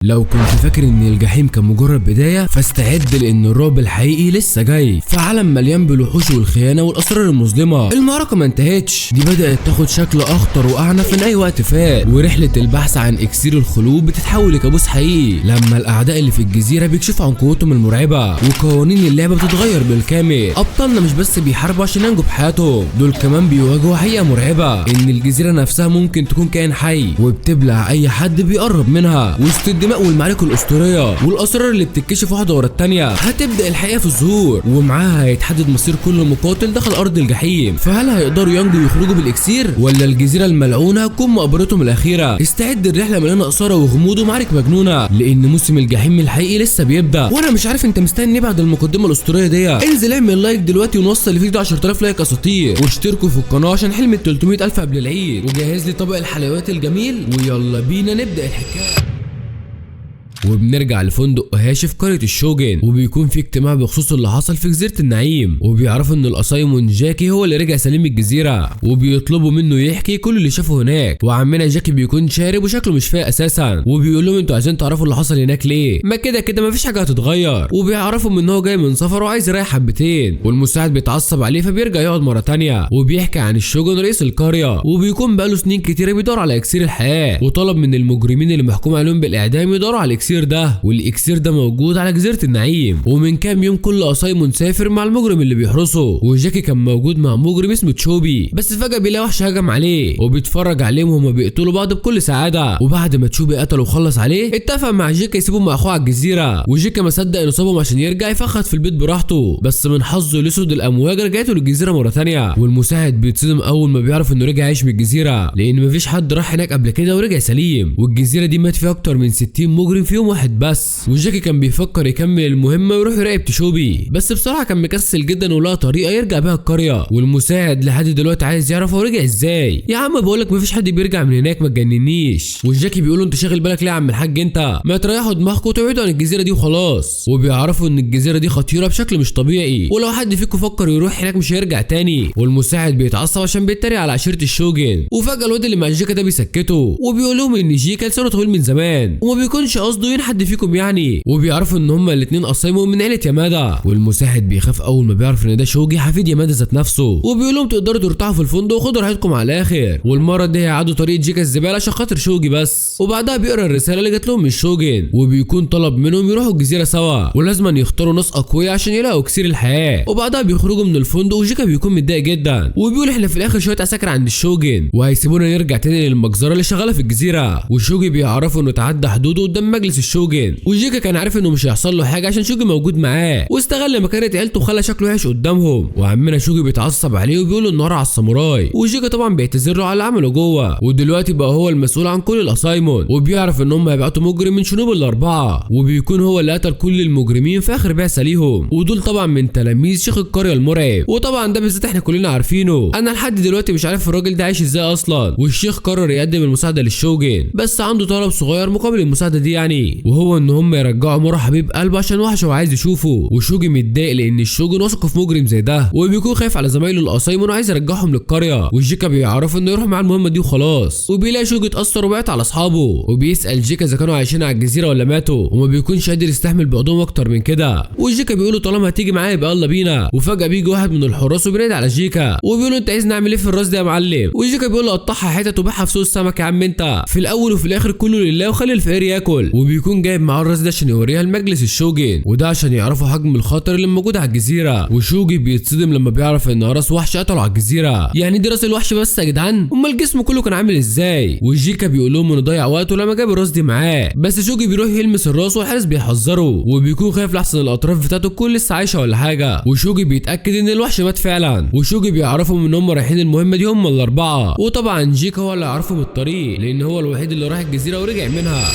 لو كنت فاكر ان الجحيم كان مجرد بداية فاستعد لان الرعب الحقيقي لسه جاي في عالم مليان بالوحوش والخيانة والاسرار المظلمة. المعركة ما انتهتش، دي بدأت تاخد شكل اخطر واعنف من اي وقت فات، ورحلة البحث عن اكسير الخلود بتتحول لكابوس حقيقي لما الاعداء اللي في الجزيرة بيكشفوا عن قوتهم المرعبة وقوانين اللعبة بتتغير بالكامل. ابطالنا مش بس بيحاربوا عشان ينجوا بحياتهم، دول كمان بيواجهوا حقيقة مرعبة ان الجزيرة نفسها ممكن تكون كائن حي وبتبلع اي حد بيقرب منها، وسط الدماء والمعارك الاسطوريه والاسرار اللي بتتكشف واحده ورا الثانيه. هتبدا الحقيقه في الظهور، ومعاها هيتحدد مصير كل مقاتل دخل ارض الجحيم. فهل هيقدروا ينجوا ويخرجوا بالاكسير، ولا الجزيره الملعونه هتكون مقبرتهم الاخيره؟ استعد، الرحله مليانه اثاره وغموض ومعارك مجنونه، لان موسم الجحيم الحقيقي لسه بيبدا. وانا مش عارف انت مستني بعد المقدمه الاسطوريه دي. انزل اعمل لايك دلوقتي ونوصل لفيديو 10000 لايك اساطير، واشتركوا في القناه عشان حلم ال 300000 قبل العيد، وجهز لي طبق الحلويات الجميل ويلا بينا نبدا الحكايه. وبنرجع لفندق اوهاشي في قرية الشوجن، وبيكون في اجتماع بخصوص اللي حصل في جزيرة النعيم، وبيعرفوا ان الاسايمون جاكي هو اللي رجع سليم الجزيرة، وبيطلبوا منه يحكي كل اللي شافه هناك. وعمنا جاكي بيكون شارب وشكله مش فايق اساسا، وبيقول لهم انتوا عايزين تعرفوا اللي حصل هناك ليه؟ ما كده كده مفيش حاجة هتتغير. وبيعرفوا ان هو جاي من سفر وعايز يريح حبتين، والمساعد بيتعصب عليه فبيرجع يقعد مرة تانية، وبيحكي عن الشوجن رئيس القرية، وبيكون بقاله سنين كتيرة بيدور على اكسير الحياة، وطلب من المجرمين اللي محكوم عليهم بالاعدام يدوروا على الاكسير ده، الاكسير ده موجود على جزيره النعيم. ومن كام يوم كل اسايمون سافر مع المجرم اللي بيحرسه، وجاكي كان موجود مع مجرم اسمه تشوبي، بس فجاه بيلاقي وحش هجم عليه وبيتفرج عليهم وهما بيقتلوا بعض بكل سعاده. وبعد ما تشوبي قتله وخلص عليه اتفق مع جيكا يسيبهم مع اخوه على الجزيره، وجيكا ما صدق انه سابهم عشان يرجع يفخد في البيت براحته، بس من حظه الاسود الامواج رجعته للجزيره مره ثانيه. والمساعد بيتصدم اول ما بيعرف انه رجع عايش من الجزيره، لان مفيش حد راح هناك قبل كده ورجع سليم، والجزيره دي مات فيها اكتر من 60 مجرم في يوم واحد بس. وجاكي كان بيفكر يكمل المهمه ويروح يراقب تشوبي، بس بصراحه كان مكسل جدا ولقى طريقه يرجع بيها القريه. والمساعد لحد دلوقتي عايز يعرف هو رجع ازاي. يا عم بقولك مفيش حد بيرجع من هناك، ما تجننيش. والجاكي بيقول له انت شاغل بالك ليه يا عم الحاج؟ انت ما تريحوا دماغكم وتبعدوا عن الجزيره دي وخلاص. وبيعرفوا ان الجزيره دي خطيره بشكل مش طبيعي، ولو حد فيكم فكر يروح هناك مش هيرجع تاني. والمساعد بيتعصب عشان بيتريق على عشيره الشوجن، وفجاه الواد اللي مع جيكا ده بيسكته وبيقول لهم ان جيكا لسانه طويل من زمان وما بيكونش قصده ين حد فيكم يعني. وبيعرفوا ان هما الاثنين اسايمون من عيله يامادا. والمساعد بيخاف اول ما بيعرف ان ده شوجي حفيد يامادا ذات نفسه، وبيقول لهم تقدروا ترتاحوا في الفندق وخدوا راحتكم على الاخر. والمره دي هيعدوا طريق جيكا الزباله عشان خاطر شوجي بس. وبعدها بيقرا الرساله اللي جات لهم من الشوجن، وبيكون طلب منهم يروحوا الجزيره سوا، ولازم يختاروا ناس اقوياء عشان يلاقوا اكسير الحياه. وبعدها بيخرجوا من الفندق، وجيكا بيكون متضايق جدا وبيقول احنا في الاخر شويه عساكر عند الشوجن وهيسيبونا نرجع تاني للمجزره اللي شغاله في الجزيره. وشوجي بيعرفوا انه تعدى حدوده قدام مجلس الشوجن، وجيكا كان عارف انه مش هيحصل له حاجه عشان شوجي موجود معاه، واستغل مكانه عيلته وخلى شكله وحش قدامهم. وعمنا شوجي بيتعصب عليه وبيقول له النهار على الساموراي، وجيكا طبعا بيعتذر له على اللي عمله جوه، ودلوقتي بقى هو المسؤول عن كل الاسايمون. وبيعرف ان هم هيبعتوا مجرم من شنوب الاربعه، وبيكون هو اللي قتل كل المجرمين في اخر بعثه ليهم، ودول طبعا من تلاميذ شيخ القريه المرعب. وطبعا ده بالذات احنا كلنا عارفينه. انا لحد دلوقتي مش عارف الراجل ده عايش ازاي اصلا. والشيخ قرر يقدم المساعده للشوجن، بس عنده طلب صغير مقابل المساعده دي يعني، وهو ان هم يرجعوا مورا حبيب قلبه عشان وحشه وعايز يشوفه. وشوجي متضايق لان الشوجن واثق في مجرم زي ده، وبيكون خايف على زمايله الاسايمون وعايز يرجعهم للقريه. وجيكا بيعرف انه يروح مع المهمه دي وخلاص. وبيلاقي شوجي اتاثر وبعت على اصحابه، وبيسال جيكا اذا كانوا عايشين على الجزيره ولا ماتوا، وما بيكونش قادر يستحمل بعضهم اكتر من كده. وجيكا بيقول له طالما هتيجي معايا يبقى يلا بينا. وفجاه بيجي واحد من الحراس وبينادي على جيكا وبيقول له انت عايز نعمل ايه في الراس ده يا معلم؟ وجيكا بيقول له قطعها حتت وبيعها في سوق السمك يا عم، انت في الاول وفي الاخر كله لله وخلي الفقير ياكل. وبيكون جايب معاه الراس ده عشان يوريها لمجلس الشوجن، وده عشان يعرفوا حجم الخطر اللي موجود على الجزيره. وشوجي بيتصدم لما بيعرف ان راس وحش قتله على الجزيره. يعني دي راس الوحش بس يا جدعان؟ امال الجسم كله كان عامل ازاي؟ وجيكا بيقول لهم انه ضيع وقته لما جاب الراس دي معاه، بس شوجي بيروح يلمس الراس والحارس بيحذره، وبيكون خايف لحسن الاطراف بتاعته تكون لسه عايشه ولا حاجه. وشوجي بيتاكد ان الوحش مات فعلا. وشوجي بيعرفهم ان هم رايحين المهمه دي هم الاربعه، وطبعا جيكا هو اللي يعرفهم الطريق لان هو الوحيد اللي راح الجزيره ورجع منها.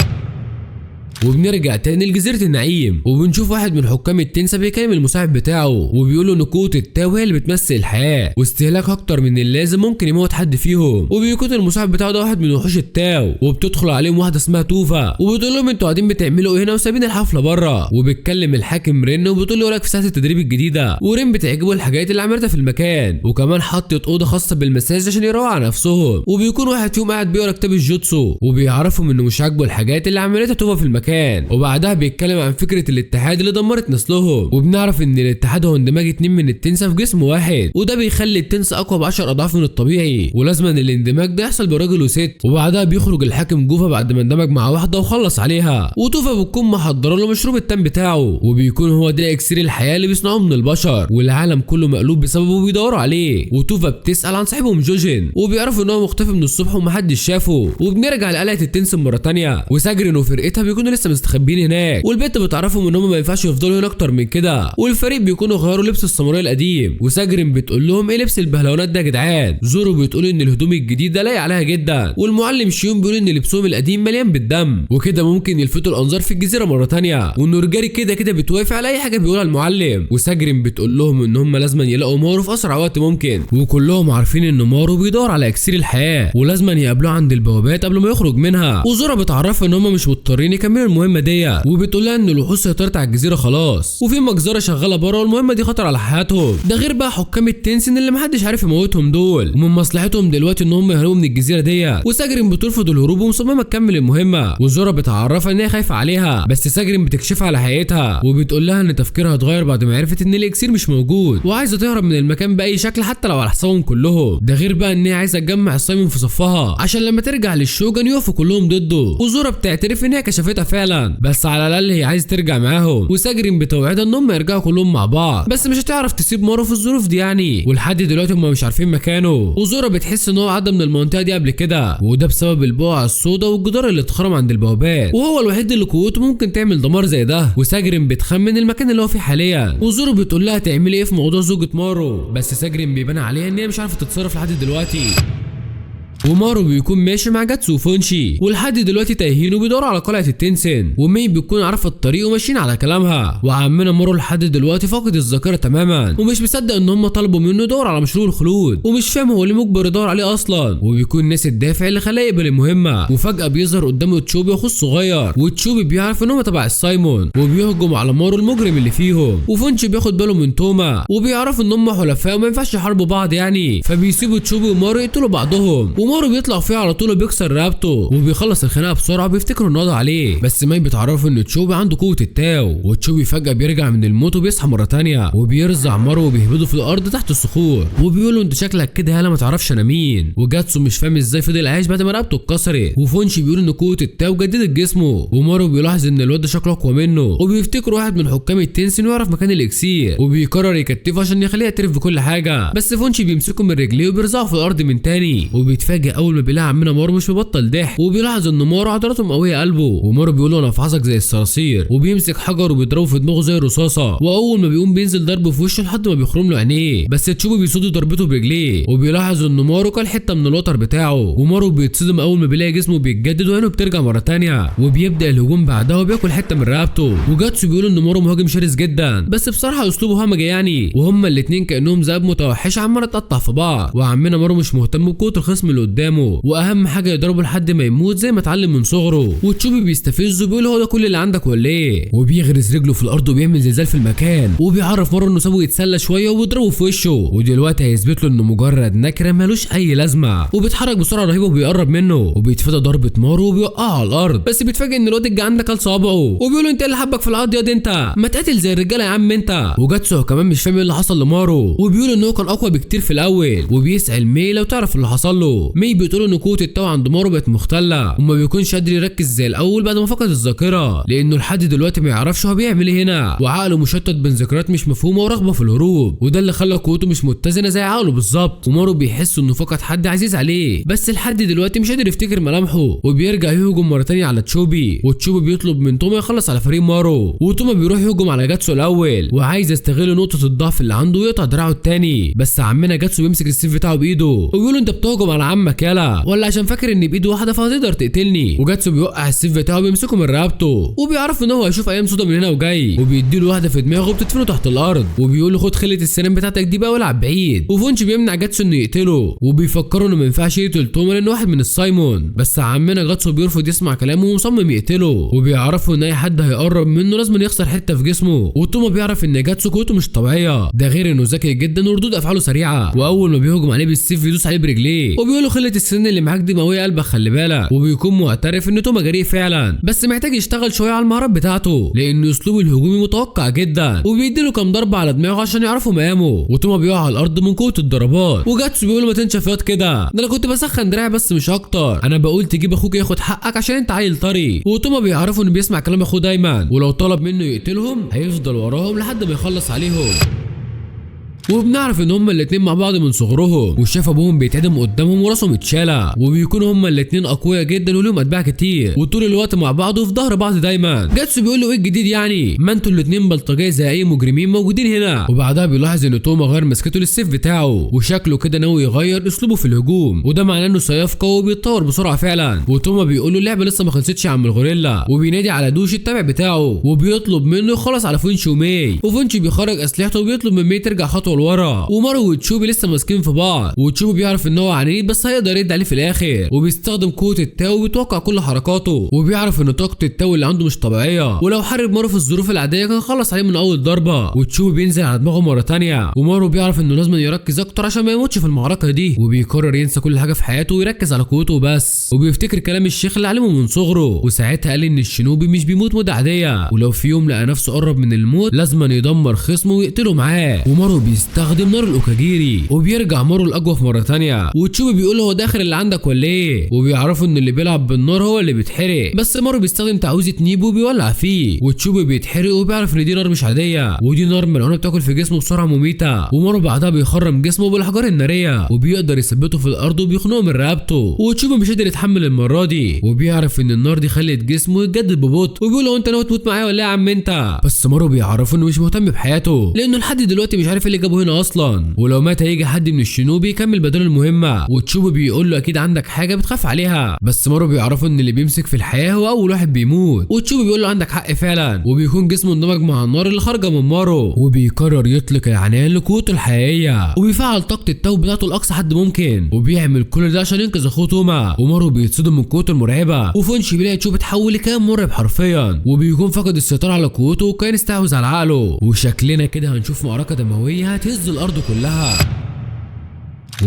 وبنرجع تاني لجزيره النعيم، وبنشوف واحد من حكام التنسا بيكلم المساعد بتاعه وبيقول له ان قوه التاو هي اللي بتمثل الحياه، واستهلاك اكتر من اللازم ممكن يموت حد فيهم. وبيكون المساعد بتاعه ده واحد من وحوش التاو، وبتدخل عليهم واحده اسمها توفا وبتقول لهم انتوا قاعدين بتعملوا ايه هنا وسايبين الحفله بره. وبتكلم الحاكم رين وبتقول له رايك في ساعه التدريب الجديده، ورين بتعجبه الحاجات اللي عملتها في المكان، وكمان حطت اوضه خاصه بالمساج عشان يروقوا على نفسهم. وبيكون واحد فيهم قاعد بيقرا كتاب الجوتسو، وبيعرفهم انه مش عاجبه الحاجات اللي عملتها توفا في المكان. المكان. وبعدها بيتكلم عن فكره الاتحاد اللي دمرت نسلهم، وبنعرف ان الاتحاد هو اندماج 2 من التنسة في جسم واحد، وده بيخلي التنسة اقوى ب10 اضعاف من الطبيعي، ولازم ان الاندماج ده يحصل براجل وست. وبعدها بيخرج الحاكم جوفا بعد ما اندمج مع واحده وخلص عليها، وتوفا بتكون محضره له مشروب التان بتاعه، وبيكون هو ده اكسير الحياه اللي بيصنعوه من البشر، والعالم كله مقلوب بسببه وبيدوروا عليه. وتوفا بتسال عن صاحبهم جوجين، وبيعرفوا ان هو مختفي من الصبح ومحدش شافه. وبنرجع لقلعه التنسن مره تانيه، وساجرين وفرقتها بيكونوا لسه مستخبيين هناك، والبنت بتعرفهم ان هم ما ينفعش يفضلوا هنا اكتر من كده، والفريق بيكونوا غيروا لبس الساموراي القديم. وساجرين بتقول لهم ايه لبس البهلوانات ده يا جدعان؟ زورو بتقول ان الهدوم الجديده لايق عليها جدا، والمعلم شيون بيقول ان لبسهم القديم مليان بالدم، وكده ممكن يلفتوا الانظار في الجزيره مره تانيه، وان رجالي كده بتوافق على اي حاجه بيقولها المعلم. وساجرين بتقول لهم ان هم لازم يلاقوا مارو في اسرع وقت ممكن، وكلهم عارفين ان مارو بيدور على اكسير الحياه، ولازم يقابلوه عند البوابات قبل ما يخرج منها. وزورا بتعرفها ان هم مش مضطرين يكملوا المهمه دي، وبتقول لها ان الوحوش سيطرت على الجزيره خلاص، وفي مجزره شغاله بره، والمهمه دي خطر على حياتهم. ده غير بقى حكام التنسن اللي محدش عارف يموتهم دول، ومن مصلحتهم دلوقتي ان هم يهربوا من الجزيره دي. وساجرين بترفض الهروب ومصممه تكمل المهمه، وزورا بتعرفها ان هي خايفه عليها، بس ساجرين بتكشفها على حقيقتها، وبتقول لها ان تفكيرها اتغير بعد ما عرفت ان الاكسير مش موجود، وعايزه تهرب من المكان باي شكل حتى لو على حسابهم كلهم. ده غير بقى ان هي عايزه تجمع السايمون في صفها عشان لما ترجع للشوجن يقفوا كلهم ضده. وزورا بتعترف ان هي كشفتها فعلا، بس على الاقل هي عايزه ترجع معاهم. وساجرين بتوعدها ان هم يرجعوا كلهم مع بعض، بس مش هتعرف تسيب مارو في الظروف دي يعني، ولحد دلوقتي هم مش عارفين مكانه. وزورا بتحس ان هو عدى من المنطقه دي قبل كده، وده بسبب البقعه السوداء والجدار اللي اتخرم عند البوابات، وهو الوحيد اللي قوته ممكن تعمل دمار زي ده. وساجرين بتخمن المكان اللي هو فيه حاليا، وزورا بتقول لها تعملي ايه في موضوع زوجة مارو، بس ساجرين بيبان عليها ان هي مش عارفه تتصرف لحد دلوقتي. ومارو بيكون ماشي مع جاتسو وفونشي، ولحد دلوقتي تايهين وبيدوروا على قلعه التنسن، ومي بيكون عارفه الطريق وماشيين على كلامها. وعمنا مارو لحد دلوقتي فاقد الذاكره تماما، ومش مصدق ان هم طلبوا منه يدور على مشروع الخلود، ومش فاهم هو ليه مجبر يدور عليه اصلا، وبيكون ناسي الدافع اللي خلاه يقبل المهمه. وفجاه بيظهر قدامه تشوبي واخوه الصغير، وتشوبي بيعرف ان هم تبع السايمون، وبيهجم على مارو المجرم اللي فيهم. وفونشي بياخد باله من توما، وبيعرف ان هم حلفاء وما ينفعش يحاربوا بعض يعني، فبيسيبوا تشوبي ومارو يقتلوا بعضهم. ومارو بيطلع فيه على طول وبيكسر رقبته، وبيخلص الخناقه بسرعه، بيفتكروا انه قضى عليه، بس ماي بتعرفه ان تشوبي عنده قوه التاو. وتشوبي فجاه بيرجع من الموت وبيصحى مره تانيه، وبيرزع مارو وبيهبده في الارض تحت الصخور، وبيقول له انت شكلك كده هلا ما تعرفش انا مين. وجاتسو مش فاهم ازاي فضل عايش بعد ما رقبته اتكسرت. وفونشي بيقول ان قوه التاو جددت جسمه، ومارو بيلاحظ ان الواد ده شكله اقوى منه، وبيفتكر واحد من حكام التنسن ويعرف مكان الاكسير، وبيقرر يكتفه عشان يخليه يعترف بكل حاجه. بس فونشي بيمسكه من رجليه وبيرزعه في الارض من تاني، وبيتفاجئ اول ما بيلاقي عمنا مارو مش مبطل ضحك، وبيلاحظ ان مارو عضلاته مقويه قلبه. ومارو بيقول له انا افعصك زي الصراصير، وبيمسك حجر وبيضربه في دماغه زي الرصاصه، واول ما بيقوم بينزل ضربه في وشه لحد ما بيخرم له عينيه، بس تشوبي بيصد ضربته برجليه. وبيلاحظ ان مارو كل حته من الوتر بتاعه، ومارو بيتصدم اول ما بيلاقي جسمه بيتجدد وعينه بترجع مره تانيه، وبيبدا الهجوم بعدها وبياكل حته من رقبته. وجاتسو بيقول ان مارو مهاجم شرس جدا، بس بصراحه اسلوبه همجي يعني، وهما الاثنين كانهم ذئاب متوحشه عماله تقطع في بعض. وعمنا مارو مش مهتم بقوه الخصم اللي قدامه، واهم حاجه يضربه لحد ما يموت زي ما اتعلم من صغره. وتشوبي بيستفزه بيقول هو ده كل اللي عندك ولا ايه، وبيغرز رجله في الارض وبيعمل زلزال في المكان، وبيعرف مارو انه سابه يتسلى شويه وبيضربه في وشه، ودلوقتي هيثبت له انه مجرد نكره مالوش اي لازمه. وبيتحرك بسرعه رهيبه وبيقرب منه، وبيتفادى ضربه مارو وبيوقعه على الارض، بس بيتفاجئ ان الواد الجعان ده كل صوابعه، وبيقول له انت اللي حبك في العض يا دي انت، ما تقتل زي الرجاله يا عم انت. وجاتسو كمان مش فاهم ايه اللي حصل لمارو، وبيقول ان هو كان اقوى بكتير في الاول، وبيسال مي لو تعرف اللي حصل له. مي بتقول ان قوه التو عند مارو بقت مختله، وما بيكونش قادر يركز زي الاول بعد ما فقد الذاكره، لانه لحد دلوقتي ما يعرفش هو بيعمل ايه هنا، وعقله مشتت بين ذكريات مش مفهومه ورغبه في الهروب، وده اللي خلى قوته مش متزنه زي عقله بالظبط. ومارو بيحس انه فقد حد عزيز عليه، بس لحد دلوقتي مش قادر يفتكر ملامحه، وبيرجع يهجم مره ثانيه على تشوبي. وتشوبي بيطلب من توما يخلص على فريق مارو، وتوما بيروح يهجم على جاتسو الاول، وعايز يستغل نقطه الضعف اللي عنده ويقطع دراعه الثاني، بس عمنا جاتسو بيمسك السيف بتاعه بايده، وبيقول انت بتهجم على عمك يالا، ولا عشان فاكر ان بايده واحده فهتقدر تقتلني. وجاتسو بيوقع السيف بتاعه وبيمسكه من رقبته، وبيعرف ان هو هيشوف ايام سودا من هنا وجاي، وبيديله واحده في دماغه وبتدفنه تحت الارض، وبيقول له خد خله السنان بتاعتك دي بقى والعب بعيد. وفونشي بيمنع جاتسو انه يقتله، وبيفكروا انه ما ينفعش يقتل توما لانه واحد من السايمون، بس عمنا جاتسو بيرفض يسمع كلامه ومصمم يقتله، وبيعرفوا ان اي حد هيقرب منه لازم يخسر حته في جسمه. وتوما بيعرف ان جاتسو قوته مش طبيعيه، ده غير انه ذكي جدا وردود افعاله سريعه، واول ما بيهجم عليه بالسيف بيدوس عليه برجليه، وبيقول له خلة السن اللي معاك دي مقويه قلبك خلي بالك، وبيكون معترف ان توما جريء فعلا بس محتاج يشتغل شويه على المهارات بتاعته لان اسلوبه الهجومي متوقع جدا، وبيديله كام ضربه على دماغه عشان يعرفوا مقامه، وتوما بيقع على الارض من قوه الضربات، وجاتسو بيقول ما تنشف ياض كده، ده انا كنت بسخن دراعي بس مش اكتر، انا بقول تجيب اخوك ياخد حقك عشان انت عيل طري. وتوما بيعرفوا انه بيسمع كلام اخوه دايما، ولو طلب منه يقتلهم هيفضل وراهم لحد ما يخلص عليهم. وبنعرف ان هما الاتنين مع بعض من صغرهم، وشاف ابوهم بيتعدم قدامهم وراسهم اتشالة، وبيكونوا هما الاتنين اقوياء جدا وليهم اتباع كتير وطول الوقت مع بعض وفي ظهر بعض دايما. جاتسو بيقول له ايه الجديد يعني؟ ما انتوا الاتنين بلطجيه زي اي مجرمين موجودين هنا. وبعدها بيلاحظ ان توما غير مسكته للسيف بتاعه وشكله كده ناوي يغير اسلوبه في الهجوم، وده معناه انه سيف قوي وبيتطور بسرعه فعلا. وتوما بيقول له اللعبه لسه ما خلصتش يا عم الغوريلا، وبينادي على دوش التابع بتاعه وبيطلب منه يخلص على فونشي ومي، وفونشي بيخرج اسلحته وبيطلب من مي ترجع خطوه لورا، وتشوبي لسه ماسكين في بعض، وتشوبي بيعرف ان هو عنيد بس هيقدر يرد عليه في الاخر، وبيستخدم قوه التاو وبيتوقع كل حركاته، وبيعرف ان طاقه التاو اللي عنده مش طبيعيه، ولو حارب مارو في الظروف العاديه كان خلص عليه من اول ضربه. وتشوبي بينزل على دماغه مره ثانيه، ومارو بيعرف انه لازم يركز اكتر عشان ما يموتش في المعركه دي، وبيقرر ينسى كل حاجه في حياته ويركز على قوته بس، وبيفتكر كلام الشيخ اللي علمه من صغره، وساعتها قال ان الشينوبي مش بيموت موت عاديه، ولو في يوم لقى نفسه قرب من الموت لازم يدمر خصمه ويقتله معاه. ومارو بيستخدم نار الاوكاجيري، وبيرجع مارو الاجوف مره ثانيه، وتشوبي بيقول هو داخل اللي عندك ولا ايه، وبيعرفوا ان اللي بيلعب بالنار هو اللي بيتحرق، بس مارو بيستخدم تعويذه نيبو وبيولع فيه، وتشوبي بيتحرق وبيعرف ان دي نار مش عاديه، ودي نار ملعونه بتاكل في جسمه بسرعه مميته، ومارو بعدها بيخرم جسمه بالاحجار الناريه وبيقدر يثبته في الارض وبيخنقه من رقبته، وتشوبي مش قادر يتحمل المره دي، وبيعرف ان النار دي خلت جسمه يتجدد ببطء، وبيقول له انت ناوي تموت معايا ولا ايه يا عم انت؟ بس مارو بيعرفه انه مش مهتم بحياته لانه لحد دلوقتي مش عارف ايه اللي جابه هنا اصلا، ولو مات هيجي حد من الشينوبي يكمل بداله المهمه. وتشوبي بيقول له اكيد عندك حاجه بتخاف عليها، بس مارو بيعرفه ان اللي بيمسك في الحياه هو اول واحد بيموت، وتشوبي بيقول له عندك حق فعلا، وبيكون جسمه اندمج مع النار اللي خارجه من مارو، وبيقرر يطلق العنان لقوته الحقيقيه، وبيفعل طاقه التو بتاعته لاقصى حد ممكن، وبيعمل كل ده عشان ينقذ اخوه توما. ومارو بيتصدم من قوته المرعبه، وفونشي بيلاقي تشوبي اتحول لكائن مرعب حرفيا، وبيكون فقد السيطره على قوته وكان استحوذ على عقله، وشكلنا كده هنشوف معركه دمويه هتهز الارض كلها.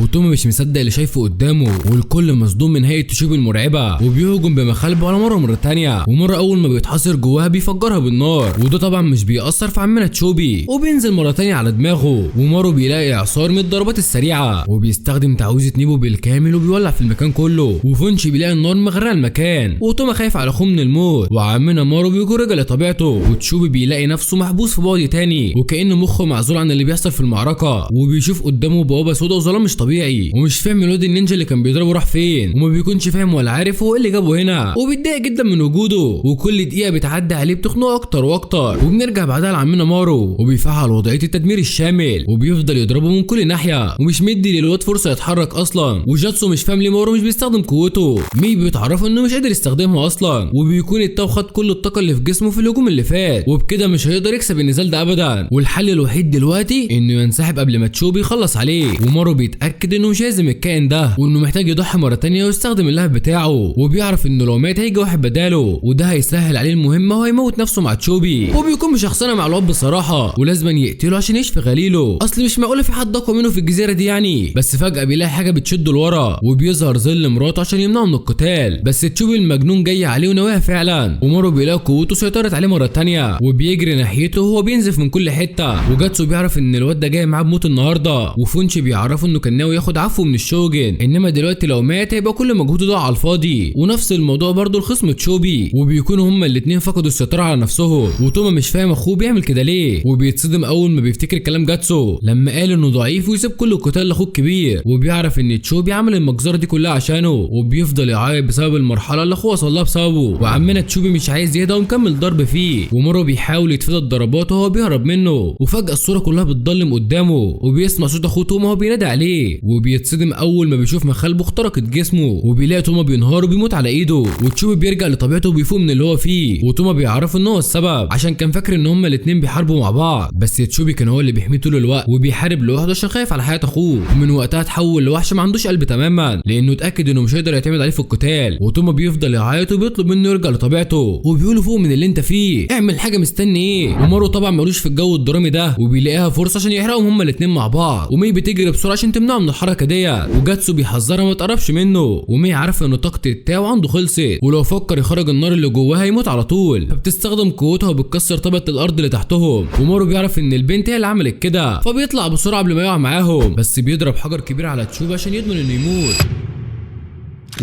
وتوما مش مصدق اللي شايفه قدامه، والكل مصدوم من هيئه تشوبي المرعبه، وبيهجم بمخالبه على مره ثانيه، ومره اول ما بيتحاصر جواها بيفجرها بالنار، وده طبعا مش بيأثر في عمنا تشوبي، وبينزل مره ثانيه على دماغه، ومارو بيلاقي اعصار من الضربات السريعه، وبيستخدم تعويذه نيبو بالكامل وبيولع في المكان كله، وفونشي بيلاقي النار مغرقه المكان، وتوما خايف على اخوه من الموت، وعمنا مارو بيكون رجع لطبيعته، وتشوبي بيلاقي نفسه محبوس في بعد تاني وكأن مخه معزول عن اللي بيحصل في المعركه، وبيشوف قدامه بوابه سودا وظلام مش طبيعي، ومش فاهم الواد النينجا اللي كان بيضربه راح فين، وما بيكونش فاهم ولا عارف هو ايه اللي جابه هنا، وبيتضايق جدا من وجوده، وكل دقيقه بتعدي عليه بتخنقه اكتر واكتر. وبنرجع بعدها لعمنا مارو، وبيفعل وضعيه التدمير الشامل، وبيفضل يضربه من كل ناحيه ومش مدي للواد فرصه يتحرك اصلا، وجاتسو مش فاهم ليه مارو مش بيستخدم قوته، مي بيتعرفوا انه مش قادر يستخدمها اصلا، وبيكون التاو خد كل الطاقه اللي في جسمه في الهجوم اللي فات، وبكده مش هيقدر يكسب النزال ده ابدا، والحل الوحيد دلوقتي انه ينسحب قبل ما تشوبي يخلص عليه. ومارو بيتاكد انه مش لازم الكائن ده، وانه محتاج يضحي مره ثانيه ويستخدم اللهب بتاعه، وبيعرف انه لو مات هيجي واحد بداله، وده هيسهل عليه المهمه وهيموت نفسه مع تشوبي، وبيكون مشخصنها مع الواد بصراحه، ولازم يقتله عشان يشفي غليله، اصل مش معقوله في حد اقوى منه في الجزيره دي يعني. بس فجاه بيلاقي حاجه بتشده لورا، وبيظهر ظل مراته عشان يمنعه من القتال، بس تشوبي المجنون جاي عليه ونواها فعلا، ومارو بيلاقي قوته سيطرت عليه مره ثانيه، وبيجري ناحيته وهو بينزف من كل حته، وجاتسو بيعرف ان الواد ده جاي معاه بموت النهارده، وفونشي بيعرفه انه كان ناوي ياخد عفو من الشوجن، انما دلوقتي لو مات هيبقى كل مجهوده ضاع على الفاضي. ونفس الموضوع برضه الخصم تشوبي، وبيكونوا هما الاثنين فقدوا السيطره على نفسهم، وتوما مش فاهم اخوه بيعمل كده ليه، وبيتصدم اول ما بيفتكر كلام جاتسو لما قال انه ضعيف ويسيب كل القتال لاخوه الكبير، وبيعرف ان تشوبي عمل المجزره دي كلها عشانه، وبيفضل يعيط بسبب المرحله اللي اخوه وصل لها بسببه، وعمنا تشوبي مش عايز يهدى ومكمل ضرب فيه، ومارو بيحاول يتفادى الضربات وهو بيهرب منه، وفجاه الصوره كلها بتضلم قدامه، وبيسمع صوت اخوه توما وهو بينادي عليه، وبيتصدم اول ما بيشوف مخالبه اخترقت جسمه، وبيلاقي توما بينهار وبيموت على ايده، وتشوبي بيرجع لطبيعته وبيفوق من اللي هو فيه، وتوما بيعرف ان هو السبب عشان كان فاكر ان هما الاثنين بيحاربوا مع بعض، بس تشوبي كان هو اللي بيحميه طول الوقت وبيحارب لوحده عشان خايف على حياه اخوه، ومن وقتها اتحول لوحش ما عندوش قلب تماما لانه اتاكد انه مش هيقدر يعتمد عليه في القتال، وتوما بيفضل يعيط وبيطلب منه يرجع لطبيعته، وبيقول فوق من اللي انت فيه، اعمل حاجه مستني ايه. ومارو طبعا ملوش في الجو الدرامي ده، وبيلاقيها فرصه عشان يحرقهم هما الاثنين مع بعض، ومي بتجري بسرعه عشان تمنعه بقى من الحركه ديت، وجاتسو بيحذرها ما تقربش منه، ومي عارفه ان طاقه التاو عنده خلصت، ولو فكر يخرج النار اللي جواها يموت على طول، فبتستخدم قوتها وبتكسر طبقه الارض اللي تحتهم. ومارو بيعرف ان البنت هي اللي عملت كده، فبيطلع بسرعه قبل ما يقع معاهم، بس بيضرب حجر كبير على تشوبي عشان يضمن انه يموت.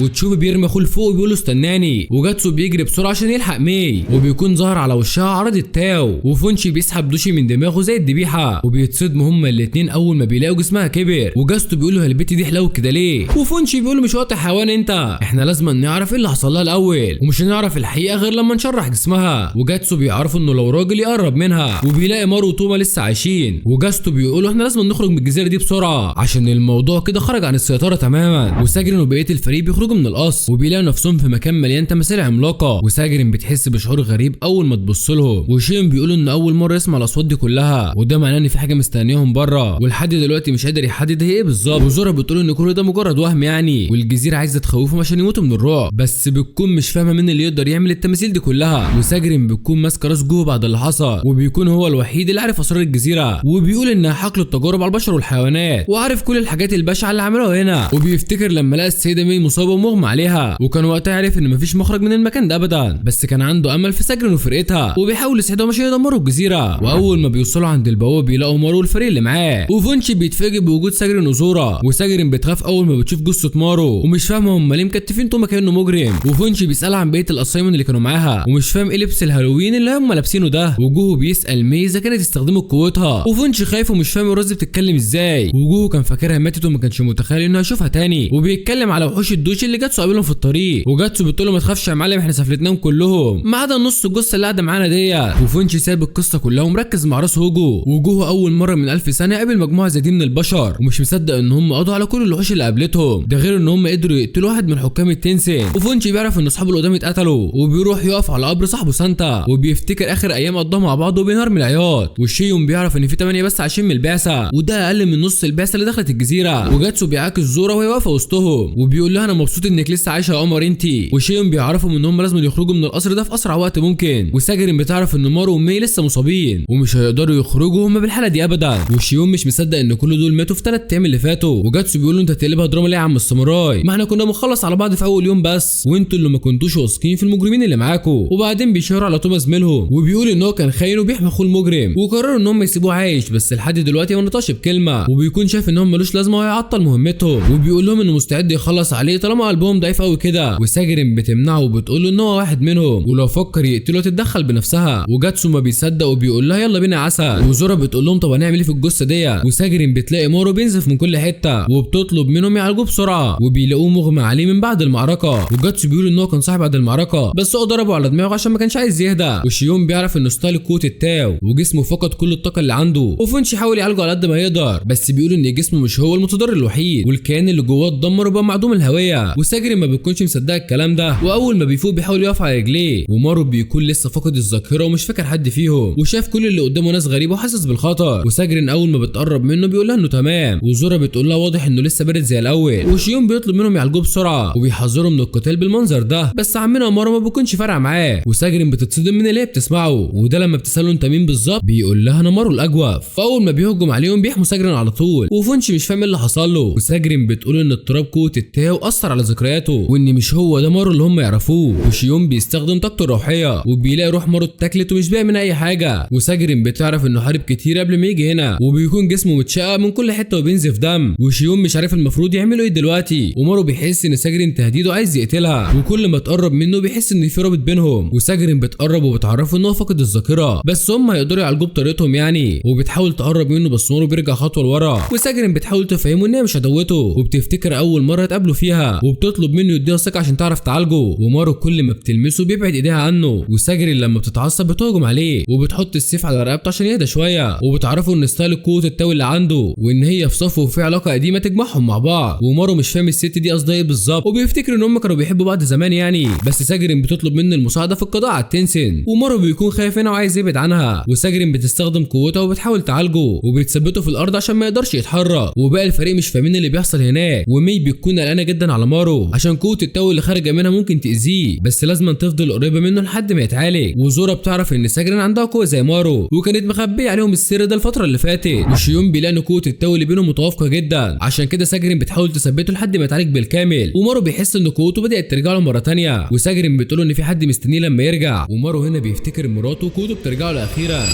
وتشوفي بيرمي اخوه لفوق وبيقول له استناني، وجاتسو بيجري بسرعه عشان يلحق مي، وبيكون ظهر على وشها عرض التاو، وفونشي بيسحب دوشي من دماغه زي الذبيحه، وبيتصدموا هما الاثنين اول ما بيلاقوا جسمها كبر. وجاستو بيقول له البت دي حلوه كده ليه؟ وفونشي بيقول له مش وقت حيوان انت، احنا لازم نعرف ايه اللي حصل لها الاول، ومش هنعرف الحقيقه غير لما نشرح جسمها. وجاتسو بيعرفوا انه لو راجل يقرب منها، وبيلاقي مارو وتوما لسه عايشين، وجاستو بيقول له احنا لازم نخرج من الجزيره دي بسرعه عشان الموضوع كده خرج عن السيطره تماما. وساجرين وبقيه الفريق بيخرجوا من القصر، وبيلاقوا نفسهم في مكان مليان تماثيل عملاقه، وساجرين بتحس بشعور غريب اول ما تبص لهم، وشيون بيقولوا ان اول مره يسمع الاصوات دي كلها، وده معناه ان في حاجه مستنياهم بره، ولحد دلوقتي مش قادر يحدد هي ايه بالظبط. وزورا بتقول ان كل ده مجرد وهم يعني، والجزيره عايزه تخوفهم عشان يموتوا من الرعب، بس بتكون مش فاهمه مين اللي يقدر يعمل التماثيل دي كلها. وساجرين بتكون ماسكه راس جوه بعد اللي حصل، وبيكون هو الوحيد اللي عارف اسرار الجزيره، وبيقول انها حقل التجارب على البشر والحيوانات، وعارف كل الحاجات البشعه اللي عملوها هنا. وبيفتكر لما لقى السيده مي مصابه ومغمى عليها، وكان وقتها عارف ان مفيش مخرج من المكان ده ابدا، بس كان عنده امل في ساجرين وفرقتها، وبيحاول يساعدهم عشان يدمروا الجزيره. واول ما بيوصلوا عند البوابه بيلاقوا مارو والفريق اللي معاه، وفونشي بيتفاجئ بوجود ساجرين وزورا، وساجرين بتخاف اول ما بتشوف جثه مارو، ومش فاهمه هم ليه مكتفين توما كانه مجرم. وفونشي بيسال عن بقيه الاسايمون اللي كانوا معاها، ومش فاهم ايه لبس الهالوين اللي هم لابسينه ده. وجوهو بيسال مي اذا كانت استخدمت قوتها، وفونشي خايف ومش فاهم الرز بتتكلم ازاي. وجوهو كان فاكرها ماتت وما كانش متخيل انه هيشوفها تاني، وبيتكلم على وحوش الدوش اللي جاتسو قابلهم في الطريق. وجاتسو بتقول له ما تخافش يا معلم احنا سافلتناهم كلهم ما عدا نص الجثه اللي قاعده معانا ديت. وفونشي ساب القصه كلها ومركز مع راس هوجو. وجوه اول مره من 1000 سنه قابل مجموعه زي دي من البشر، ومش مصدق ان هم قضوا على كل الوحوش اللي قابلتهم، ده غير ان هم قدروا يقتلوا واحد من حكام التنسين. وفونشي بيعرف ان اصحابه القدام اتقتلوا، وبيروح يقف على قبر صاحبه سانتا، وبيفتكر اخر ايام قضاها مع بعض وبينهار من العياط. وشيون بيعرف ان في 8 بس عايشين من البعثه، وده اقل من نص البعثه اللي دخلت الجزيره. وجاتسو بيعاكس زورا وهي واقفه وسطهم، وبيقول لها انا مبسوط انك لسه عايشه يا قمر انتي. وشيون بيعرفهم ان هم لازم يخرجوا من القصر ده في اسرع وقت ممكن. وساجرين بتعرف ان مارو ومي لسه مصابين ومش هيقدروا يخرجوا هم بالحاله دي ابدا. وشيون مش مصدق ان كل دول ماتوا في 3 ايام اللي فاتوا. وجاتسو بيقول له انت هتقلبها دراما ليه يا عم الساموراي؟ ما احنا كنا بنخلص على بعض في اول يوم بس، وانتوا اللي ما كنتوش واثقين في المجرمين اللي معاكم. وبعدين بيشاور على توما زميلهم، وبيقول ان هو كان خاين وبيحمي اخوه المجرم، وقرروا ان هم يسيبوه عايش، بس لحد دلوقتي ما نطقش بكلمه. وبيكون شايف ان هم ملوش لازمه وهيعطل مهمتهم، وبيقول لهم انه مستعد يخلص عليه طالما قلبهم ضعيف قوي كده. وساجرين بتمنعه وبتقول له ان هو واحد منهم، ولو فكر يقتله تتدخل بنفسها. وجاتسو ما بيصدق وبيقول لها يلا بينا يا عسل. وزورا بتقول لهم طب هنعمل ايه في الجثه دي؟ وساجرين بتلاقي مارو بينزف من كل حته، وبتطلب منهم يعالجوه بسرعه، وبيلاقوه مغمى عليه من بعد المعركه. وجاتسو بيقول ان هو كان صاحي بعد المعركه، بس هو ضربه على دماغه عشان ما كانش عايز يهدى. وشيون بيعرف انه استهلك قوه التاو وجسمه فقد كل الطاقه اللي عنده. وفونشي حاول يعالجه على قد ما يقدر، بس بيقول ان جسمه مش هو المتضرر الوحيد، والكيان اللي جواه اتدمر وبقى معدوم الهويه. وساجرين ما بيكونش مصدق الكلام ده، واول ما بيفوق بيحاول يقف على رجليه. ومارو بيكون لسه فاقد الذاكره ومش فاكر حد فيهم، وشاف كل اللي قدامه ناس غريبه وحاسس بالخطر. وساجرين اول ما بتقرب منه بيقول لها انه تمام. وزورا بتقول لها واضح انه لسه بارد زي الاول. وشيون بيطلب منهم يعالجوه بسرعه وبيحذروا من القتال بالمنظر ده، بس عمنا مارو ما بيكونش فارقه معاه. وساجرين بتتصدم من اللي هي بتسمعه، وده لما بتساله انت مين بالظبط بيقول لها انا مارو الاجوف. فاول ما بيهجم عليهم بيحموا ساجرين على طول، وفونشي مش فاهم ايه اللي حصل له. وساجرين بتقول ان اضطراب قوه التاو اثر على ذكرياته، وان مش هو ده مارو اللي هم يعرفوه. وشيون بيستخدم طاقته الروحيه وبيلاقي روح مارو اتاكلت ومش باقي من اي حاجه. وساجرين بتعرف انه حارب كتير قبل ما يجي هنا، وبيكون جسمه متشقق من كل حته وبينزف دم. وشيون مش عارف المفروض يعملوا ايه دلوقتي. ومارو بيحس ان ساجرين تهديده عايز يقتلها، وكل ما تقرب منه بيحس ان في رابط بينهم. وساجرين بتقرب وبتعرفه ان هو فاقد الذاكره، بس هم هيقدروا يعالجوه بطريقتهم يعني. وبتحاول تقرب منه بس مارو بيرجع خطوه لورا. وساجرين بتحاول تفهمه ان هي مش عدوته، وبتفتكر اول مره اتقابلوا فيها، وبتطلب منه يديها ثقه عشان تعرف تعالجه. ومارو كل ما بتلمسه بيبعد ايديها عنه. وساجرين لما بتتعصب بتهجم عليه، وبتحط السيف على رقبته عشان يهدى شويه. وبتعرفوا ان استهلك قوه التاو اللي عنده، وان هي في صفه وفي علاقه قديمه تجمعهم مع بعض. ومارو مش فاهم الست دي قصدها ايه بالظبط، وبيفتكر ان هم كانوا بيحبوا بعض زمان يعني. بس ساجرين بتطلب منه المساعده في القضاء على التنسين، ومارو بيكون خايف هنا وعايز يبعد عنها. وساجرين بتستخدم قوتها وبتحاول تعالجه، وبتثبته في الارض عشان ما يقدرش يتحرك. وباقي الفريق مش فاهمين اللي بيحصل هناك، ومي بتكون قلقانه جدا على مارو عشان قوه التو اللي خارجه منها ممكن تاذيه، بس لازم تفضل قريبه منه لحد ما يتعالج. وزورا بتعرف ان ساجرين عندها قوه زي مارو وكانت مخبيه عليهم السر ده الفتره اللي فاتت. وشيون بيلاقي ان قوه التو اللي بينهم متوافقه جدا، عشان كده ساجرين بتحاول تثبته لحد ما يتعالج بالكامل. ومارو بيحس ان قوته بدات ترجع له مره ثانيه، وساجرين بتقول ان في حد مستنيه لما يرجع. ومارو هنا بيفتكر مراته وقوته بترجع له اخيرا.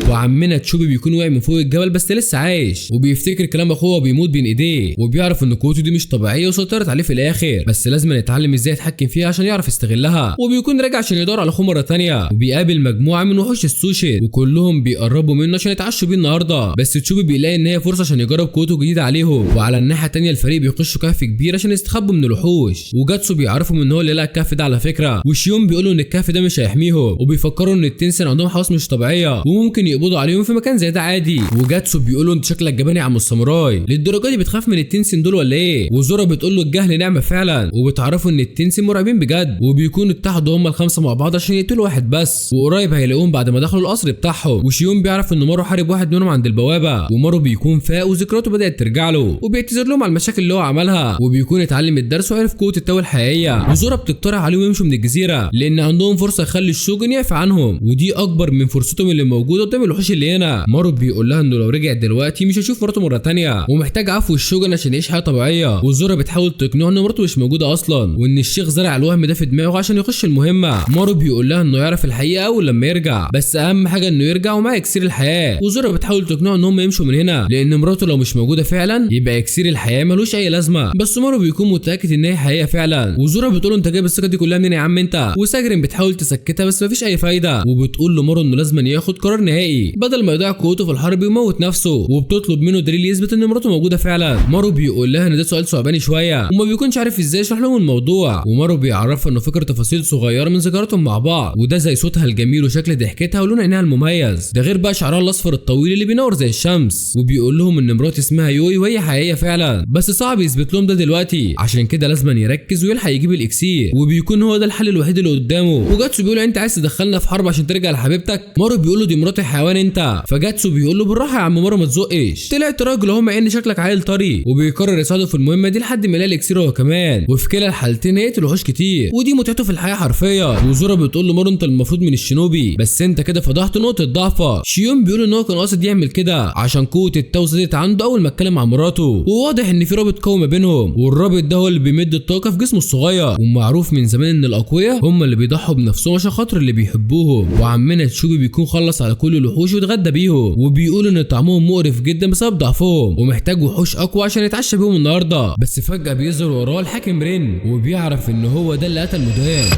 وعمنا تشوبي بيكون واقع من فوق الجبل بس لسه عايش، وبيفتكر كلام اخوه وبيموت بين ايديه، وبيعرف ان قوته دي مش طبيعيه وسيطرت عليه في الاخر، بس لازم يتعلم ازاي يتحكم فيها عشان يعرف يستغلها. وبيكون راجع عشان يدور على اخوه مره ثانيه، وبيقابل مجموعه من وحوش السوشي وكلهم بيقربوا منه عشان يتعشوا بيه النهارده. بس تشوبي بيلاقي ان هي فرصه عشان يجرب قوته الجديده عليهم. وعلى الناحيه الثانيه الفريق بيخشوا كهف كبير عشان يستخبوا من الوحوش، وجاتسو بيعرفوا ان هو اللي لقى الكهف ده على فكره. وشيون بيقولوا ان الكهف ده مش هيحميهم، وبيفكروا ان التنسن عندهم حواس مش طبيعيه وممكن يقبضوا عليهم في مكان زي ده عادي. وجاتسو بيقولوا انت شكلك جبان يا عم الساموراي، للدرجه دي بتخاف من التنسن دول ولا ايه؟ وزورا بتقول له الجهل نعمه فعلا، وبتعرفوا ان التنسن مرعبين بجد، وبيكونوا اتحدوا هم الخمسه مع بعض عشان يقتلوا واحد بس، وقريب هيلاقوهم بعد ما دخلوا القصر بتاعهم. وشيون بيعرف ان مارو حارب واحد منهم عند البوابه، ومارو بيكون فاق وذكرياته بدات ترجع له، وبيعتذر لهم على المشاكل اللي هو عملها، وبيكون اتعلم الدرس وعرف قوه التو الحقيقيه. وزورا بتقترح عليهم يمشوا من الجزيره لان عندهم فرصه يخلي الشوجن يعفى عنهم، ودي اكبر من فرصتهم اللي موجوده قدام الوحوش اللي هنا. مارو بيقول لها انه لو رجع دلوقتي مش هيشوف مراته مره ثانيه، ومحتاج عفو الشوجن عشان يعيش حياه طبيعيه. وزورا بتحاول تقنعه ان مراته مش موجوده اصلا، وان الشيخ زرع الوهم ده في دماغه عشان يخش المهمه. مارو بيقول لها انه يعرف الحقيقه اول لما يرجع، بس اهم حاجه انه يرجع ومعاه اكسير الحياه. وزورا بتحاول تقنعه ان هم يمشوا من هنا لان مراته لو مش موجوده فعلا يبقى اكسير الحياه ملوش اي لازمه، بس مارو بيكون متاكد ان هي حقيقه فعلا. وزورا بتقول له انت جايب الثقه دي كلها منين يا عم انت؟ وساجرين بتحاول تسكتها بس مفيش اي فايده، وبتقول له مارو انه لازم ياخد قرار نهائي بدل ما يضيع قوته في الحرب ويموت نفسه، وبتطلب منه دليل يثبت ان مراته موجوده فعلا. مارو بيقول لها ان ده سؤال صعباني شويه وما بيكونش عارف ازاي يشرح لهم الموضوع، ومارو بيعرفها انه فكر تفاصيل صغيره من ذكرياتهم مع بعض، وده زي صوتها الجميل وشكل ضحكتها ولون عينيها المميز، ده غير بقى شعرها الاصفر الطويل اللي بينور زي الشمس. وبيقول لهم ان مراته اسمها يوي وهي حقيقيه فعلا، بس صعب يثبت لهم ده دلوقتي عشان كده لازم يركز ويلحق يجيب الاكسير، وبيكون هو ده الحل الوحيد اللي قدامه. وجاتسو بيقول انت عايز تدخلنا في حرب عشان ترجع لحبيبتك؟ مارو بيقول له دي مراتي حيوان انت. فجاتسو بيقول له بالراحه يا عم مارو ما تزقش، طلعت راجل اهو مع ان شكلك عيل طري. وبيقرر يساعده في المهمه دي لحد ما يلاقي الاكسير هو كمان، وفي كلا الحالتين هيقتل وحوش كتير، ودي متعته في الحياه حرفيا. وزورا بتقول له مارو انت المفروض من الشينوبي، بس انت كده فضحت نقطه ضعفه. شيون بيقول ان هو كان قاصد يعمل كده عشان قوه التو زادت عنده اول ما اتكلم عن مراته، وواضح ان في رابط قوي ما بينهم، والرابط ده هو اللي بيمد الطاقه في جسمه الصغير. ومعروف من زمان ان الاقوياء هم اللي بيضحوا بنفسهم عشان خاطر اللي بيحبوهم. وعمنا تشوبي بيكون خلص على كل الوحوش واتغدى بيهم، وبيقول ان طعمهم مقرف جدا بسبب ضعفهم ومحتاج وحوش اقوى عشان يتعشى بيهم النهارده. بس فجاه بيظهر وراه الحاكم رين، وبيعرف ان هو ده اللي قتل مودان،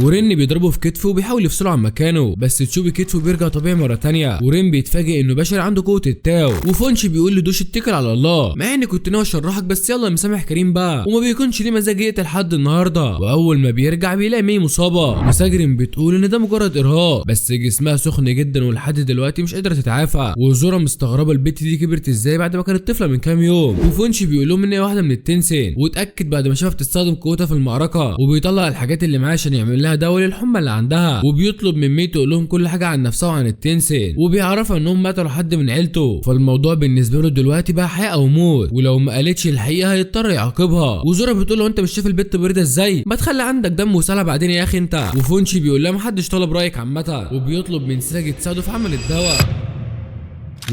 ورين بيضربه في كتفه وبيحاول يفصله عن مكانه، بس تشوبي كتفه بيرجع طبيعي مره ثانيه. ورين بيتفاجئ انه بشر عنده قوه التاو، وفونشي بيقول لدوش اتكل على الله، مع اني كنت ناوي اشرحك بس يلا مسامح كريم بقى، وما بيكونش ليه مزاج يقتل حد النهارده. واول ما بيرجع بيلاقي مي مصابه، وساجرين بتقول ان ده مجرد ارهاق بس جسمها سخن جدا ولحد دلوقتي مش قادره تتعافى. وزورا مستغربه البت دي كبرت ازاي بعد ما كانت طفله من كام يوم. وفونشي بيقول لهم ان هي واحده من التنسين، واتاكد بعد ما شافها بتستخدم قوتها في المعركه، وبيطلع الحاجات اللي معاه عشان يعمل لها دواء للحمى اللي عندها، وبيطلب من مي تقول لهم كل حاجه عن نفسها وعن التنسين، وبيعرفها انهم قتلوا حد من عيلته، فالموضوع بالنسبه له دلوقتي بقى حياه او موت، ولو ما قالتش الحقيقه هيضطر يعاقبها. وزورا بتقول له انت مش شايف البت بارده ازاي؟ ما تخلي عندك دم وسالة بعدين يا اخي انت. وفونشي بيقول لها محدش طلب رايك عامه، وبيطلب من ساجي تساعده في عمل الدواء.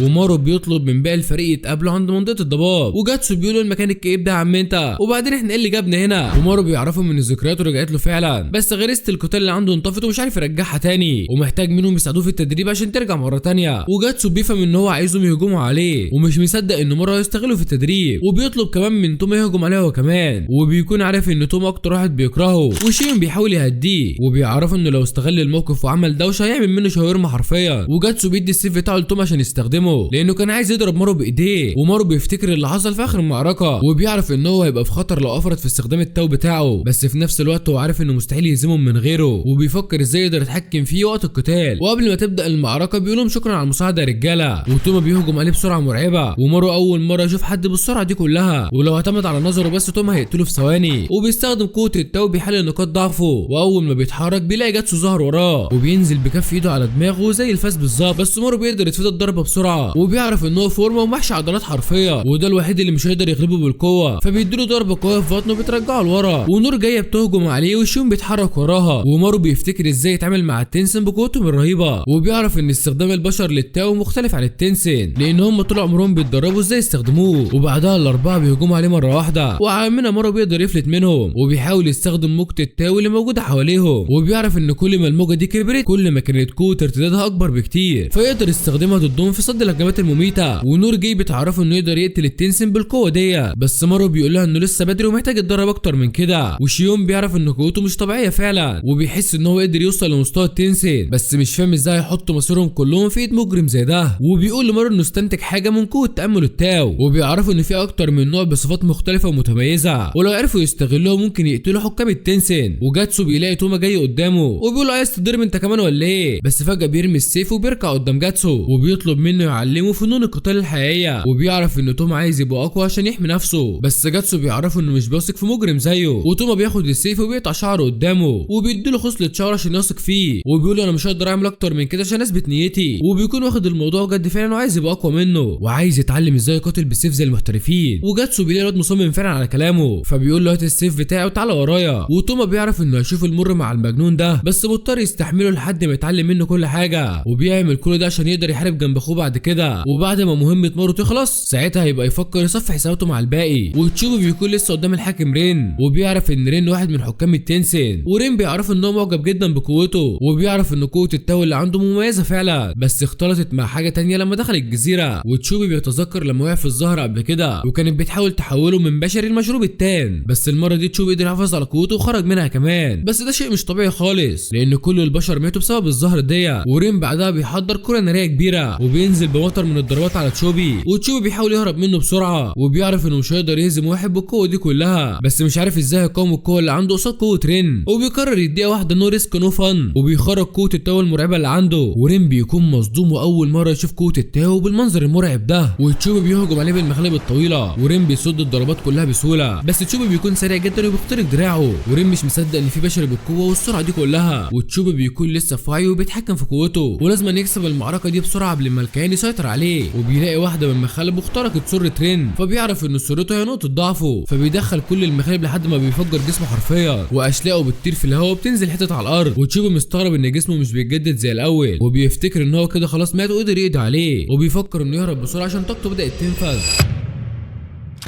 ومارو بيطلب من باقي الفريق يتقابلوا عند منطقه الضباب، وجاتسو بيقولوا المكان الكئيب ده يا عم انت، وبعدين احنا ايه اللي جابنا هنا؟ ومارو بيعرفوا من ذكرياته رجعت له فعلا، بس غريزه القتال اللي عنده انطفت ومش عارف يرجعها تاني، ومحتاج منهم يساعدوه في التدريب عشان ترجع مره تانيه. وجاتسو بيفهم ان هو عايزهم يهجموا عليه، ومش مصدق ان مارو هيستغله في التدريب، وبيطلب كمان من توم يهجم عليه هو كمان، وبيكون عارف ان توم اكتر واحد بيكرهه. وشين بيحاول يهديه، وبيعرفوا انه لو استغل الموقف وعمل دوشه هيعمل منه شاورما حرفيا. وجاتسو بيدي السيف بتاعه لتوم عشان يستخدمه لانه كان عايز يضرب مارو بايديه، ومارو بيفتكر اللي حصل في اخر المعركه، وبيعرف ان هو هيبقى في خطر لو افرط في استخدام التو بتاعه، بس في نفس الوقت هو عارف انه مستحيل يهزمهم من غيره، وبيفكر ازاي يقدر يتحكم فيه وقت القتال. وقبل ما تبدا المعركه بيقول لهم شكرا على المساعده يا رجاله، وتوما بيهجم عليه بسرعه مرعبه، ومارو اول مره يشوف حد بالسرعه دي كلها، ولو اعتمد على نظره بس توما هيقتله في ثواني، وبيستخدم قوه التو بيحلل نقاط ضعفه، واول ما بيتحرك بيلاقي جاتسو ظهر وراه، وبينزل بكف ايده على دماغه زي الفاس بالظبط، بس مارو بيقدر يتفادى الضربه بسرعه بسرعه، وبيعرف ان هو فورمه ومحشي عضلات حرفيا، وده الوحيد اللي مش هيقدر يغلبه بالقوه، فبيديله ضربه قويه في بطنه بترجعه لورا، ونور جايه بتهجم عليه وشيون بيتحرك وراها، ومارو بيفتكر ازاي يتعامل مع التنسن بقوتهم الرهيبه، وبيعرف ان استخدام البشر للتاو مختلف عن التنسن لان هم طول عمرهم بيتدربوا ازاي يستخدموه، وبعدها الاربعه بيهجموا عليه مره واحده، وعمنا مارو بيقدر يفلت منهم، وبيحاول يستخدم موجة التاو اللي موجوده حواليهم، وبيعرف ان كل ما الموجه دي كبرت كل ما كانت قوه ارتدادها اكبر بكتير، فيقدر يستخدمها ضدهم في صد الهجمات المميته، ونور جاي بتعرفه انه يقدر يقتل التنسن بالقوه دي، بس مارو بيقول لها انه لسه بدري ومحتاج يتدرب اكتر من كده، وشيون بيعرف ان قوته مش طبيعيه فعلا، وبيحس ان هو قدر يوصل لمستوى التنسن، بس مش فاهم ازاي هيحط مصيرهم كلهم في ايد مجرم زي ده، وبيقول لمارو انه استنتج حاجه من قوه تامل التاو، وبيعرفوا ان في اكتر من نوع بصفات مختلفه ومتميزه، ولو عرفوا يستغلوها ممكن يقتلوا حكام التنسن، وجاتسو بيلاقي توما جاي قدامه وبيقول له عايز تضرب انت كمان ولا ايه، بس فجاه بيرمي السيف وبيركع قدام جاتسو، وبيطلب منه يعلمه فنون القتال الحقيقيه، وبيعرف ان توما عايز يبقى اقوى عشان يحمي نفسه، بس جاتسو بيعرفه انه مش بيثق في مجرم زيه، وتوما بياخد السيف وبيقطع شعره قدامه، وبيديله خصله شعر عشان يثق فيه، وبيقول انا مش هقدر اعمل اكتر من كده عشان اثبت نيتي، وبيكون واخد الموضوع جد فعلا وعايز يبقى اقوى منه، وعايز يتعلم ازاي يقاتل بالسيف زي المحترفين، وجاتسو بيلاقي الواد مصمم فعلا على كلامه، فبيقول له هات السيف بتاعه وتعالى ورايا، وتوما بيعرف انه هيشوف المر مع المجنون ده، بس مضطر يستحمله لحد ما يتعلم منه كل حاجه، وبيعمل كل ده عشان يقدر يحارب جنب اخوه بعد كده، وبعد ما مهمه مارو تخلص ساعتها هيبقى يفكر يصفي حساباته مع الباقي، وتشوبي بيكون لسه قدام الحاكم رين، وبيعرف ان رين واحد من حكام التنسن، ورين بيعرف ان هو معجب جدا بقوته، وبيعرف ان قوه التاو اللي عنده مميزه فعلا، بس اختلطت مع حاجه تانية لما دخل الجزيره، وتشوبي بيتذكر لما وقع في الزهره قبل كده وكانت بتحاول تحوله من بشري لمشروب التان، بس المره دي تشوبي قدر يحافظ على قوته وخرج منها كمان، بس ده شيء مش طبيعي خالص لان كل البشر ماتوا بسبب الزهر دي، ورين بعدها بيحضر كره ناريه كبيره وبينزل بمطر من الضربات على تشوبي، وتشوبي بيحاول يهرب منه بسرعه، وبيعرف انه مش هيقدر يهزم واحد بالقوه دي كلها، بس مش عارف ازاي يقاوم القوه اللي عنده قصاد قوه رين، وبيقرر يديها واحده نو ريسك نو فن، وبيخرج قوه التاو المرعبه اللي عنده، ورين بيكون مصدوم واول مره يشوف قوه التاو بالمنظر المرعب ده، وتشوبي بيهجم عليه بالمخالب الطويله، ورين بيصد الضربات كلها بسهوله، بس تشوبي بيكون سريع جدا وبيخترق دراعه، ورين مش مصدق ان في بشر بالقوه والسرعه دي كلها، وتشوبي بيكون لسه في وعيه وبيتحكم في قوته، ولازم يكسب المعركه دي بسرعه قبل ما الكيان يسيطر عليه، وبيلاقي واحده من مخالبه اخترقت سره رين، فبيعرف ان سرته هي نقطه ضعفه، فبيدخل كل المخالب لحد ما بيفجر جسمه حرفيا، واشلاءه بتطير في الهواء وبتنزل حتت على الارض، وتشوبي مستغرب ان جسمه مش بيتجدد زي الاول، وبيفتكر ان هو كده خلاص مات وقدر يقضي عليه، وبيفكر انه يهرب بسرعه عشان طاقته بدات تنفذ،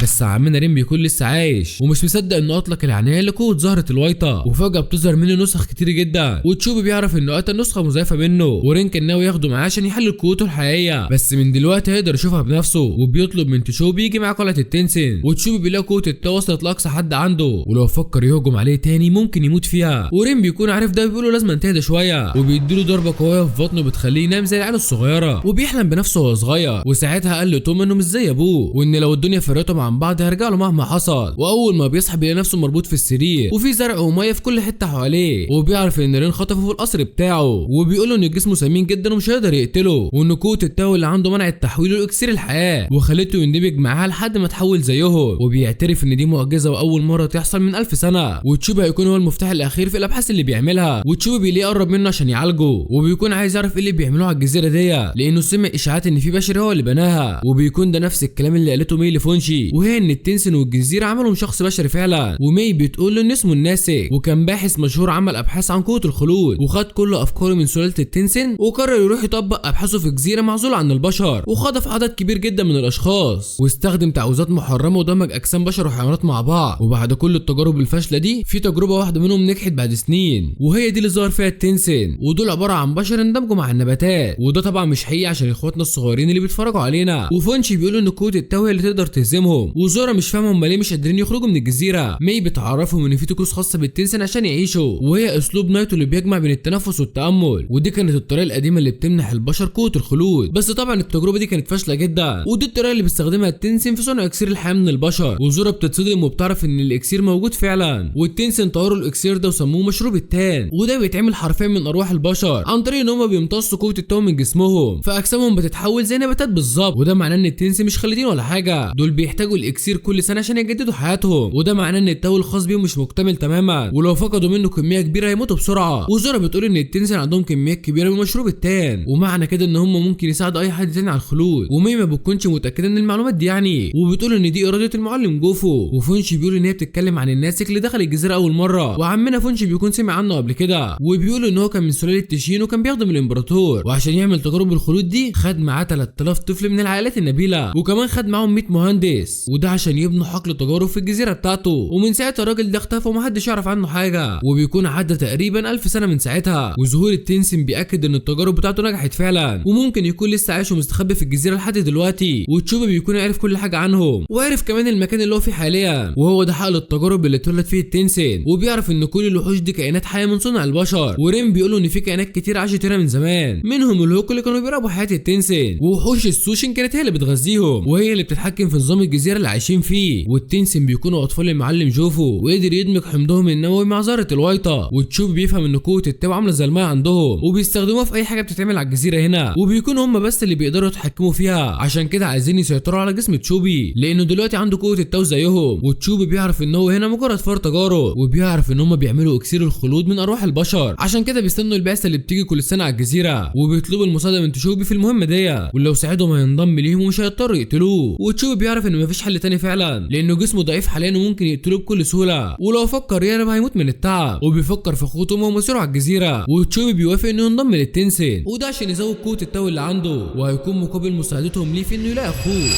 بس عمنا رين بيكون لسه عايش ومش مصدق انه اطلق العنايه لقوه زهره الوايطه، وفجاه بتظهر منه نسخ كتير جدا، وتشوبي بيعرف انه قتل نسخه مزيفه منه، ورين كان ناوي ياخده معاه عشان يحلل قوته الحقيقيه، بس من دلوقتي هيقدر يشوفها بنفسه، وبيطلب من تشوبي يجي معاه قلعه التنسن، وتشوبي بيلاقي قوه التاو وصلت لاقصى حد عنده، ولو فكر يهجم عليه تاني ممكن يموت فيها، ورين بيكون عارف ده، بيقول له لازم تهدى شويه، وبيديله ضربه قويه في بطنه بتخليه ينام زي العيال الصغيره، وبيحلم بنفسه وهو صغير، وساعتها قال لتوما انه مش زي ابوه، وان لو الدنيا فرقتهم عن بعض هيرجع له مهما حصل، واول ما بيصحى بيلاقي نفسه مربوط في السرير وفي زرع وميه في كل حته حواليه، وبيعرف ان رين خطفه في القصر بتاعه، وبيقول له ان جسمه سمين جدا ومش هيقدر يقتله، وان قوه التاو اللي عنده منعت تحويله لاكسير الحياه وخلته يندمج معاها لحد ما تحول زيهم، وبيعترف ان دي معجزه واول مره تحصل من 1000 سنه، وتشوبي هيكون هو المفتاح الاخير في الابحاث اللي بيعملها، وتشوبي بيلاقي قرب منه عشان يعالجه، وبيكون عايز يعرف ايه اللي بيعملوه على الجزيره دي لانه سمع اشاعات ان في بشر هو اللي بناها، وبيكون ده نفس الكلام اللي قالته مي لفونشي، وهي ان التنسن والجزيره عملهم شخص بشري فعلا، ومي بتقول له ان اسمه الناسك، وكان باحث مشهور عمل ابحاث عن قوه الخلود، وخد كل افكاره من سلاله التنسن، وقرر يروح يطبق ابحاثه في جزيره معزوله عن البشر، وخطف عدد كبير جدا من الاشخاص، واستخدم تعويذات محرمه ودمج اجسام بشر وحيوانات مع بعض، وبعد كل التجارب الفاشله دي في تجربه واحده منهم نجحت بعد سنين، وهي دي اللي ظهر فيها التنسن، ودول عباره عن بشر اندمجوا مع النباتات، وده طبعا مش حقيقي عشان اخواتنا الصغيرين اللي بيتفرجوا علينا، وفونشي بيقولوا ان قوه التاو اللي تقدر تهزمهم، وزورا مش فاهم هم ليه مش قادرين يخرجوا من الجزيره، مي بتعرفهم ان في طقوس خاصه بالتنسن عشان يعيشوا، وهي اسلوب نايتو اللي بيجمع بين التنفس والتامل، ودي كانت الطريقه القديمه اللي بتمنح البشر قوه الخلود، بس طبعا التجربه دي كانت فاشله جدا، ودي الطريقه اللي بيستخدمها التنسن في صنع اكسير الحياه من البشر، وزورا بتتصدم وبتعرف ان الاكسير موجود فعلا، والتنسن طوروا الاكسير ده وسموه مشروب التان، وده بيتعمل حرفيا من ارواح البشر عن طريق ان هم بيمتصوا قوه التاو من جسمهم، فاجسامهم بتتحول زي نباتات بالظبط، وده معناه ان التنسن مش خالدين ولا حاجه، دول بيحتاجوا بيحتاجوا الاكسير كل سنه عشان يجددوا حياتهم، وده معناه ان التاو الخاص بيهم مش مكتمل تماما، ولو فقدوا منه كميه كبيره هيموتوا بسرعه. وزورا بتقول ان التنسن عندهم كميات كبيره من مشروب التان، ومعنى كده ان هم ممكن يساعدوا اي حد تاني على الخلود. ومي ما بتكونش متاكده من المعلومات دي يعني، وبتقول ان دي اراده المعلم جوفو. وفونشي بيقول ان هي بتتكلم عن الناسك اللي دخل الجزيره اول مره، وعمنا فونشي بيكون سمع عنه قبل كده، وبيقول ان هو كان من سلاله تشين وكان بيخدم الامبراطور، وعشان يعمل تجارب الخلود دي خد معاه 3000 طفل من العائلات النبيله، وكمان خد معاهم 100 مهندس، وده عشان يبنوا حقل تجارب في الجزيره بتاعته. ومن ساعتها الراجل ده اختفى ومحدش يعرف عنه حاجه، وبيكون عدى تقريبا 1000 سنه من ساعتها. وظهور التنسن بياكد ان التجارب بتاعته نجحت فعلا، وممكن يكون لسه عايش ومستخبي في الجزيره لحد دلوقتي. وتشوبي بيكون عارف كل حاجه عنهم، وعارف كمان المكان اللي هو فيه حاليا، وهو ده حقل التجارب اللي اتولد فيه التنسن. وبيعرف ان كل الوحوش دي كائنات حيه من صنع البشر، ورين بيقولوا ان في كائنات كتير عاشت هنا من زمان، منهم الهوك اللي كانوا بيراقبوا حياه التنسن، ووحوش السوشن كانت هي اللي بتغذيهم وهي اللي بتتحكم في نظام الجزيره اللي عايشين فيه. والتنسن بيكونوا اطفال المعلم جوفو، وقدر يدمج حمضهم النووي مع ذره الوايطه. وتشوبي بيفهم ان قوه التاو عامله زي الميه عندهم، وبيستخدموها في اي حاجه بتتعمل على الجزيره هنا، وبيكونوا هم بس اللي بيقدروا يتحكموا فيها. عشان كده عايزين يسيطروا على جسم تشوبي، لانه دلوقتي عنده قوه التاو زيهم. وتشوبي بيعرف ان هو هنا مجرد فار تجارب، وبيعرف ان هم بيعملوا اكسير الخلود من ارواح البشر، عشان كده بيستنوا البعثه اللي بتيجي كل سنه على الجزيره، وبيطلبوا المساعده من تشوبي في المهمه دي، ولو ساعدهم هينضم ليهم ومش هيضطروا يقتلوه. وتشوبي بيعرف ان مفيش حل تاني فعلا، لانه جسمه ضعيف حاليا وممكن يقتلوه بكل سهوله، ولو فكر يهرب هيموت من التعب. وبيفكر في خطوه ومسيره على الجزيره، وتشوبي بيوافق انه ينضم للتنسن، وده عشان يزود قوه التاو اللي عنده، وهيكون مقابل مساعدتهم ليه في انه يلاقي اخوه.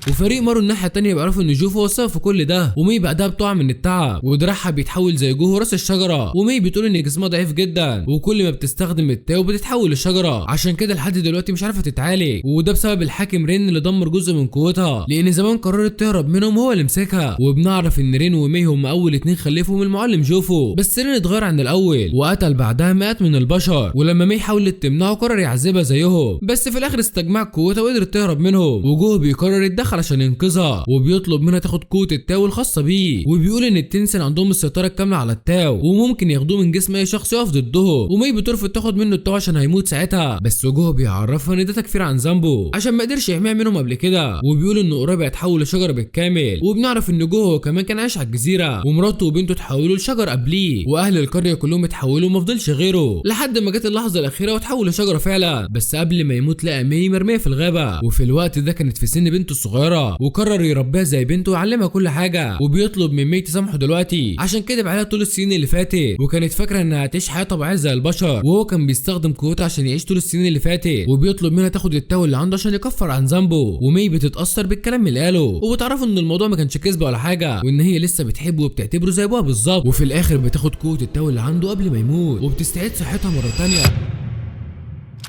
وفريق مارو الناحيه التانيه بيعرفوا ان جوفو هو السبب في كل ده، ومي بعدها بتقع من التعب ودراعها بيتحول زي جوه راس الشجره. ومي بتقول ان جسمها ضعيف جدا، وكل ما بتستخدم التاو بتتحول للشجره، عشان كده لحد دلوقتي مش عارفه تتعالج، وده بسبب الحاكم رين اللي دمر جزء من قوتها، لان زمان قررت تهرب منهم وهو اللي مسكها. وبنعرف ان رين ومي هم اول اتنين خلفوا من المعلم جوفو، بس رين اتغير عن الاول وقتل بعدها مئات من البشر، ولما مي حاولت تمنعه قرر يعذبها زيهم، بس في الاخر استجمعت قوتها وقدرت تهرب منهم. وجوه بيقرر يتدخل عشان ينقذها، وبيطلب منها تاخد قوه التاو الخاصه بيه، وبيقول ان التنسن عندهم السيطره الكامله على التاو، وممكن ياخدوه من جسم اي شخص يقف ضدهم. ومي بترفض تاخد منه التاو عشان هيموت ساعتها، بس جوه بيعرفها ان ده تكفير عن ذنبه عشان ما قدرش يحميها منهم قبل كده، وبيقول انه قريب هيتحول لشجره بالكامل. وبنعرف ان جوه كمان كان عايش على الجزيره، ومراته وبنته اتحولوا لشجر قبليه، واهل القريه كلهم اتحولوا وما فضلش غيره لحد ما جت اللحظه الاخيره وتحول لشجره فعلا. بس قبل ما يموت لقى مي مرميه في الغابه، وفي الوقت ده كانت في سن بنته الصغيره، وقرر يربيها زي بنته ويعلمها كل حاجه، وبيطلب من مي تسامحه دلوقتي عشان كده عليها طول السنين اللي فاتت، وكانت فاكره انها هتعيش حياه طبيعيه زي البشر، وهو كان بيستخدم قوتها عشان يعيش طول السنين اللي فاتت. وبيطلب منها تاخد التاو اللي عنده عشان يكفر عن ذنبه، ومي بتتاثر بالكلام اللي قاله، وبتعرفوا ان الموضوع ما كانش كذبه ولا حاجه، وان هي لسه بتحبه وبتعتبره زي ابوها بالظبط. وفي الاخر بتاخد قوه التاو اللي عنده قبل ما يموت، وبتستعيد صحتها مره ثانيه.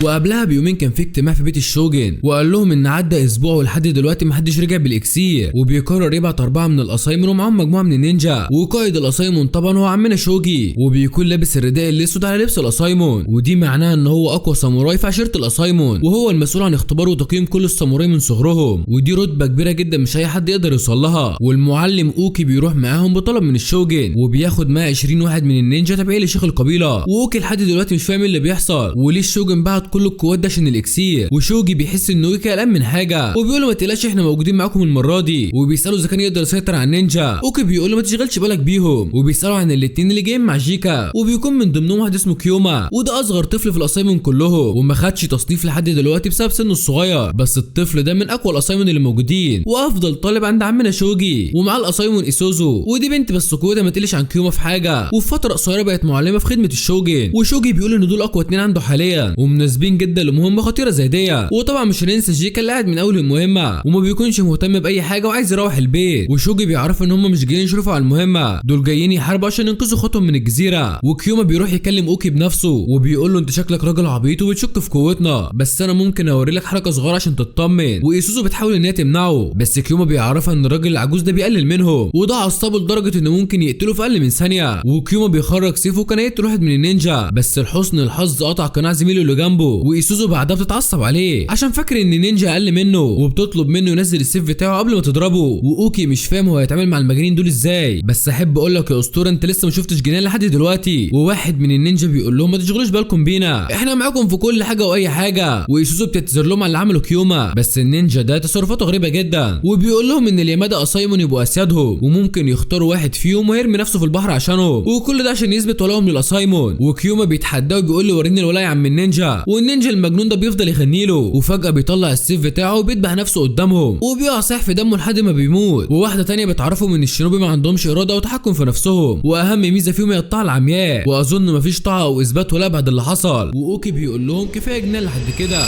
وقبلها بيومين كان في اجتماع في بيت الشوجن، وقال لهم ان عدى اسبوع ولحد دلوقتي محدش رجع بالاكسير، وبيقرر يبعت 4 من القصايمون ومعاهم مجموعه من النينجا، وقائد القصايمون طبعا هو عمنا شوجي، وبيكون لابس الرداء الاسود على لبس القصايمون، ودي معناها ان هو اقوى ساموراي في عشيره القصايمون، وهو المسؤول عن اختبار وتقييم كل الساموراي من صغرهم، ودي رتبه كبيره جدا مش اي حد يقدر يوصل لها. والمعلم اوكي بيروح معاهم بطلب من الشوجن، وبياخد معاه 20 واحد من النينجا تابعين لشيخ القبيله، واوكي لحد دلوقتي مش فاهم اللي بيحصل وليه الشوجن بعت كل القوات ده عشان الاكسير. وشوجي بيحس ان اوكي قلقان من حاجه، وبيقول له ما تقلقش احنا موجودين معاكم المره دي، وبيسالوا اذا كان يقدر يسيطر على النينجا. اوكي بيقول له ما تشغلش بالك بيهم، وبيسالوا عن الاثنين اللي جايين مع جيكا، وبيكون من ضمنهم واحد اسمه كيوما، وده اصغر طفل في القصايمون كلهم، وما خدش تصنيف لحد دلوقتي بسبب سنه الصغير، بس الطفل ده من اقوى القصايمون اللي موجودين، وافضل طالب عند عمنا شوجي. ومعاه القصايمون ايسوزو، ودي بنت بس قوتها ما تقلش عن كيوما في حاجه، وفي فتره قصيره بقت معلمه في خدمه الشوجن. وشوجي بيقول ان دول اقوى 2 عنده حاليا، ومناسبين جدا لمهمه خطيره زي دي. وطبعا مش هننسى جيكا اللي قاعد من اول المهمه وما بيكونش مهتم باي حاجه وعايز يروح البيت. وشوجي بيعرف ان هم مش جايين يشرفوا على المهمه، دول جايين يحاربوا عشان ينقذوا اخواتهم من الجزيره. وكيوما بيروح يكلم اوكي بنفسه، وبيقول له انت شكلك راجل عبيط وبتشك في قوتنا، بس انا ممكن اوري لك حركه صغيره عشان تطمن. وايسوزو بتحاول ان هي تمنعه، بس كيوما بيعرفها ان الراجل العجوز ده بيقلل منهم، وده عصبه لدرجه انه ممكن يقتله في اقل من ثانيه. وكيوما بيخرج سيفه وكان هيقتل واحد من النينجا، بس لحسن الحظ قطع قناع زميله اللي جنبه، بتضربه، وايسوزو بعدها بتتعصب عليه عشان فاكر ان نينجا اقل منه، وبتطلب منه ينزل السيف بتاعه قبل ما تضربه. واوكي مش فاهم هو هيتعامل مع المجانين دول ازاي، بس احب اقول لك يا اسطوره انت لسه ما شفتش جنان لحد دلوقتي. وواحد من النينجا بيقول لهم ما تشغلوش بالكم بينا، احنا معاكم في كل حاجه واي حاجه. وايسوزو بتعتذر لهم على اللي عمله كيوما، بس النينجا ده تصرفاته غريبه جدا، وبيقول لهم ان اليامادا اسايمون يبقوا اسيادهم، وممكن يختاروا واحد فيهم ويرمي نفسه في البحر عشانه، وكل ده عشان يثبت ولاهم للاسايمون. وكيوما بيتحداه وبيقول له وريني الولايه يا عم النينجا، والنينجا المجنون ده بيفضل يغني له، وفجاه بيطلع السيف بتاعه وبيذبح نفسه قدامهم، وبيقع صحيح في دمه لحد ما بيموت. وواحده تانية بتعرفهم ان الشينوبي ما عندهمش اراده وتحكم في نفسهم، واهم ميزه فيهم هي الطاعه العمياء، واظن مفيش طاعه او اثبات ولا بعد اللي حصل. واوكي بيقول لهم كفايه جنان لحد كده.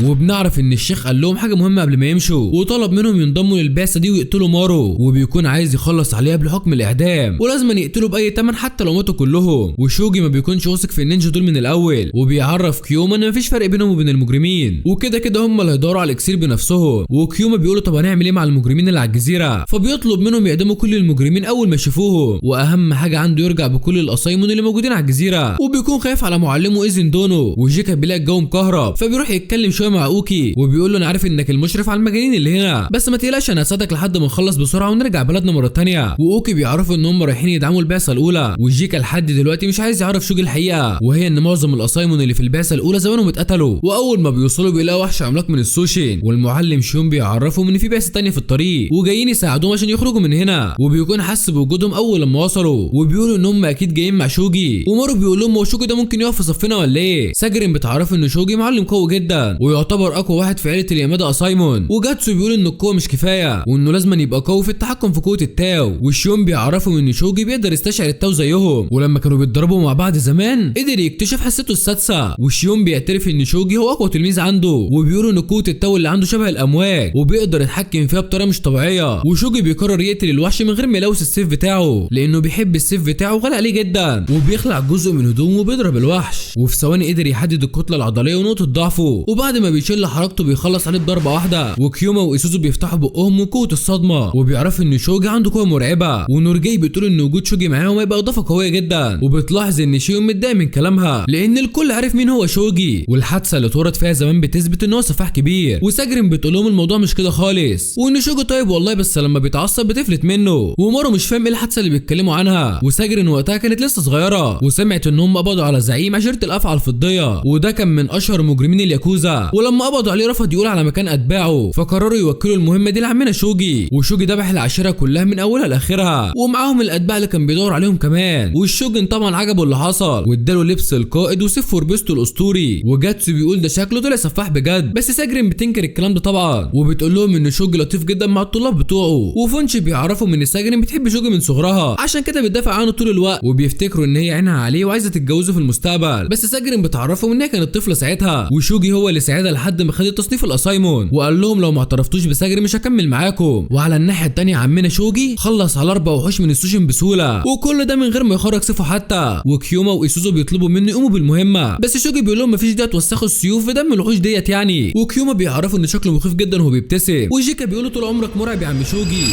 وبنعرف ان الشيخ قال لهم حاجه مهمه قبل ما يمشوا، وطلب منهم ينضموا للبعثه دي ويقتلوا مارو، وبيكون عايز يخلص عليها بحكم الاعدام، ولازم يقتلوا باي ثمن حتى لو ماتوا كلهم. وشوجي ما بيكونش واثق في النينجا دول من الاول، وبيعرف كيوما ان مفيش فرق بينهم وبين المجرمين، وكده كده هم اللي هيدوروا على الاكسير بنفسهم. وكيوما بيقولوا طب هنعمل ايه مع المجرمين اللي على الجزيره، فبيطلب منهم يعدموا كل المجرمين اول ما يشوفوهم، واهم حاجه عنده يرجع بكل الاسايمون اللي موجودين على الجزيره. وبيكون خايف على معلمه ايزن دونو، وجيكا بيلاقي الجو مكهرب، فبيروح يتكلم شويه مع اوكي وبيقول له انا عارف انك المشرف على المجانين اللي هنا، بس ما تقلقش انا هساعدك لحد ما نخلص بسرعه ونرجع بلدنا مره ثانيه. واوكي بيعرفوا ان هم رايحين يدعموا البعثه الاولى، وجيكا لحد دلوقتي مش عايز يعرف شوجي الحقيقه، وهي ان معظم الاسايمون اللي في البعثه الاولى زمانهم اتقتلوا. واول ما بيوصلوا بيلاقوا وحش عملاق من السوشين، والمعلم شيون بيعرفهم ان في بعثه ثانيه في الطريق وجايين يساعدوهم عشان يخرجوا من هنا، وبيكون حس بوجودهم اول لما وصلوا، وبيقولوا ان هم اكيد جايين مع شوجي. ومارو بيقول لهم هو شوجي ده ممكن يقف في صفنا ولا ايه؟ ساجرين بتعرف ان شوجي معلم قوي جدا ويعتبر اقوى واحد في عيله اليامادا اسايمون، وجاتسو بيقول ان القوه مش كفايه وانه لازم يبقى قوي في التحكم في قوه التاو. والشيون بيعرفوا ان شوجي بيقدر يستشعر التاو زيهم، ولما كانوا بيتدربوا مع بعض زمان قدر يكتشف حسته السادسه. والشيون بيعترف ان شوجي هو اقوى تلميذ عنده، وبيقولوا ان قوه التاو اللي عنده شبه الامواج وبيقدر يتحكم فيها بطريقه مش طبيعيه. وشوجي بيقرر يقتل الوحش من غير ما يلوث السيف بتاعه لانه بيحب السيف بتاعه وغالي عليه جدا، وبيخلع جزء من هدومه وبيضرب الوحش، وفي ثواني قدر يحدد الكتله العضليه ونقطه ضعفه، وبعد ما بيشيل حركته بيخلص عليه بضربه واحده. وكيوما وايسوزو بيفتحوا بقهم من قوه الصدمه، وبيعرفوا ان شوجي عنده قوه مرعبه، ونورجي بتقول ان وجود شوجي معاهم هيبقى اضافه قويه جدا. وبتلاحظ ان شيون متضايق من كلامها لان الكل عارف مين هو شوجي، والحادثه اللي اتورط فيها زمان بتثبت ان هو سفاح كبير. وساجرين بتقول لهم الموضوع مش كده خالص، وان شوجي طيب والله بس لما بيتعصب بتفلت منه. ومارو مش فاهم ايه الحادثه اللي بيتكلموا عنها، وساجرين وقتها كانت لسه صغيره وسمعت ان هم قبضوا على زعيم عشيره الافعى الفضيه، وده كان من اشهر مجرمين الياكوزا، ولما قبضوا عليه رفض يقول على مكان اتباعه، فقرروا يوكلوا المهمه دي لعمنا شوجي. وشوجي ذبح العشيره كلها من اولها لاخرها، ومعاهم الاتباع اللي كان بيدور عليهم كمان. والشوجن طبعا عجبه اللي حصل واداله لبس القائد وسيف فوربستو الاسطوري، وجاتسو بيقول ده شكله طلع سفاح بجد، بس ساجرين بتنكر الكلام ده طبعا، وبتقول لهم ان شوجي لطيف جدا مع الطلاب بتوعه. وفونشي بيعرفوا ان ساجرين بتحب شوجي من صغرها عشان كده بتدافع عنه طول الوقت، وبيفتكروا ان هي عينها عليه وعايزه تتجوزه في المستقبل، بس ساجرين بتعرفهم ان هي كانت طفله ساعتها، وشوجي هو اللي ساعدها لحد ما خدت تصنيف الاسايمون، وقال لهم لو ما اعترفتوش بساجرين مش هكمل معاكم. وعلى الناحيه الثانيه عمنا شوجي خلص على 4 وحوش من السوشن بسهوله، وكل ده من غير ما يخرج سيفه حتى. وكيوما وايسوزو بيطلبوا منه يقوموا بالمهمه، بس شوجي بيقول لهم مفيش داعي توسخوا السيوف في دم الوحوش ديت يعني. وكيوما بيعرفوا ان شكله مخيف جدا وهو بيبتسم، وجيكا بيقولوا طول عمرك مرعب يا عم شوجي.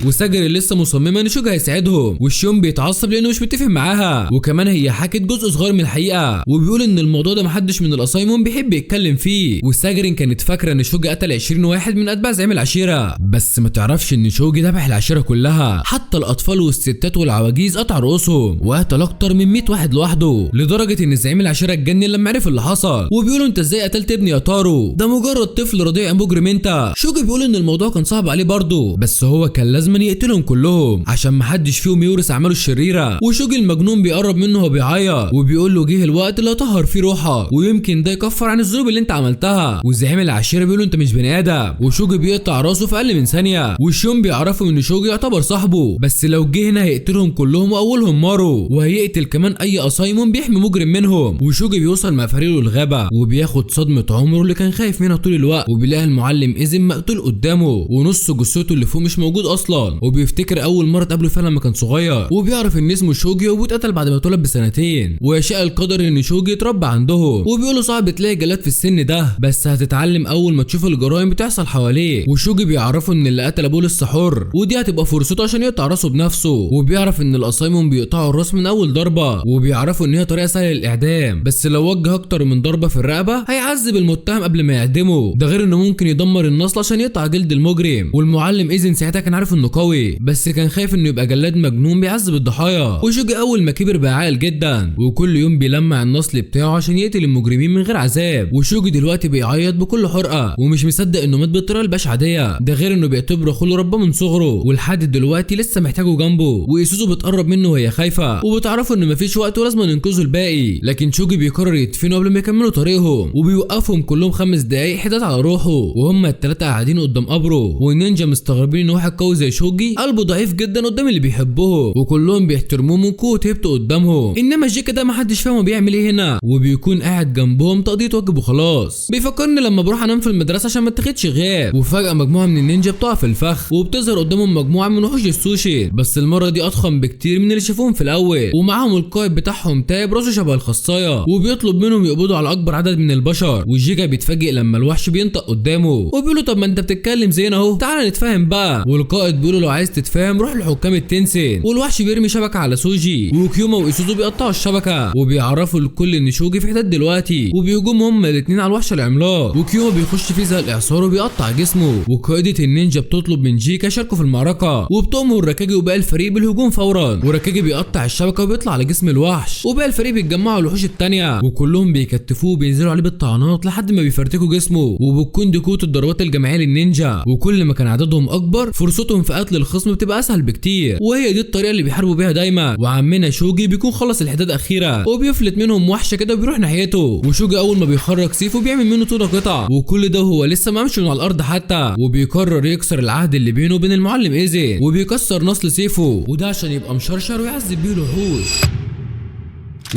وساجرين لسه مصممه ان شوجي هيساعدهم، والشيون بيتعصب لانه مش متفق معاها، وكمان هي حكت جزء صغير من الحقيقه، وبيقول ان الموضوع ده محدش من الاسايمون بيحب يتكلم فيه. وساجرين كانت فاكره ان شوجي قتل 20 واحد من اتباع زعيم العشيره، بس ما تعرفش ان شوجي ذبح العشيره كلها، حتى الاطفال والستات والعواجيز قطع رؤوسهم، وقتل اكتر من 100 واحد لوحده، لدرجه ان زعيم العشيره اتجنن لما عرف اللي حصل، وبيقولوا انت ازاي قتلت ابني يا تارو، ده مجرد طفل رضيع مجرم انت. شوجي بيقول ان الموضوع كان صعب عليه برضه، بس هو كان لازم يقتلهم كلهم عشان محدش فيهم يورث اعماله الشريره. وشوجي المجنون بيقرب منه وهو بيعيط، وبيقول له جه الوقت اللي هطهر فيه روحك، ويمكن ده يكفر عن الذنوب اللي انت عملتها. وزعيم العشيره بيقول له انت مش بني ادم، وشوجي بيقطع راسه في اقل من ثانيه. والشيون بيعرفوا ان شوجي يعتبر صاحبه، بس لو جه هنا هيقتلهم كلهم واولهم مارو، وهيقتل كمان اي اسايمون بيحمي مجرم منهم. وشوجي بيوصل مع فريقه الغابه، وبياخد صدمه عمره اللي كان خايف منها طول الوقت، وبيلاقي المعلم ايزن مقتول قدامه ونص جثته اللي فوق مش موجود اصلا. اصلا، وبيفتكر اول مره اتقابله فيها لما كان صغير، وبيعرف ان اسمه شوجي واتقتل بعد ما اتولد بسنتين، ويشاء القدر ان شوجي اتربى عندهم، وبيقولوا صعب تلاقي جلاد في السن ده، بس هتتعلم اول ما تشوف الجرائم بتحصل حواليه. وشوجي بيعرفوا ان اللي قتل ابوه لسه حر، ودي هتبقى فرصته عشان يقطع راسه بنفسه، وبيعرف ان الاصايمون بيقطعوا الراس من اول ضربه، وبيعرفوا ان هي طريقه سهله للاعدام، بس لو وجه اكتر من ضربه في الرقبه هيعذب المتهم قبل ما يعدمه، ده غير انه ممكن يدمر النصل عشان يقطع جلد المجرم. والمعلم ايزن ساعتها كان عارف انه قوي، بس كان خايف انه يبقى جلاد مجنون بيعذب الضحايا. وشوجي اول ما كبر بقى عاقل جدا، وكل يوم بيلمع النصل بتاعه عشان يقتل المجرمين من غير عذاب. وشوجي دلوقتي بيعيط بكل حرقه ومش مصدق انه مات بالطريقه البشعه دي، ده غير انه بيعتبره اخوه رباه من صغره، ولحد دلوقتي لسه محتاجه جنبه. وايسوزو بتقرب منه وهي خايفه، وبتعرفوا ان مفيش وقت ولازم ينقذوا الباقي، لكن شوجي بيقرر يدفنوا قبل ما يكملوا طريقهم، وبيوقفهم كلهم 5 دقايق حداد على روحه، وهم الثلاثه قاعدين قدام قبره، والنينجا مستغربين ان واحد قوي زي شوجي قلبه ضعيف جدا قدام اللي بيحبوه، وكلهم بيحترموه من قوه هيبته قدامهم. انما جيكا ده محدش فاهمه بيعمل ايه هنا، وبيكون قاعد جنبهم تقضيه واجب وخلاص. بيفكرني لما بروح انام في المدرسه عشان ما اتاخدش غياب، وفجاه مجموعه من النينجا بتقع في الفخ، وبتظهر قدامهم مجموعه من وحوش السوشي، بس المره دي اضخم بكتير من اللي شافوهم في الاول، ومعاهم القائد بتاعهم تايب راسه شبه الخصايه، وبيطلب منهم يقبضوا على اكبر عدد من البشر. وجيكا بيتفاجئ لما الوحش بينطق قدامه، وبيقول له طب ما انت بتتكلم زينا اهو، تعالى نتفاهم بقى. والقائد بيقول له لو عايز تتفاهم روح لحكام التنسين. والوحش بيرمي شبكه على سوجي، وكيوما وايسوزو بيقطعوا الشبكه، وبيعرفوا الكل ان شوجي في حداد دلوقتي، وبيهجموا هما الاثنين على الوحش العملاق، وكيوما بيخش فيه زي الاعصار وبيقطع جسمه. وقائده النينجا بتطلب من جيكا يشاركوا في المعركه، وبتأمر راكاجي وباقي الفريق بالهجوم فورا، وراكاجي بيقطع الشبكه وبيطلع على جسم الوحش، وباقي الفريق بيتجمعوا الوحوش الثانيه، وكلهم بيكتفوه وبينزلوا عليه بالطعنات لحد ما بيفرتكوا جسمه. وبتكون دي قوه الضربات الجماعيه للنينجا، وكل ما كان عددهم اكبر فرصتهم في قتل الخصم بتبقى اسهل بكتير، وهي دي الطريقه اللي بيحاربوا بيها دايما. وعمنا شوجي بيكون خلص الحداد اخيرا، وبيفلت منهم وحشه كده وبيروح ناحيته، وشوجي اول ما بيخرج سيفه بيعمل منه طوله قطع، وكل ده وهو لسه ما مشي من على الارض حتى. وبيقرر يكسر العهد اللي بينه وبين المعلم ايزن، وبيكسر نصل سيفه، وده عشان يبقى مشرشر ويعذب بيه الوحوش.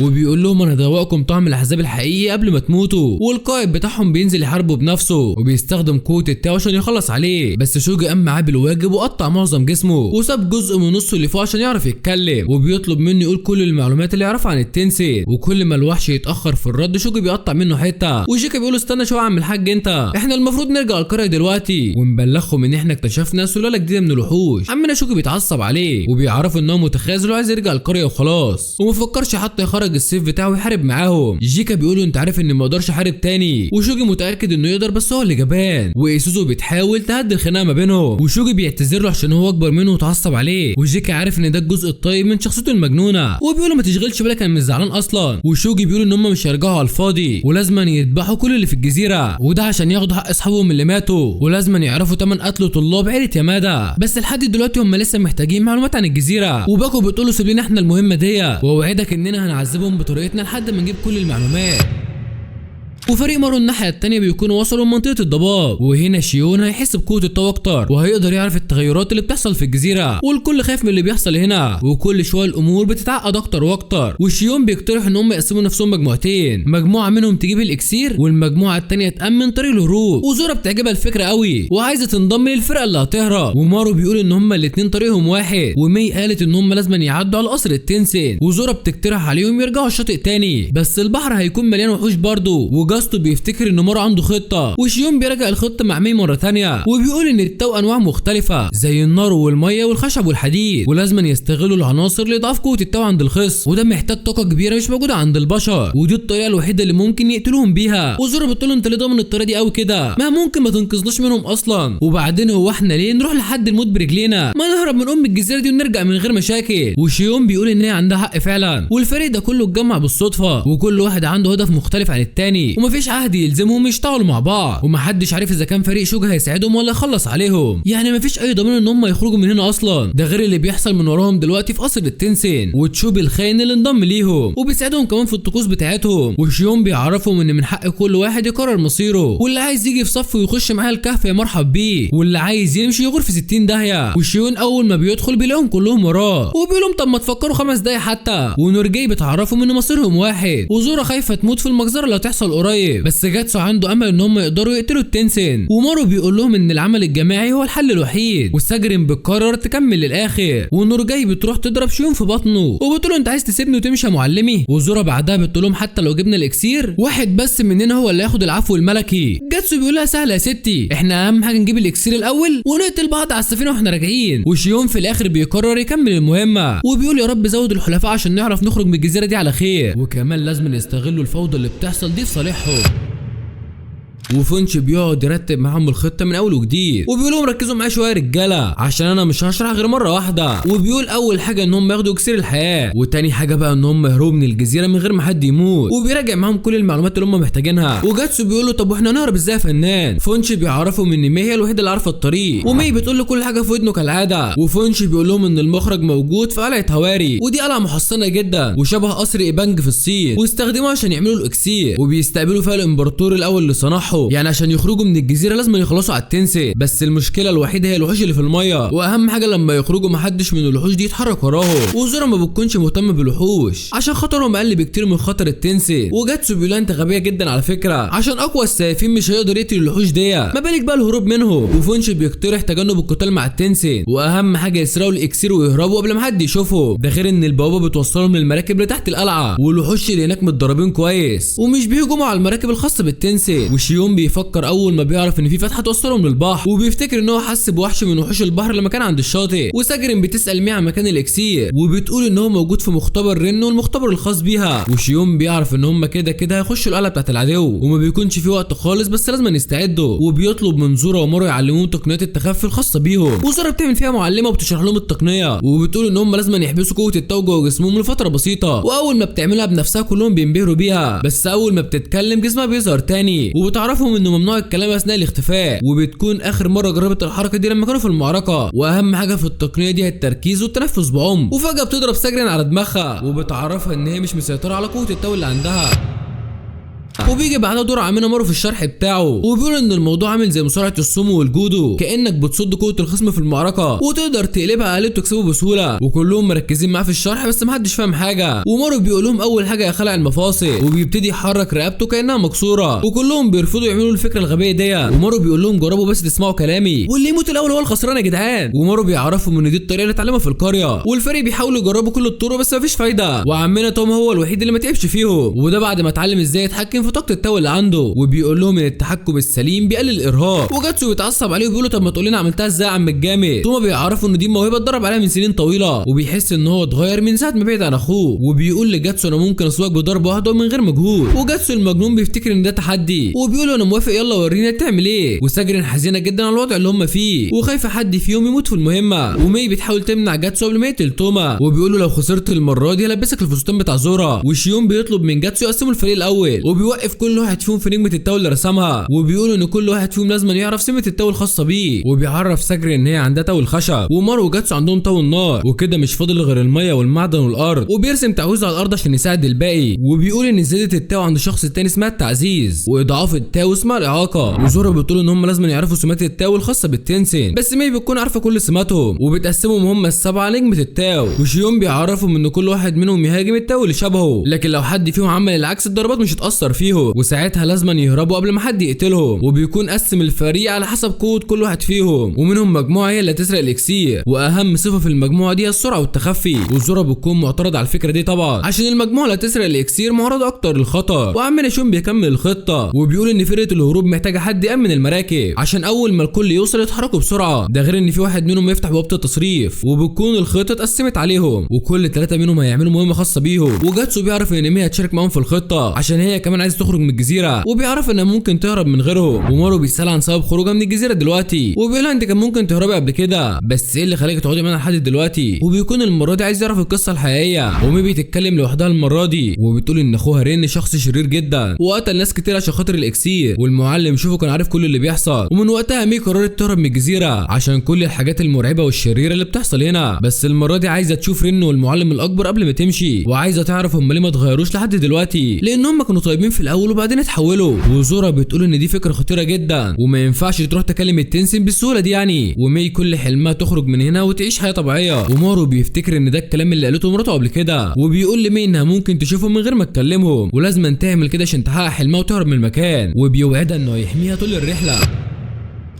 وبيقول لهم انا هدوقكم طعم العذاب الحقيقي قبل ما تموتوا. والقائد بتاعهم بينزل يحاربه بنفسه، وبيستخدم قوه التاو عشان يخلص عليه، بس شوجي قام معاه بالواجب وقطع معظم جسمه، وساب جزء من نصه اللي فوق عشان يعرف يتكلم، وبيطلب منه يقول كل المعلومات اللي يعرفها عن التنسين. وكل ما الوحش يتاخر في الرد شوجي بيقطع منه حته، وجيكا بيقول استنى شويه يا عم الحاج، انت احنا المفروض نرجع القريه دلوقتي ونبلغهم ان احنا اكتشفنا سلاله جديده من الوحوش. عمنا شوجي بيتعصب عليه، وبيعرفوا ان هو متخاذل وعايز يرجع القريه وخلاص، ومفكرش حتى يخرج السيف بتاعه يحارب معاهم. جيكا بيقولوا انت عارف اني ما اقدرش احارب تاني، وشوجي متاكد انه يقدر بس هو اللي جبان. وايسوزو بتحاول تهدي الخناقه ما بينهم، وشوجي بيعتذر له عشان هو اكبر منه وتعصب عليه، وجيكا عارف ان ده الجزء الطيب من شخصيته المجنونه، وبيقولوا ما تشغلش بالك انا مش زعلان اصلا. وشوجي بيقولوا ان هم مش هيرجعوا على الفاضي، ولازم يذبحوا كل اللي في الجزيره، وده عشان ياخدوا حق اصحابهم اللي ماتوا، ولازم يعرفوا ثمن قتل طلاب عيله يامادا. بس لحد دلوقتي هم لسه محتاجين معلومات عن الجزيره، وباكو بتقول له سيب لنا احنا المهمه دي، واوعدك اننا هنعذبهم بطريقتنا لحد ما نجيب كل المعلومات. وفريق مارو الناحيه الثانيه بيكونوا وصلوا لمنطقه الضباب، وهنا شيون هيحس بقوه الطاقه اكتر، وهيقدر يعرف التغيرات اللي بتحصل في الجزيره، والكل خايف من اللي بيحصل هنا، وكل شويه الامور بتتعقد اكتر واكتر. وشيون بيقترح ان هم يقسموا نفسهم مجموعتين، مجموعه منهم تجيب الاكسير والمجموعه الثانيه تامن طريق الهروب. وزورا بتعجبها الفكره قوي وعايزه تنضم للفرقه اللي هتهرب، ومارو بيقول ان هم الاثنين طريقهم واحد، ومي قالت ان هم لازم يعدوا على قصر التنسين، وزورا بتقترح عليهم يرجعوا الشاطئ تاني، بس البحر هيكون مليان وحوش برضه. وجاستو بيفتكر ان مارو عنده خطه، وشيون بيراجع الخطه مع مي مره ثانيه، وبيقول ان التو انواع مختلفه زي النار والميه والخشب والحديد، ولازم يستغلوا العناصر لاضعاف قوه التو عند الخصم، وده محتاج طاقه كبيره مش موجوده عند البشر، ودي الطريقه الوحيده اللي ممكن يقتلوهم بيها. وزورا بتقول له انت ليه ضامن الطريقه دي قوي كده؟ ما ممكن ما تنقذناش منهم اصلا، وبعدين هو احنا ليه نروح لحد الموت برجلينا؟ ما نهرب من الجزيره دي ونرجع من غير مشاكل. وشيون بيقول ان هي عندها حق فعلا، والفريق ده كله اتجمع بالصدفه، وكل واحد عنده هدف مختلف عن التاني، ومفيش عهد يلزمهم يشتغلوا مع بعض، ومحدش عارف اذا كان فريق شوجا هيساعدهم ولا يخلص عليهم، يعني مفيش اي ضمان ان هم يخرجوا من هنا اصلا، ده غير اللي بيحصل من وراهم دلوقتي في قصر التنسين، وتشوبي الخاين اللي انضم ليهم وبيساعدهم كمان في الطقوس بتاعتهم. وشيون بيعرفهم ان من حق كل واحد يقرر مصيره، واللي عايز يجي في صفه ويخش معاه الكهف يا مرحب بيه، واللي عايز يمشي يغور في 60 داهيه. وشيون اول ما بيدخل بيلاقيهم كلهم وراه، وبيقول طب ما تفكروا 5 دقايق حتى. ونورجي بتعرفهم ان مصيرهم واحد، وزورا خايفه تموت في المجزره اللي هتحصل قريب، بس جاتسو عنده امل ان هم يقدروا يقتلوا التنسين، ومارو بيقول لهم ان العمل الجماعي هو الحل الوحيد، وساجرين بتقرر تكمل للاخر، ونورجاي بتروح تضرب شيون في بطنه وبتقول له انت عايز تسيبني وتمشي يا معلمي، وزورا بعدها بتقول لهم حتى لو جبنا الاكسير واحد بس مننا هو اللي هياخد العفو الملكي. جاتسو بيقول لها سهله يا ستي، احنا اهم حاجه نجيب الاكسير الاول ونقتل بعض على السفينه واحنا راجعين. وشيون في الاخر بيقرر يكمل المهمه وبيقول يا رب زود الحلفاء عشان نعرف نخرج من الجزيره دي على خير، وكمان لازم يستغلوا الفوضى اللي بتحصل دي في صالحهم. وفونش بيقعد يرتب معاهم الخطه من اول وجديد، وبيقول لهم ركزوا معايا شويه يا رجاله عشان انا مش هشرح غير مره واحده. وبيقول اول حاجه ان هم ياخدوا اكسير الحياه، وتاني حاجه بقى ان هم يهربوا من الجزيره من غير ما حد يموت، وبيراجع معاهم كل المعلومات اللي هم محتاجينها. وجاتسو بيقول له طب واحنا نهرب ازاي يا فنان؟ فونش بيعرفهم ان مي هي الوحيده اللي عارفه الطريق، ومي بتقول له كل حاجه في ودنه كالعاده. وفونش بيقول لهم ان المخرج موجود في قلعه هواري، ودي قلعه محصنه جدا وشبه قصر ايبانج في الصين، واستخدموها عشان يعملوا الاكسير، وبيستقبلوا فيها الامبراطور الاول اللي صنعه، يعني عشان يخرجوا من الجزيره لازم يخلصوا على التنسي. بس المشكله الوحيده هي الوحوش اللي في الميه، واهم حاجه لما يخرجوا محدش من الوحوش دي يتحرك وراهم. وزورا ما بتكونش مهتم بالوحوش عشان خطرهم اقل بكتير من خطر التنسي. وجاتسو بيقول انت غبيه جدا على فكره، عشان اقوى السيافين مش هيقدر يقتل الوحوش دي، ما بالك بقى الهروب منهم. وفونش بيقترح تجنب القتال مع التنسي، واهم حاجه يسرقوا الاكسير ويهربوا قبل ما حد يشوفهم، ده غير ان البوابه بتوصلهم للمراكب لتحت القلعه، والوحوش اللي هناك متدربين كويس ومش بيهجموا على المراكب الخاصه بالتنسي. وشيون بيفكر اول ما بيعرف ان في فتحه توصلهم للبحر، وبيفتكر ان هو حس بوحش من وحوش البحر لما كان عند الشاطئ. وساجرين بتسال مي عن مكان الاكسير، وبتقول ان هو موجود في مختبر رينو والمختبر الخاص بيها. وشيون بيعرف ان هم كده كده هيخشوا القلعه بتاعت العدو، وما بيكونش في وقت خالص بس لازم يستعدوا. وبيطلب من زورا ومارو يعلموهم تقنيات التخفي الخاصه بيهم، وزورا بتعمل فيها معلمه وبتشرح لهم التقنيه، وبتقول ان هم لازم يحبسوا قوه التو جوه جسمهم لفتره بسيطه، واول ما بتعملها بنفسها كلهم بينبهروا بيها، بس اول ما بتتكلم جسمها بيظهر تاني. وبتعرفهم انه ممنوع الكلام اثناء الاختفاء، وبتكون اخر مره جربت الحركه دي لما كانوا في المعركه. واهم حاجه في التقنيه دي هي التركيز والتنفس بعمق. وفجاه بتضرب ساجرين على دماغها، وبتعرفها ان هي مش مسيطره على قوه التو اللي عندها. وبيجي بعدها دور عمنا مارو في الشرح بتاعه، وبيقول ان الموضوع عامل زي مصارعه السومو والجودو، كانك بتصد قوه الخصم في المعركه وتقدر تقلبها عليه وتكسبه بسهوله. وكلهم مركزين معاه في الشرح بس محدش فاهم حاجه. ومارو بيقول لهم اول حاجه يا خلع المفاصل، وبيبتدي يحرك رقبته كانها مكسوره، وكلهم بيرفضوا يعملوا الفكره الغبيه دي. ومارو بيقول لهم جربوا بس تسمعوا كلامي، واللي يموت الاول هو الخسران يا جدعان. ومارو بيعرفهم ان دي الطريقه اللي اتعلمها في القريه، والفريق بيحاولوا يجربوا كل الطرق بس مفيش فايده، وعمنا توم هو الوحيد اللي ما تعبش فيهم، وده بعد ما اتعلم ازاي يتحكم في طاقه التو اللي عنده. وبيقول لهم ان التحكم السليم بيقلل الارهاق. وجاتسو بيتعصب عليه وبيقول له طب ما تقول لنا عملتها ازاي يا عم الجامد. ثم بيعرفوا ان دي موهبه اتدرب عليها من سنين طويله، وبيحس ان هو اتغير من ساعه ما بعد عن اخوه. وبيقول لجاتسو انا ممكن اسواك بضربه واحده ومن غير مجهود. وجاتسو المجنون بيفتكر ان ده تحدي، وبيقول له انا موافق يلا ورينا تعمل ايه. وساجرين حزينه جدا على الوضع اللي هم فيه، وخايفه حد فيهم يموت في المهمه. ومي بتحاول تمنع جاتسو قبل ما يقتل توما، وبيقول له لو خسرت المره دي هلبسك الفستان بتاع زورا. وشيون بيطلب من جاتسو يقسموا الفريق الاول، وبيوقف كل واحد فيهم في نجمه التو اللي رسمها، وبيقولوا ان كل واحد فيهم لازم يعرف سمه التو الخاصه بيه. وبيعرف ساجرين ان هي عندها تو الخشب، ومارو وجاتسو عندهم تو النار، وكده مش فاضل غير الميه والمعدن والارض. وبيرسم تعويذه على الارض عشان يساعد الباقي. وبيقول ان زياده التو عند الشخص التاني اسمها التعزيز، واضعاف التو اسمها الاعاقه. وزورا بتقول ان هم لازم يعرفوا سمات التو الخاصه بالتنسين، بس مي بتكون عارفه كل سماتهم، وبتقسمهم هم السبعه نجمه التو. وشيون بيعرفهم ان كل واحد منهم يهاجم التو اللي شبهه، لكن لو حد فيهم عمل العكس الضربات مش هتاثر فيهم، وساعتها لازم يهربوا قبل ما حد يقتلهم. وبيكون قسم الفريق على حسب قوه كل واحد فيهم، ومنهم مجموعه هي اللي تسرق الاكسير، واهم صفه في المجموعه دي هي السرعه والتخفي. وزورا بتكون معترض على الفكره دي طبعا عشان المجموعه اللي تسرق الاكسير معرضه اكتر للخطر. وعمنا شون بيكمل الخطه، وبيقول ان فرقه الهروب محتاجه حد يامن المراكب عشان اول ما الكل يوصل يتحركوا بسرعه، ده غير ان في واحد منهم يفتح بوابه التصريف. وبتكون الخطه اتقسمت عليهم، وكل 3 منهم هيعملوا مهمه خاصه بيهم. وجاتسو بيعرف ان مي هتشارك معاهم في الخطه عشان هي كمان عايزه تخرج من الجزيره، وبيعرف انها ممكن تهرب من غيرهم. ومارو بيسال عن سبب خروجها من الجزيره دلوقتي، وبيقول لها انت كان ممكن تهربي قبل كده، بس ايه اللي خلاكي تقعدي معانا لحد دلوقتي. وبيكون المره دي عايز يعرف القصه الحقيقيه. ومي بتتكلم لوحدها المره دي، وبتقول ان اخوها رين شخص شرير جدا وقتل ناس كتير عشان خاطر الاكسير، والمعلم شوفه كان عارف كل اللي بيحصل. ومن وقتها مي قررت تهرب من الجزيره عشان كل الحاجات المرعبه والشريره اللي بتحصل هنا، بس المره دي عايزه تشوف رين والمعلم الاكبر قبل ما تمشي، وعايزه تعرف هم ليه ما اتغيروش لحد دلوقتي، لان هم كانوا طيبين في في الاول وبعدين اتحولوا. وزورا بتقول ان دي فكره خطيره جدا وما ينفعش تروح تكلم التنسين بالسهوله دي يعني. ومي كل حلمها تخرج من هنا وتعيش حياه طبيعيه. ومارو بيفتكر ان ده الكلام اللي قالته مراته قبل كده، وبيقول لمي انها ممكن تشوفهم من غير ما تكلمهم ولازم تعمل كده عشان تحقق حلمها وتهرب من المكان. وبيوعدها انه يحميها طول الرحله.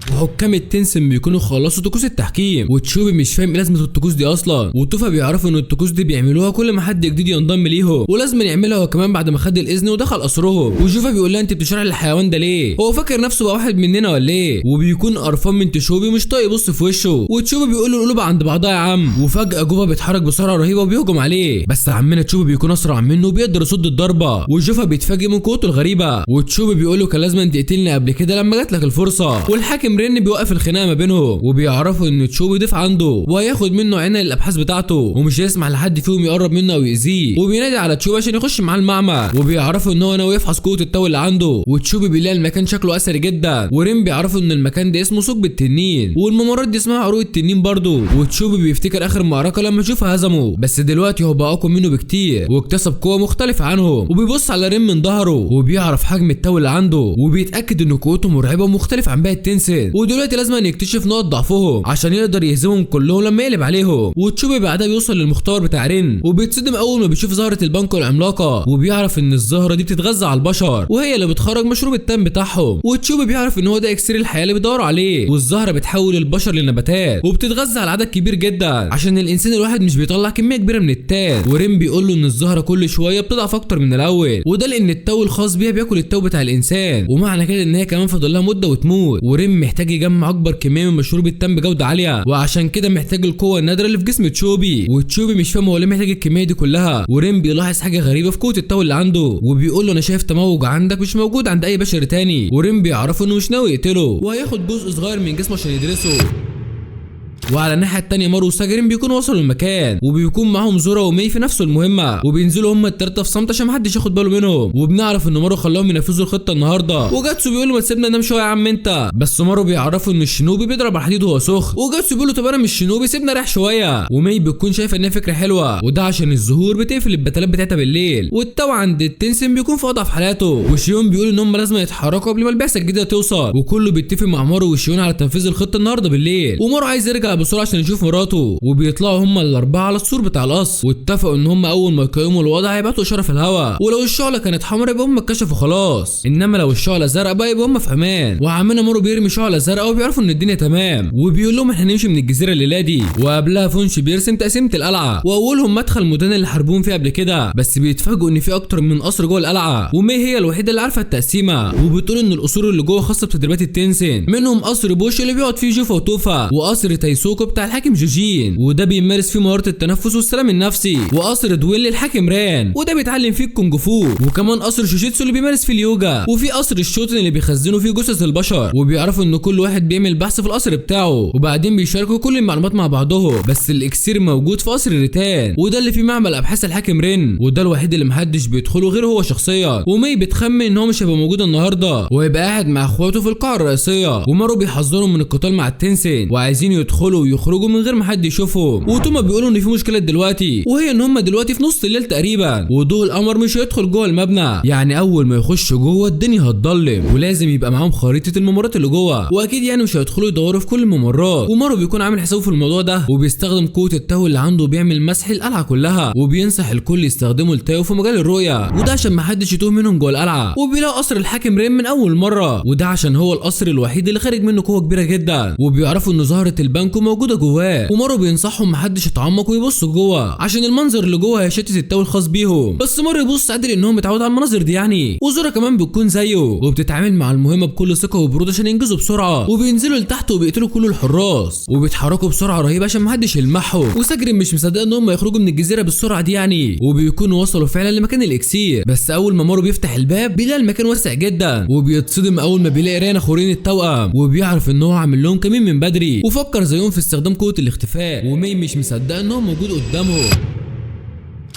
وحكام التنسن بيكونوا خلصوا طقوس التحكيم، وتشوبي مش فاهم ايه لازمه الطقوس دي اصلا. وتوفا بيعرفوا ان الطقوس دي بيعملوها كل ما حد جديد ينضم ليهم، ولازم يعملها هو كمان بعد ما خد الاذن ودخل قصرهم. وجوفا بيقول لها انت بتشرح للحيوان ده ليه؟ هو فاكر نفسه بقى واحد مننا ولا ايه؟ وبيكون قرفان من تشوبي ومش طايق يبص في وشه. وتشوبي بيقول له القلوب عند بعضها يا عم. وفجاه جوفا بيتحرك بسرعه رهيبه وبيهجم عليه، بس عمنا تشوبي بيكون اسرع منه وبيقدر يصد الضربه. وجوفا بيتفاجئ من قوته الغريبه. وتشوبي بيقول له كان لازم تقتلني قبل كده لما جات لك الفرصه. والحاكم رين بيوقف الخناقه ما بينهم، وبيعرفوا ان تشوبي ضيف عنده وهياخد منه عينه للابحاث بتاعته ومش هيسمح لحد فيهم يقرب منه او يأذيه. وبينادي على تشوبي عشان يخش معاه المعمل. وبيعرفوا ان هو ناوي يفحص قوه التو اللي عنده. وتشوبي بيلاقي المكان شكله اثري جدا. ورين بيعرفوا ان المكان ده اسمه ثقب التنين، والممرات دي اسمها عروق التنين برضه. وتشوبي بيفتكر اخر معركه لما شوفها هزمه، بس دلوقتي هو بقى اقوى منه بكتير واكتسب قوه مختلفه عنهم. وبيبص على رين من ظهره وبيعرف حجم التو اللي عنده، وبيتاكد ان قوته مرعبه ومختلفه عن باقي التنسن. ودلوقتي لازم يكتشف نقط ضعفهم عشان يقدر يهزمهم كلهم لما يقلب عليهم. وتشوبي بعدها بيوصل للمختبر بتاع رين، وبيتصدم اول ما بيشوف زهره البانكو العملاقه، وبيعرف ان الزهره دي بتتغذى على البشر وهي اللي بتخرج مشروب التام بتاعهم. وتشوبي بيعرف ان هو ده اكسير الحياه اللي بيدوروا عليه. والزهره بتحول البشر لنباتات وبتتغذى على عدد كبير جدا عشان الانسان الواحد مش بيطلع كميه كبيره من التان. ورين بيقول له ان الزهره كل شويه بتضعف اكتر من الاول، وده لان التو الخاص بيها بياكل التو بتاع الانسان، ومعنى كده ان هي كمان فاضل لها مده وتموت. ورين محتاج يجمع اكبر كميه من مشروب التام بجوده عاليه، وعشان كده محتاج القوه النادره اللي في جسم تشوبي. وتشوبي مش فاهم هو ليه محتاج الكميه دي كلها. ورين بيلاحظ حاجه غريبه في قوه التو اللي عنده، وبيقول له انا شايف تموج عندك مش موجود عند اي بشر تاني. ورين بيعرفه انه مش ناوي يقتله وهياخد جزء صغير من جسمه عشان يدرسه. وعلى الناحيه الثانيه مارو وساجرين بيكونوا وصلوا المكان، وبيكون معاهم زورا ومي في نفس المهمه، وبينزلوا هم الثلاثه في صمت عشان محدش ياخد باله منهم. وبنعرف ان مارو خلاهم ينفذوا الخطه النهارده. وجاتسو بيقول له ما تسيبنا ننام شويه يا عم انت، بس مارو بيعرفوا ان الشينوبي بيضرب على الحديد وهو سخن. وجاتسو بيقول له طب انا مش شينوبي سيبنا نريح شويه. ومي بتكون شايفه انها فكره حلوه، وده عشان الزهور بتقفل البتلات بتاعتها بالليل، والتو عند التنسن بيكون في اضعف حالاته. وشيون بيقول ان هم لازم يتحركوا قبل ما البعثه الجديده توصل، وكله بيتفق مع مارو وشيون على تنفيذ الخطه النهارده بالليل. ومارو عايز يرجع بسرعه عشان يشوف مراته. وبيطلعوا هم الاربعه على السور بتاع القصر، واتفقوا ان هم اول ما يقيموا الوضع هيبعتوا اشاره في الهواء، ولو الشعله كانت حمراء يبقى هم اتكشفوا خلاص، انما لو الشعله زرقاء بقى يبقى هم في امان. وعمنا مارو بيرمي شعله زرقاء وبيعرفوا ان الدنيا تمام، وبيقول لهم احنا نمشي من الجزيره الليله دي. وقبلها فونش بيرسم تقسيمه القلعه، واولهم مدخل مدن اللي حاربوهم فيها قبل كده، بس بيتفاجئوا ان في اكتر من قصر جوه القلعه، ومي هي الوحيده اللي عارفه التقسيمه. وبتقول ان القصور اللي جوه خاصه بتدريبات التنسن، منهم قصر بوش اللي بيقعد فيه جوفا وتوفا، وقصر تايسوكو بتاع الحاكم جوجين وده بيمارس فيه مهاره التنفس والسلام النفسي، وقصر دويل للحاكم ران وده بيتعلم فيه الكونج فو، وكمان قصر شوشيتسو اللي بيمارس فيه اليوجا، وفي قصر الشوتن اللي بيخزنوا فيه جثث البشر. وبيعرفوا ان كل واحد بيعمل بحث في القصر بتاعه، وبعدين بيشاركوا كل المعلومات مع بعضهم. بس الاكسير موجود في قصر الريتان، وده اللي فيه معمل ابحاث الحاكم رين، وده الوحيد اللي محدش بيدخله غير هو شخصيا. ومي بتخمن ان هو مش هيبقى موجود النهارده وهيبقى قاعد مع اخواته في القاعه الرئيسيه. ومارو بيحذرهم من القتال مع التنسن وعايزين يدخلوا ويخرجوا من غير ما حد يشوفهم. وتوما بيقولوا ان في مشكله دلوقتي، وهي ان هم دلوقتي في نص الليل تقريبا، وضوء القمر مش هيدخل جوه المبنى، يعني اول ما يخشوا جوه الدنيا هتضلم، ولازم يبقى معاهم خريطه الممرات اللي جوه، واكيد يعني مش هيدخلوا يدوروا في كل الممرات. ومارو بيكون عامل حسابه في الموضوع ده، وبيستخدم قوه التاو اللي عنده بيعمل مسح القلعه كلها، وبينصح الكل يستخدموا التاو في مجال الرؤيه، وده عشان ما حدش يتوه منهم جوه القلعه. وبيلاقوا قصر الحاكم رين من اول مره، وده عشان هو القصر الوحيد اللي خارج منه قوه كبيره جدا، وبيعرفوا ان زهره البانكو موجوده جواه. ومارو بينصحهم محدش يتعمق ويبصوا جوه عشان المنظر اللي جوه هيشتت التاو الخاص بيهم، بس مارو يبص عادل ان هو متعود على المناظر دي يعني. وزورا كمان بتكون زيه وبتتعامل مع المهمه بكل ثقه وبرود عشان ينجزوا بسرعه، وبينزلوا لتحت وبيقتلوا كل الحراس، وبيتحركوا بسرعه رهيبه عشان محدش يلمحهم. وساجرين مش مصدق ان هم يخرجوا من الجزيره بالسرعه دي يعني، وبيكونوا وصلوا فعلا لمكان الاكسير. بس اول ما مارو بيفتح الباب بيلاقي المكان واسع جدا، وبيتصدم اول ما بيلاقي ريان اخورين التوأم، وبيعرف ان هو عامل لهم كمين من بدري، وفكر زيهم في استخدام قوه الاختفاء. ومي مش مصدق ان هو موجود قدامهم.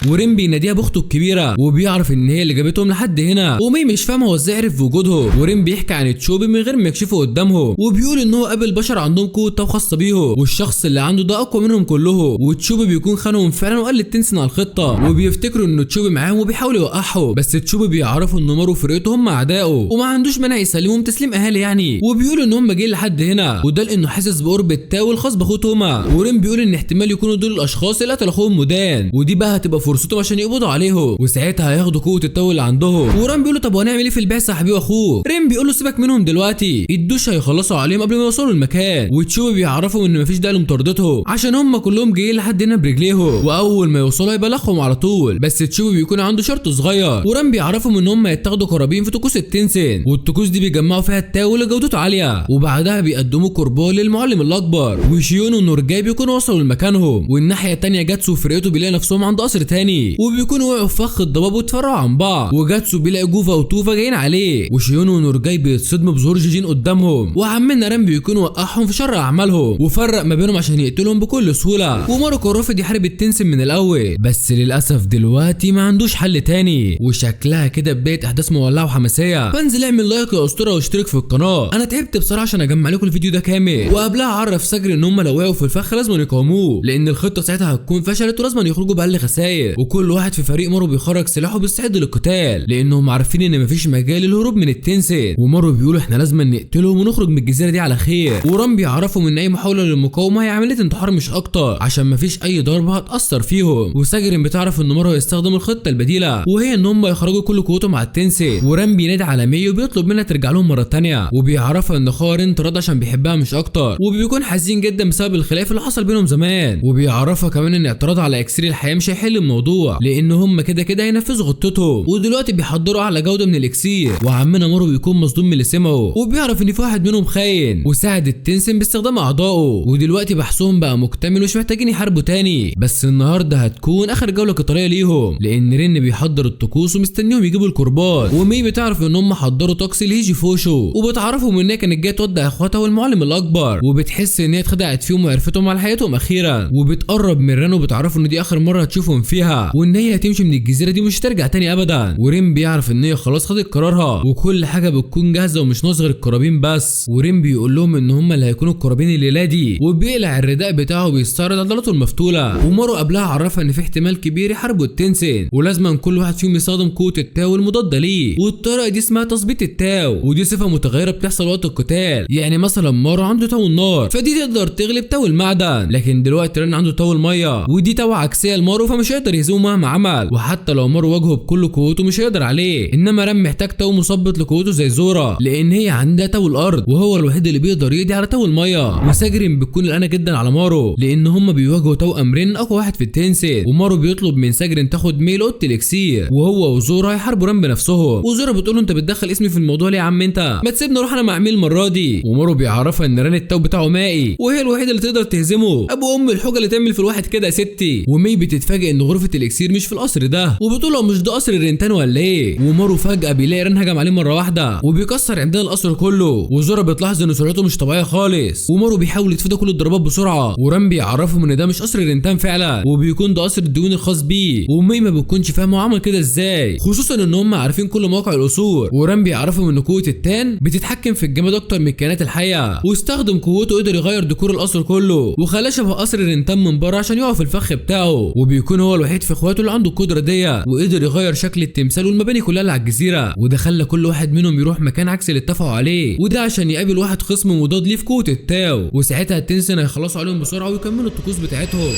ورين بيناديها باخته الكبيره وبيعرف ان هي اللي جابتهم لحد هنا، ومي مش فاهمه هو ازاي عرف بوجودهم. ورين بيحكي عن تشوبي من غير ما يكشفه قدامهم، وبيقول ان هو قابل بشر عندهم قوه تو خاصه بيهم، والشخص اللي عنده ده اقوى منهم كلهم، وتشوبي بيكون خانهم فعلا وقال للتنسن على الخطه، وبيفتكروا ان تشوبي معاهم وبيحاول يوقعهم، بس تشوبي بيعرفوا ان مارو وفرقته هم اعدائه وما عندوش مانع يسلمهم تسليم اهالي يعني، وبيقولوا ان هم جايين لحد هنا، وده لانه حاسس بقرب التاو الخاص باخوه توما. ورين بيقول ان احتمال يكونوا دول الاشخاص اللي قتلوا اخوهم مودان، ودي بقى هتبقى فرصتهم عشان يقبضوا عليهم، وساعتها هياخدوا قوه التاو اللي عندهم. ورين بيقول له طب وهنعمل ايه في البعثه يا حبيبي اخوه؟ رين بيقول له سيبك منهم دلوقتي، الدوش هيخلصوا عليهم قبل ما يوصلوا المكان، وتشوبي بيعرفوا ان مفيش داعي لمطاردتهم عشان هم كلهم جايين لحد هنا برجليهم، واول ما يوصلوا هيبلغهم على طول، بس تشوبي بيكون عنده شرط صغير. ورين بيعرفهم ان هم يتاخدوا قرابين في طقوس التنسن، والطقوس دي بيجمعوا فيها التاو اللي جودته عاليه، وبعدها بيقدموا قربان للمعلم الاكبر، وشيون ونورجاي بيكونوا وصلوا لمكانهم، والناحيه الثانيه جاتسو وفرقته بيلاقي نفسهم عند قصر تاني، وبيكونوا وقعوا في فخ الضباب واتفرعوا عن بعض، وجاتسو بيلاقي جوفا وتوفا جايين عليه، وشيون ونورجاي بيتصدموا بظهور جيجين قدامهم، وعمنا رام بيكون وقعهم في شر اعمالهم وفرق ما بينهم عشان يقتلهم بكل سهوله. ومارو كان رافض يحارب التنسن من الاول، بس للاسف دلوقتي ما عندوش حل تاني، وشكلها كده بدايه احداث مولعه وحماسيه. فانزل اعمل لايك يا اسطوره واشترك في القناه، انا تعبت بصراحه عشان اجمع لكم الفيديو ده كامل، وقبلها عرف ساجر ان هم لو وقعوا في الفخ لازم يقاوموه، لان الخطه ساعتها هتكون فشلت ولازم يخرجوا باقل خسائر، وكل واحد في فريق مارو بيخرج سلاحه وبيستعد للقتال، لانهم عارفين ان مفيش مجال للهروب من التنسن، ومارو بيقولوا احنا لازم نقتلهم ونخرج من الجزيره دي على خير. ورام بيعرفهم ان اي محاوله للمقاومه هي عمليه انتحار مش اكتر، عشان مفيش اي ضربه هتاثر فيهم. وساجرين بتعرف ان مارو هيستخدم الخطه البديله، وهي ان هم يخرجوا كل قوتهم على التنسن. ورام بينادي على مي وبيطلب منها ترجع لهم مره ثانيه، وبيعرفها ان خارن ترد عشان بيحبها مش اكتر، وبيكون حزين جدا بسبب الخلاف اللي حصل بينهم زمان، وبيعرفها كمان ان اعتراض على اكسير الحياه مش هيحل الموضوع، لان هم كده كده هينفذوا خطتهم، ودلوقتي بيحضروا اعلى جوده من الاكسير. وعمنا مارو بيكون مصدوم من اللي سمعه، وبيعرف ان في واحد منهم خاين وساعد التنسن باستخدام اعضائه، ودلوقتي بحثهم بقى مكتمل ومش محتاجين يحاربوا تاني. بس النهارده هتكون اخر جوله قتاليه ليهم، لان رين بيحضر الطقوس ومستنيهم يجيبوا القربان، ومي بتعرف ان هم حضروا طقس الهيجي فوشو، وبتعرفهم ان هي كانت جايه تودع اخواتها والمعلم الاكبر، وبتحس ان هي اتخدعت فيهم وعرفتهم على حياتهم اخيرا، وبتقرب من رين وبتعرفوا ان دي اخر مره هتشوفهم فيها، وان هي هتمشي من الجزيره دي مش ترجع تاني ابدا. ورين بيعرف ان هي خلاص خدت قرارها وكل حاجه بتكون جاهزه ومش ناقص غير القرابين بس. ورين بيقول لهم ان هم اللي هيكونوا القرابين الليله دي، وبيقلع الرداء بتاعه وبيستعرض عضلاته المفتوله. ومارو قبلها عرفها ان في احتمال كبير يحاربوا التنسن، ولازم كل واحد فيهم يستخدم قوه التاو المضاده ليه، والطريقه دي اسمها تظبيط التاو، ودي صفه متغيره بتحصل وقت القتال. يعني مثلا مارو عنده تاو النار فدي تقدر تغلب تاو المعدن، لكن دلوقتي رين عنده تاو الميه ودي تاو عكسيه لمارو، فمش هيقدر يهزمه مهما عمل، وحتى لو مارو واجهه بكل قوته مش هيقدر عليه. انما رين محتاج تاو مثبط لقوته زي زورا، لان هي عندها تاو الارض وهو الوحيد اللي بيقدر يقضي على تاو الميه. وساجرين بتكون قلقانه جدا على مارو، لان هم بيواجهوا توأم رين اقوى واحد في التنسن، ومارو بيطلب من ساجرين تاخد ميل اوضه الاكسير، وهو وزورا هيحاربوا رين بنفسهم. وزورا بتقول له انت بتدخل اسمي في الموضوع ليه يا عم انت؟ ما تسيبني اروح انا مع ميل المره دي. ومارو بيعرفها ان رين التاو بتاعه مائي، وهي الوحيده اللي تقدر تهزمه. ابو ام الحجه اللي تعمل في الواحد كده يا ستي. ومي بتتفاجئ ان غرفه الاكسير مش في القصر ده، وبتقول له مش ده قصر الرنتان ولا ايه؟ ومارو فجاه بيلاقي رين هجم عليه مره واحده وبيكسر عمدان القصر كله، وزورا بتلاحظ ان سرعته مش طبيعيه خالص، ومارو بيحاول يتفادى كل الضربات بسرعه. ورام بيعرفهم ان ده مش قصر الرنتان فعلا، وبيكون ده قصر الديون الخاص بيه، ومي ما بتكونش فاهمه هو عمل كده ازاي، خصوصا ان هم عارفين كل مواقع القصور. ورام بيعرفهم ان قوه التان بتتحكم في الجماد اكتر من الكائنات الحيه، واستخدم قوته قدر يغير ديكور القصر كله وخلاه شبه قصر الرنتان من بره عشان يقع في الفخ بتاعه، وبيكون هو الوحيد في اخواته اللي عنده القدره دي، وقدر يغير شكل التمثال والمباني كلها اللي على الجزيره، وده خلى كل واحد منهم يروح مكان عكس اللي اتفقوا عليه، وده عشان يقابل واحد خصم مضاد ليه في قوه التاو، وساعتها التنسن هيخلصوا عليهم بسرعه ويكملوا الطقوس بتاعتهم.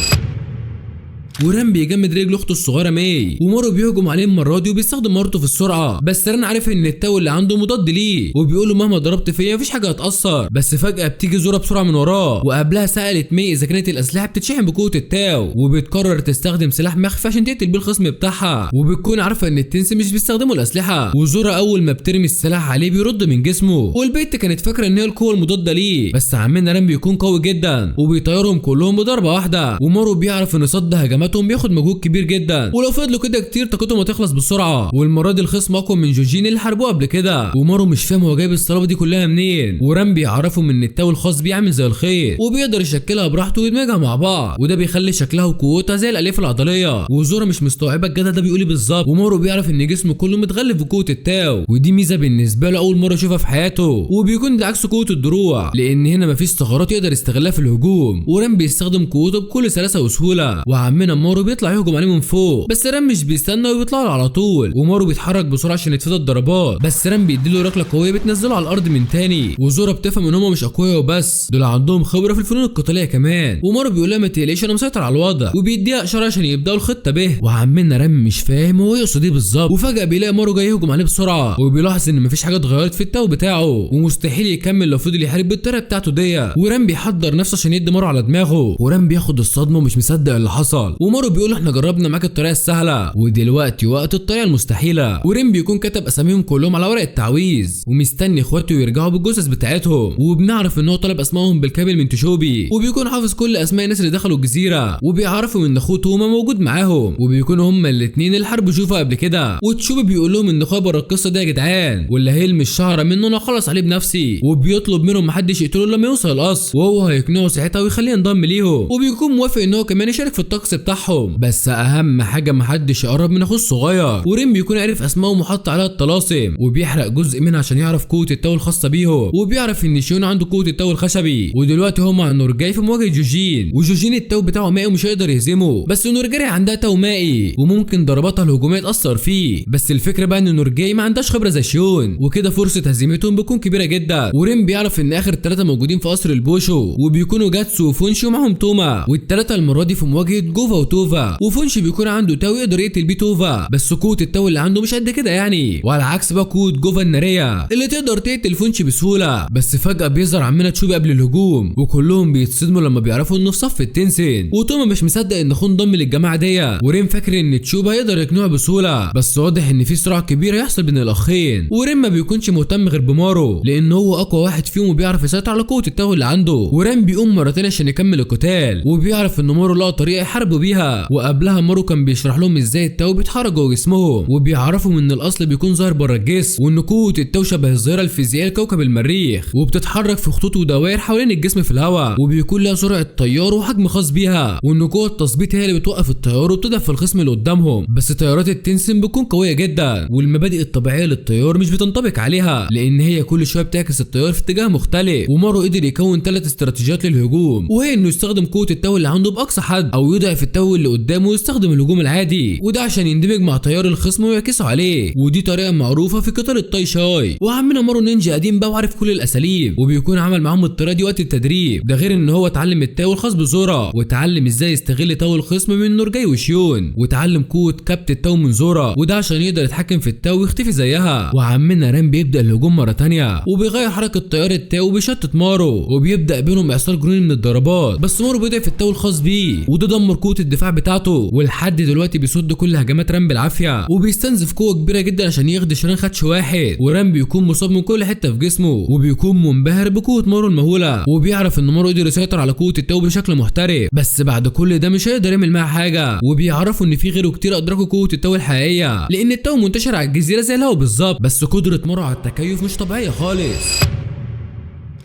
ورين بيجمد رجل اخته الصغيره مي، ومارو بيهجم عليه المره دي وبيستخدم مارته في السرعه، بس رين عارف ان التاو اللي عنده مضاد ليه، وبيقول له مهما ضربت فيا مفيش حاجه هتاثر. بس فجاه بتيجي زورا بسرعه من وراه، وقبلها سالت مي اذا كانت الاسلحه بتتشحن بقوه التاو، وبتقرر تستخدم سلاح مخفي عشان تقتل بيه الخصم بتاعها، وبتكون عارفه ان التنسن مش بيستخدموا الاسلحه. وزورا اول ما بترمي السلاح عليه بيرد من جسمه، والبنت كانت فاكره ان هي القوه المضاده ليه، بس عمنا رين بيكون قوي جدا وبيطيرهم كلهم بضربه واحده. ومارو بيعرف ان صد هجمات عامه بياخد مجهود كبير جدا، ولو فضلوا كده كتير طاقتهم هتخلص بسرعه. والمره دي الخصم اقوى من جوجين اللي حاربوه قبل كده، ومارو مش فاهم هو جايب الصلابه دي كلها منين. ورام بيعرفهم ان التاو الخاص بيه عامل زي الخيط وبيقدر يشكلها براحته ويدمجها مع بعض، وده بيخلي شكلها وقوتها زي الالياف العضليه. وزورا مش مستوعبه الجدع ده بيقول ايه بالظبط، ومارو بيعرف ان جسمه كله متغلف بقوه التاو، ودي ميزه بالنسبه له اول مره يشوفها في حياته، وبيكون ده عكس قوه الدروع لان هنا مفيش ثغرات يقدر يستغلها في الهجوم. ورام بيستخدم قوته بكل سلاسه وسهوله، وعمنا مارو بيطلع يهجم عليه من فوق، بس رام مش بيستنى وبيطلع له على طول، ومارو بيتحرك بسرعه عشان يتفادى الضربات، بس رام بيديله ركله قويه بتنزله على الارض من تاني. وزورا بتفهم ان هم مش اقوياء وبس، دول عندهم خبره في الفنون القتاليه كمان. ومارو بيقول لها ما تقلقش انا مسيطر على الوضع، وبيديها اشاره عشان يبداوا الخطه به. وعمنا رام مش فاهم هو يقصد ايه بالظبط، وفجاه بيلاقي مارو جاي يهجم عليه بسرعه، وبيلاحظ ان مفيش حاجه اتغيرت في التاو بتاعه، ومستحيل يكمل لو فضل يحارب بالطريقه بتاعته دي. ورام بيحضر نفسه عشان يدي مارو على دماغه، ورام بياخد الصدمه ومش مصدق اللي حصل. ومارو بيقول احنا جربنا معاك الطريقه السهله ودلوقتي وقت الطريقه المستحيله. ورام بيكون كتب اساميهم كلهم على ورق التعويذ ومستني اخواته يرجعوا بالجثث بتاعتهم، وبنعرف ان هو طلب اسمائهم بالكامل من تشوبي، وبيكون حافظ كل اسماء الناس اللي دخلوا الجزيره، وبيعرفوا ان اخوه توما موجود معاهم، وبيكونوا هما الاثنين اللي حاربوا شوفا قبل كده. وتشوبي بيقول لهم ان اخويا بره القصه دي يا جدعان، واللي هيلمس شعره منه انا اخلص عليه بنفسي، وبيطلب منهم محدش يقتله لما يوصل القصر، وهو هيقنعه ساعتها ويخليه ينضم ليهم، وبيكون موافق ان هو كمان يشارك في الطقس بتاعهم، بس اهم حاجه محدش يقرب من اخوه الصغير. وريم بيكون عارف اسمائهم وحط عليها الطلاسم، وبيحرق جزء منها عشان يعرف قوه التاو الخاصه بيهم، وبيعرف ان شيون عنده قوه التاو الخشبي. ودلوقتي هم مع نورجاي في مواجهه جوجين، وجوجين التاو بتاعه مائي ومش هيقدر يهزمه، بس نورجاي عندها تاو مائي وممكن ضرباتها الهجوميه تاثر فيه، بس الفكره بقى ان نورجاي ما عندهاش خبره زي شيون، وكده فرصه هزيمتهم بتكون كبيره جدا. وريم بيعرف ان اخر ثلاثه موجودين في قصر البوشو، وبيكونوا جاتسو وفونشي ومعهم توما، والثلاثه المره دي في مواجهه جوفا وتوفا. وفونشي بيكون عنده تاو يقدر يقتل بيه توفا، بس قوه التاو اللي عنده مش قد كده يعني، وعلى عكس بقى قوه جوفا الناريه اللي تقدر تقتل فونشي بسهوله. بس فجاه بيظهر عمنا تشوبي قبل الهجوم، وكلهم بيتصدموا لما بيعرفوا انه في صف التنسين، وتوما مش مصدق ان اخوه انضم للجماعه دي. وريم فاكر ان تشوبا هيقدر يقنعه بسهوله، بس واضح ان في صراع كبير هيحصل بين الاخين. وريم ما بيكونش مهتم غير بمارو لان هو اقوى واحد فيهم وبيعرف يسيطر على قوه التاو اللي عنده. وريم بيقوم مره تانيه عشان يكمل القتال، وبيعرف ان مارو لقى طريقه يحاربوا بيها، وقبلها مارو كان بيشرح لهم ازاي التاو بيتحرك جوه جسمهم، وبيعرفهم ان الاصل بيكون ظاهر بره الجسم، وان قوه التاو شبه الظاهره الفيزيائيه لكوكب المريخ، وبتتحرك في خطوط ودوائر حوالين الجسم في الهواء، وبيكون لها سرعه طيار وحجم خاص بيها، وان قوه التثبيت هي اللي بتوقف الطيار وبتضعف الخصم اللي قدامهم. بس طيارات التنسن بتكون قويه جدا، والمبادئ الطبيعيه للطيار مش بتنطبق عليها لان هي كل شويه بتعكس الطيار في اتجاه مختلف. ومارو قدر يكون 3 استراتيجيات للهجوم، وهي انه يستخدم قوه التاو اللي عنده باقصى حد، او يضعف التاو اللي قدامه ويستخدم الهجوم العادي، وده عشان يندمج مع طيار الخصم ويعكسه عليه، ودي طريقه معروفه في قتال التاي شاي. وعمنا مارو نينجا قديم بقى وعارف كل الاساليب، وبيكون عمل معاهم الطريقه دي وقت التدريب، ده غير ان هو اتعلم التاو الخاص بزورا، واتعلم ازاي يستغل تاو الخصم من نورجاي وشيون، واتعلم قوه كبت التاو من زورا، وده عشان يقدر يتحكم في التاو ويختفي زيها. وعمنا رام بيبدا الهجوم مره تانيه، وبيغير حركه طيار التاو وبيشتت مارو، وبيبدا بينهم اعصار جنوني من الضربات، بس مارو بيضعف التاو الخاص بيه، وده دمر قوه الدفاع بتاعته، ولحد دلوقتي بيصد كل هجمات رام بالعافيه، وبيستنزف قوه كبيره جدا عشان يخدش ران خدش واحد. ورام بيكون مصاب من كل حته في جسمه، وبيكون منبهر بقوه مارو المهوله، وبيعرف ان مارو قدر يسيطر على قوه التاو بشكل محترف، بس بعد كل ده مش هيقدر يعمل معاه حاجه. وبيعرفوا ان في غيره كتير ادركوا قوه التاو الحقيقيه، لان التاو منتشر على الجزيره زي الهوا بالظبط، بس قدره مارو على التكيف مش طبيعيه خالص.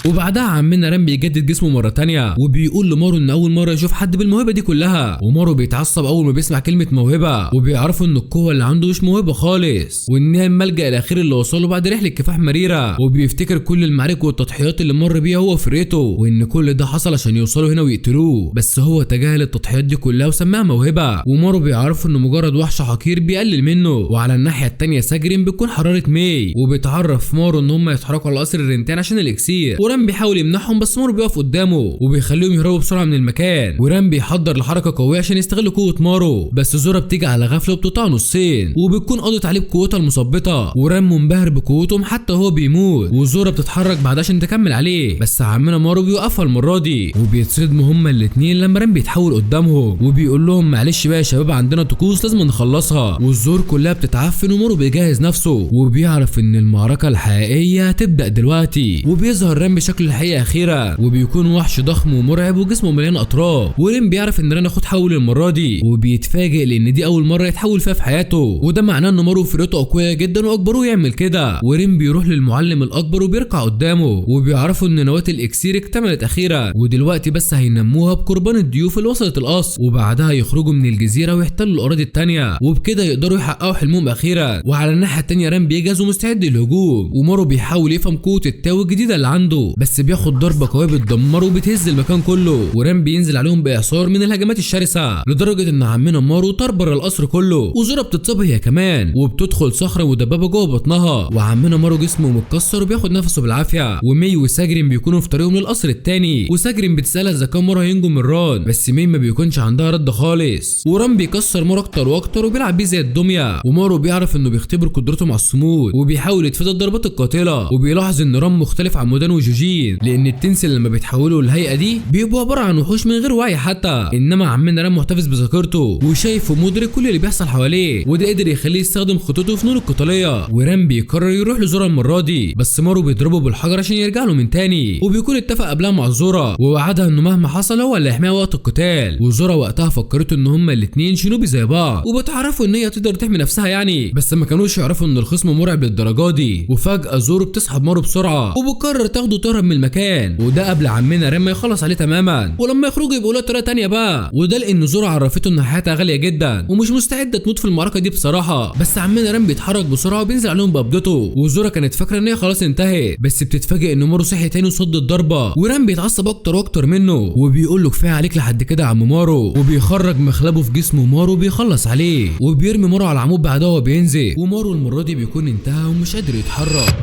وبعدها عمنا رام بيجدد جسمه مره تانيه، وبيقول لمارو ان اول مره يشوف حد بالموهبه دي كلها، ومارو بيتعصب اول ما بيسمع كلمه موهبه، وبيعرفوا ان القوه اللي عنده مش موهبه خالص، وانها الملجأ الاخير اللي وصله بعد رحله كفاح مريره، وبيفتكر كل المعارك والتضحيات اللي مر بيها هو وفرقته، وان كل ده حصل عشان يوصلوا هنا ويقتلوه، بس هو تجاهل التضحيات دي كلها وسماها موهبه. ومارو بيعرف انه مجرد وحش حقير بيقلل منه. وعلى الناحيه الثانيه ساجرين بتكون حراره ماي، وبيتعرف مارو ان هم يتحركوا على قصر الرنتان عشان الاكسير، ورام بيحاول يمنعهم بس مارو بيقف قدامه وبيخليهم يهربوا بسرعه من المكان. ورام بيحضر لحركه قويه عشان يستغل قوه مارو، بس زورا بتيجي على غفله وبتقطعه نصين، وبتكون قضت عليه بقوتها المثبطه. ورام منبهر بقوتهم حتى هو بيموت، وزورا بتتحرك بعد عشان تكمل عليه، بس عمنا مارو بيوقفها المره دي، وبيتصدموا هما الاثنين لما رام بيتحول قدامهم، وبيقول لهم معلش بقى يا شباب عندنا طقوس لازم نخلصها. والزور كلها بتتعفن ومارو بيجهز نفسه، وبيعرف ان المعركه الحقيقيه هتبدا دلوقتي. وبيظهر رام رين شكله الحقيقي اخيرا، وبيكون وحش ضخم ومرعب وجسمه مليان اطراف. ورين بيعرف ان رين اخوه اتحول المره دي، وبيتفاجئ لان دي اول مره يتحول فيها في حياته، وده معناه ان مارو وفرقته اقوياء جدا واجبروه يعمل كده. ورين بيروح للمعلم الاكبر وبيركع قدامه، وبيعرفوا ان نواه الاكسير اكتملت اخيرا، ودلوقتي بس هينموها بقربان الضيوف اللي وصلت القصر، وبعدها يخرجوا من الجزيره ويحتلوا الاراضي التانيه، وبكده يقدروا يحققوا حلمهم اخيرا. وعلى الناحيه التانيه رين بيجهز ومستعد للهجوم، ومارو بيحاول يفهم قوه التاو الجديده اللي عنده، بس بياخد ضربه قويه بتدمره وبتهز المكان كله، ورين بينزل عليهم باعصار من الهجمات الشرسه، لدرجه ان عمنا مارو طار بره القصر كله، وزورا بتتصاب هي كمان، وبتدخل صخره مدببه جوه بطنها، وعمنا مارو جسمه متكسر وبياخد نفسه بالعافيه. ومي وساجرين بيكونوا في طريقهم للقصر التاني، وساجرين بتسالها اذا كان مارو هينجو من ران، بس مي ما بيكونش عندها رد خالص. وران بيكسر مارو اكتر واكتر وبيلعب بيه زي الدميه، ومارو بيعرف انه بيختبر قدرته مع الصمود، وبيحاول يتفادى الضربات القاتله، وبيلاحظ ان ران مختلف عن مودان وجوجين، لان التنسل لما بيتحولوا للهيئه دي بيبقوا عباره عن وحوش من غير وعي حتى، انما عمنا ران محتفظ بذاكرته وشايف ومدرك كل اللي بيحصل حواليه، وده قدر يخليه يستخدم خطته وفنونه القتاليه. وران بيقرر يروح لزورا المره دي، بس مارو بيضربه بالحجر عشان يرجع له من تاني، وبيكون اتفق قبلها مع زورا ووعدها انه مهما حصل هو اللي هيحميها وقت القتال. وزورا وقتها فكرته ان هما الاثنين شينوبي زي بعض، وبتعرفوا ان هي تقدر تحمي نفسها يعني، بس ما كانوش يعرفوا ان الخصم مرعب للدرجه دي. وفجاه زورو بتسحب مارو بسرعه وبتقرر تاخده تهرب من المكان، وده قبل عمنا رين ما يخلص عليه تماما، ولما يخرجوا يبقوا له طريقه تانيه بقى، وده لان زورا عرفته ان حياتها غاليه جدا ومش مستعده تموت في المعركه دي بصراحه. بس عمنا رين بيتحرك بسرعه وبينزل عليهم بقبضته، وزورا كانت فاكره ان هي خلاص انتهت، بس بتتفاجئ ان مارو صحي تاني وصد الضربه، ورين بيتعصب اكتر واكتر منه، وبيقول له كفايه عليك لحد كده يا عم مارو، وبيخرج مخلبه في جسمه مارو وبيخلص عليه، وبيرمي مارو على العمود بعدها وبينزل، ومارو المره دي بيكون انتهى ومش قادر يتحرك.